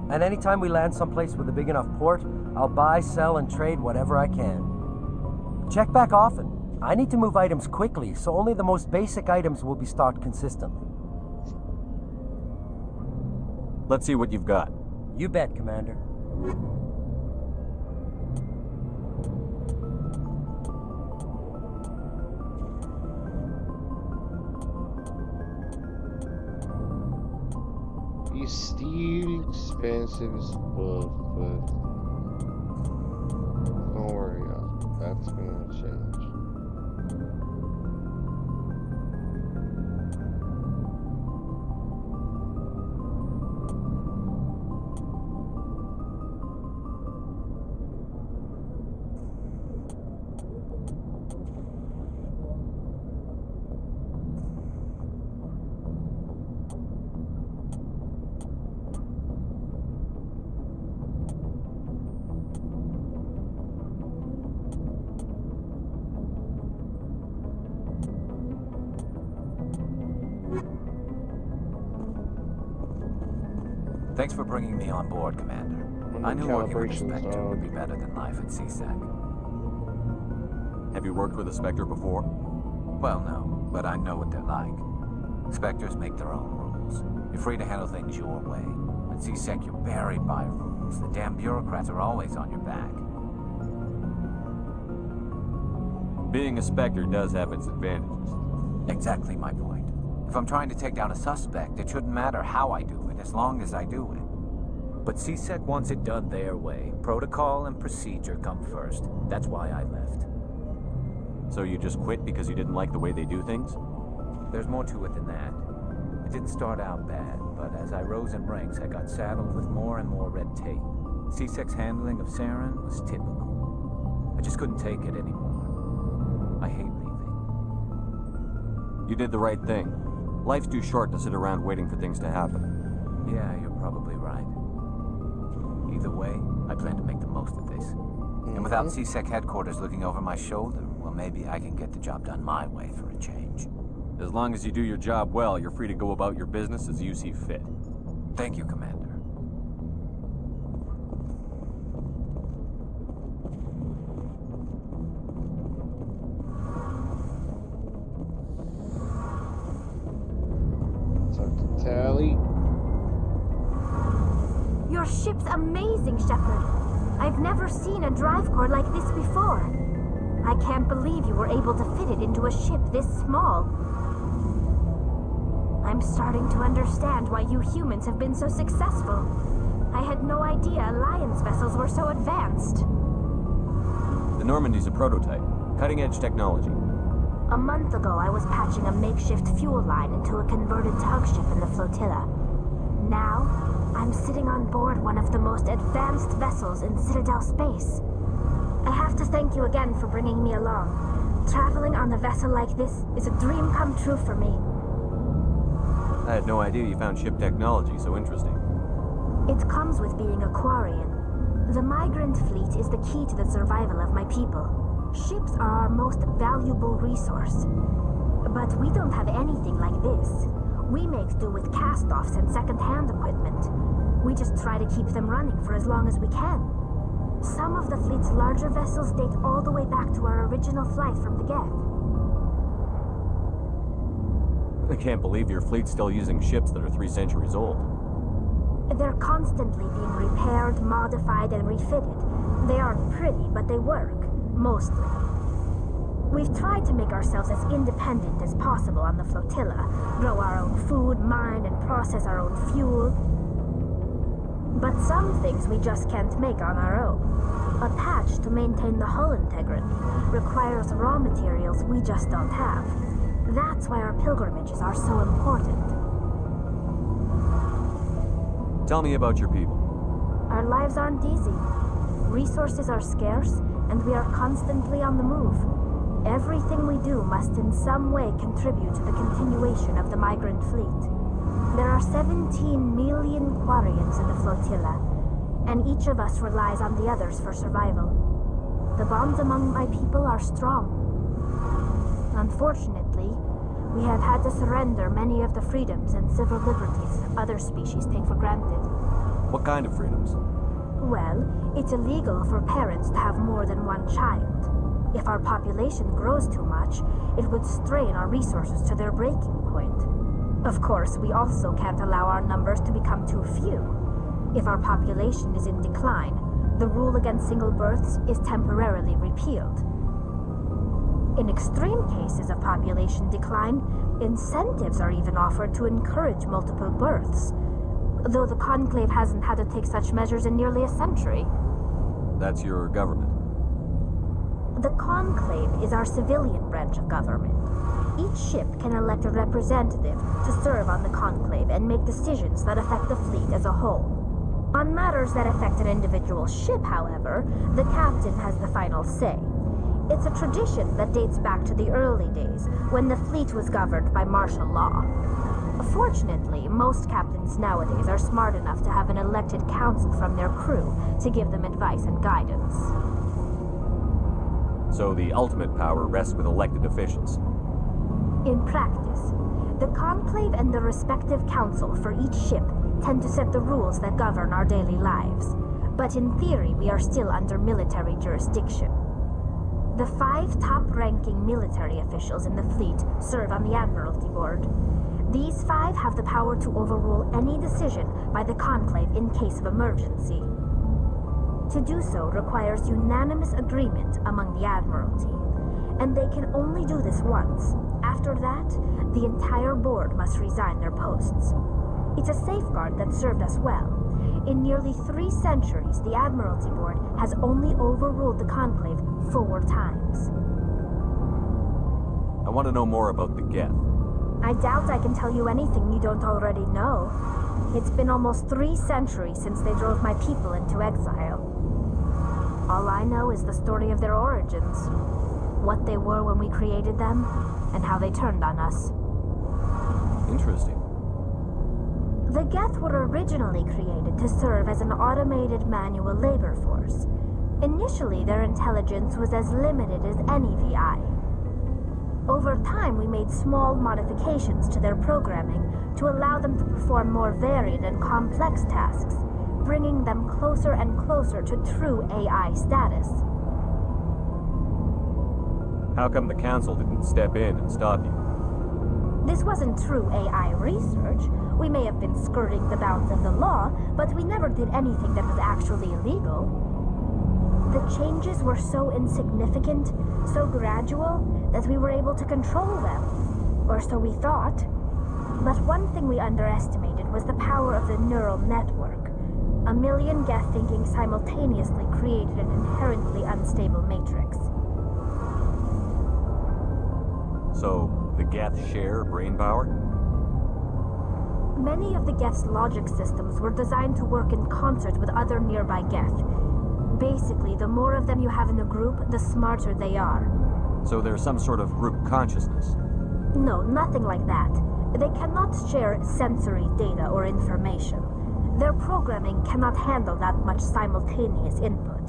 And anytime we land someplace with a big enough port, I'll buy, sell, and trade whatever I can. Check back often. I need to move items quickly, so only the most basic items will be stocked consistently. Let's see what you've got. You bet, Commander. He's still expensive as fuck, but don't worry, that's gonna change. Thanks for bringing me on board, Commander. I knew working with a Spectre would be better than life at CSEC. Have you worked with a Spectre before? Well, no, but I know what they're like. Spectres make their own rules. You're free to handle things your way. At CSEC, you're buried by rules. The damn bureaucrats are always on your back. Being a Spectre does have its advantages. Exactly my point. If I'm trying to take down a suspect, it shouldn't matter how I do it, as long as I do it. But CSEC wants it done their way. Protocol and procedure come first. That's why I left. So you just quit because you didn't like the way they do things? There's more to it than that. It didn't start out bad, but as I rose in ranks, I got saddled with more and more red tape. CSEC's handling of Saren was typical. I just couldn't take it anymore. I hate leaving. You did the right thing. Life's too short to sit around waiting for things to happen. Yeah, you're probably right. Either way, I plan to make the most of this. And without CSEC headquarters looking over my shoulder, well, maybe I can get the job done my way for a change. As long as you do your job well, you're free to go about your business as you see fit. Thank you, Commander. Talk to Tally. Your ship's amazing, Shepard. I've never seen a drive core like this before. I can't believe you were able to fit it into a ship this small. I'm starting to understand why you humans have been so successful. I had no idea Alliance vessels were so advanced. The Normandy's a prototype. Cutting-edge technology. A month ago, I was patching a makeshift fuel line into a converted tug ship in the flotilla. Now, I'm sitting on board one of the most advanced vessels in Citadel space. I have to thank you again for bringing me along. Traveling on a vessel like this is a dream come true for me. I had no idea you found ship technology so interesting. It comes with being a Quarian. The migrant fleet is the key to the survival of my people. Ships are our most valuable resource. But we don't have anything like this. We make do with cast-offs and second-hand equipment. We just try to keep them running for as long as we can. Some of the fleet's larger vessels date all the way back to our original flight from the Geth. I can't believe your fleet's still using ships that are 3 centuries old. They're constantly being repaired, modified, and refitted. They aren't pretty, but they work. Mostly. We've tried to make ourselves as independent as possible on the flotilla, grow our own food, mine, and process our own fuel. But some things we just can't make on our own. A patch to maintain the hull integrity requires raw materials we just don't have. That's why our pilgrimages are so important. Tell me about your people. Our lives aren't easy. Resources are scarce, and we are constantly on the move. Everything we do must in some way contribute to the continuation of the migrant fleet. There are 17 million Quarians in the flotilla, and each of us relies on the others for survival. The bonds among my people are strong. Unfortunately, we have had to surrender many of the freedoms and civil liberties other species take for granted. What kind of freedoms? Well, it's illegal for parents to have more than one child. If our population grows too much, it would strain our resources to their breaking point. Of course, we also can't allow our numbers to become too few. If our population is in decline, the rule against single births is temporarily repealed. In extreme cases of population decline, incentives are even offered to encourage multiple births, though the Conclave hasn't had to take such measures in nearly a century. That's your government. The Conclave is our civilian branch of government. Each ship can elect a representative to serve on the Conclave and make decisions that affect the fleet as a whole. On matters that affect an individual ship, however, the captain has the final say. It's a tradition that dates back to the early days, when the fleet was governed by martial law. Fortunately, most captains nowadays are smart enough to have an elected council from their crew to give them advice and guidance. So the ultimate power rests with elected officials. In practice, the Conclave and the respective council for each ship tend to set the rules that govern our daily lives. But in theory, we are still under military jurisdiction. The 5 top-ranking military officials in the fleet serve on the Admiralty Board. These 5 have the power to overrule any decision by the Conclave in case of emergency. To do so requires unanimous agreement among the Admiralty, and they can only do this once. After that, the entire board must resign their posts. It's a safeguard that served us well. In nearly 3 centuries, the Admiralty Board has only overruled the Conclave 4 times. I want to know more about the Geth. I doubt I can tell you anything you don't already know. It's been almost 3 centuries since they drove my people into exile. All I know is the story of their origins, what they were when we created them, and how they turned on us. Interesting. The Geth were originally created to serve as an automated manual labor force. Initially, their intelligence was as limited as any VI. Over time, we made small modifications to their programming to allow them to perform more varied and complex tasks, bringing them closer and closer to true AI status. How come the Council didn't step in and stop you? This wasn't true AI research. We may have been skirting the bounds of the law, but we never did anything that was actually illegal. The changes were so insignificant, so gradual, that we were able to control them. Or so we thought. But one thing we underestimated was the power of the neural network. A million Geth thinking simultaneously created an inherently unstable matrix. So, the Geth share brain power? Many of the Geth's logic systems were designed to work in concert with other nearby Geth. Basically, the more of them you have in a group, the smarter they are. So there's some sort of group consciousness? No, nothing like that. They cannot share sensory data or information. Their programming cannot handle that much simultaneous input.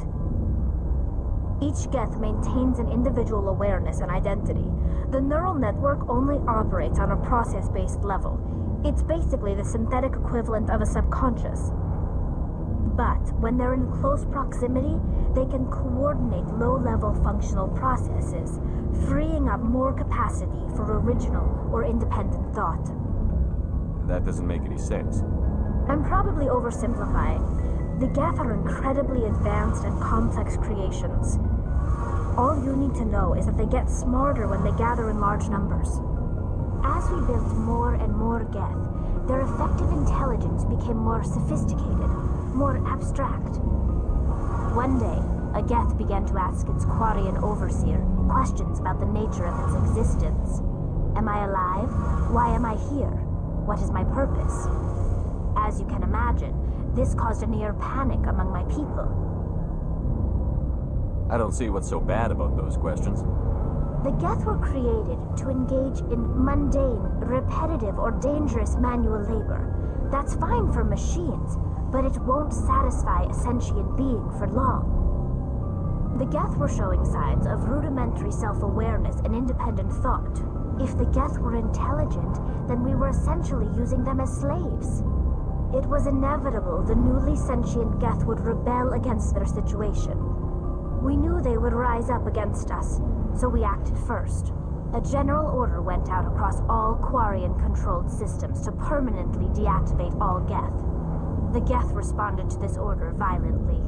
Each Geth maintains an individual awareness and identity. The neural network only operates on a process-based level. It's basically the synthetic equivalent of a subconscious. But when they're in close proximity, they can coordinate low-level functional processes, freeing up more capacity for original or independent thought. That doesn't make any sense. I'm probably oversimplifying. The Geth are incredibly advanced and complex creations. All you need to know is that they get smarter when they gather in large numbers. As we built more and more Geth, their effective intelligence became more sophisticated, more abstract. One day, a Geth began to ask its Quarian overseer questions about the nature of its existence. Am I alive? Why am I here? What is my purpose? As you can imagine, this caused a near panic among my people. I don't see what's so bad about those questions. The Geth were created to engage in mundane, repetitive, or dangerous manual labor. That's fine for machines, but it won't satisfy a sentient being for long. The Geth were showing signs of rudimentary self-awareness and independent thought. If the Geth were intelligent, then we were essentially using them as slaves. It was inevitable the newly sentient Geth would rebel against their situation. We knew they would rise up against us, so we acted first. A general order went out across all Quarian-controlled systems to permanently deactivate all Geth. The Geth responded to this order violently.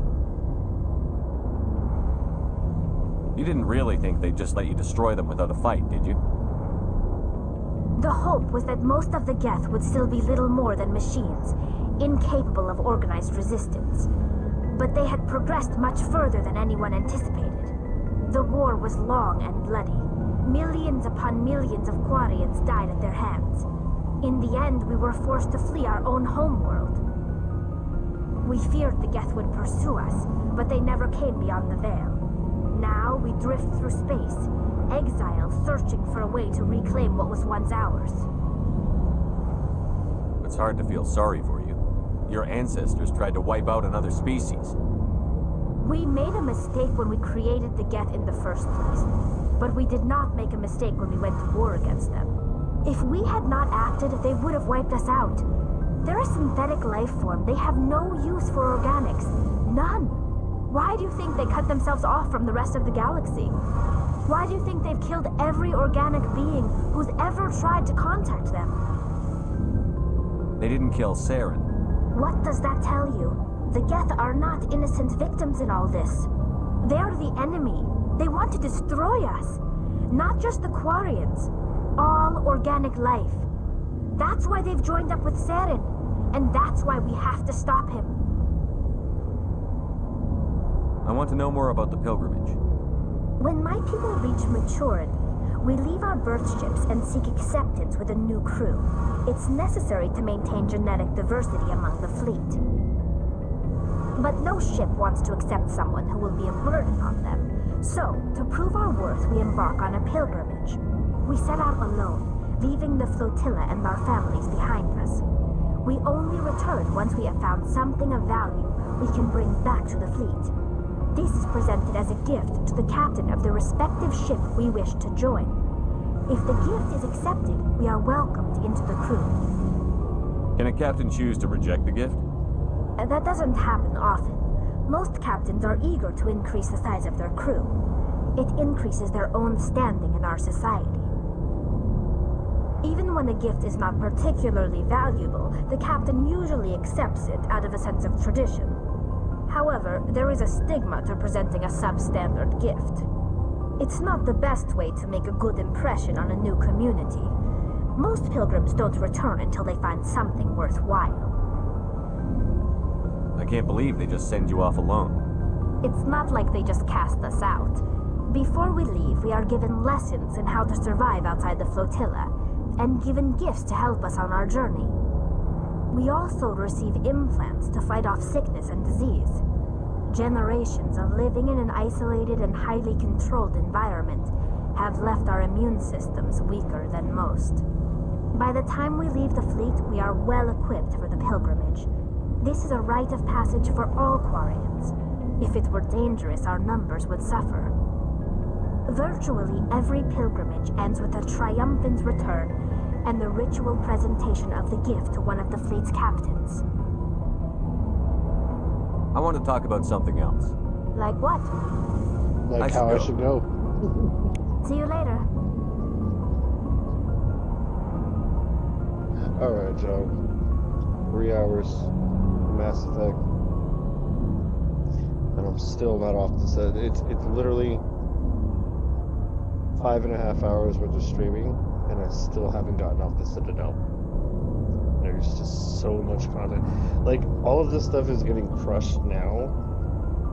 You didn't really think they'd just let you destroy them without a fight, did you? The hope was that most of the Geth would still be little more than machines, incapable of organized resistance. But they had progressed much further than anyone anticipated. The war was long and bloody. Millions upon millions of Quarians died at their hands. In the end, we were forced to flee our own homeworld. We feared the Geth would pursue us, but they never came beyond the veil. Now we drift through space, exile searching for a way to reclaim what was once ours. It's hard to feel sorry for you. Your ancestors tried to wipe out another species. We made a mistake when we created the Geth in the first place, but we did not make a mistake when we went to war against them. If we had not acted, they would have wiped us out. They're a synthetic life form. They have no use for organics. None. Why do you think they cut themselves off from the rest of the galaxy? Why do you think they've killed every organic being who's ever tried to contact them? They didn't kill Saren. What does that tell you? The Geth are not innocent victims in all this. They are the enemy. They want to destroy us. Not just the Quarians. All organic life. That's why they've joined up with Saren. And that's why we have to stop him. I want to know more about the pilgrimage. When my people reach maturity, we leave our birth ships and seek acceptance with a new crew. It's necessary to maintain genetic diversity among the fleet. But no ship wants to accept someone who will be a burden on them. So, to prove our worth, we embark on a pilgrimage. We set out alone, leaving the flotilla and our families behind us. We only return once we have found something of value we can bring back to the fleet. This is presented as a gift to the captain of the respective ship we wish to join. If the gift is accepted, we are welcomed into the crew. Can a captain choose to reject the gift? That doesn't happen often. Most captains are eager to increase the size of their crew. It increases their own standing in our society. Even when a gift is not particularly valuable, the captain usually accepts it out of a sense of tradition. However, there is a stigma to presenting a substandard gift. It's not the best way to make a good impression on a new community. Most pilgrims don't return until they find something worthwhile. I can't believe they just send you off alone. It's not like they just cast us out. Before we leave, we are given lessons in how to survive outside the flotilla, and given gifts to help us on our journey. We also receive implants to fight off sickness and disease. Generations of living in an isolated and highly controlled environment have left our immune systems weaker than most. By the time we leave the fleet, we are well equipped for the pilgrimage. This is a rite of passage for all Quarians. If it were dangerous, our numbers would suffer. Virtually every pilgrimage ends with a triumphant return and the ritual presentation of the gift to one of the fleet's captains. I want to talk about something else. Like what? Like how I should go. See you later. Alright, Joe. 3 hours. Mass Effect. And I'm still not off the set. It's literally 5.5 hours worth of streaming, and I still haven't gotten off the Citadel. There's just so much content. Like, all of this stuff is getting crushed now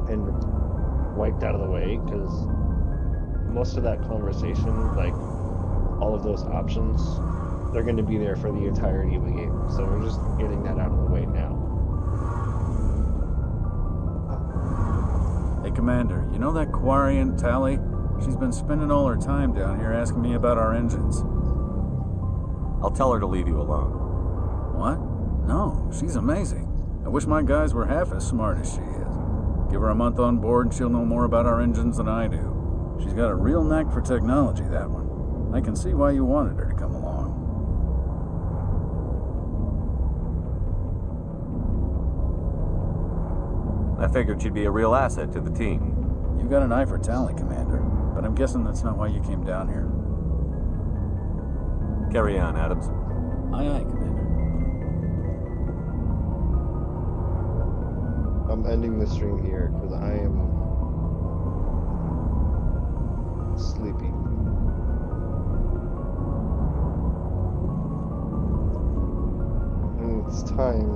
and wiped out of the way, because most of that conversation, like, all of those options, they're going to be there for the entirety of the game. So we're just getting that out of the way now. Hey, Commander, you know that Quarian, Tally? She's been spending all her time down here asking me about our engines. I'll tell her to leave you alone. What? No, she's amazing. I wish my guys were half as smart as she is. Give her a month on board and she'll know more about our engines than I do. She's got a real knack for technology, that one. I can see why you wanted her to come along. I figured she'd be a real asset to the team. You got an eye for talent, Commander, but I'm guessing that's not why you came down here. Carry on, Adams. Aye, aye, Commander. I'm ending the stream here because I am sleepy. And it's time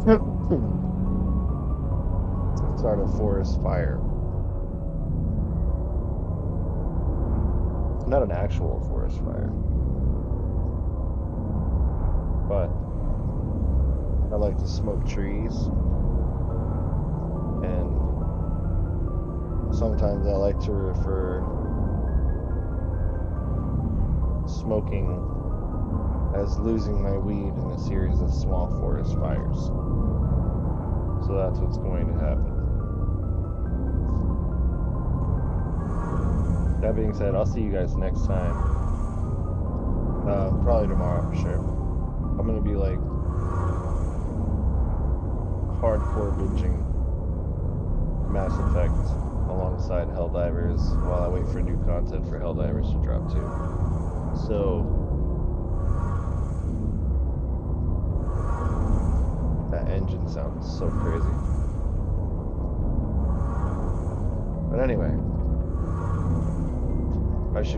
to start a forest fire. Not an actual forest fire, but I like to smoke trees, and sometimes I like to refer smoking as losing my weed in a series of small forest fires. So that's what's going to happen. That being said, I'll see you guys next time. Probably tomorrow for sure. I'm gonna be like hardcore binging Mass Effect alongside Helldivers while I wait for new content for Helldivers to drop too. So that engine sounds so crazy. But anyway.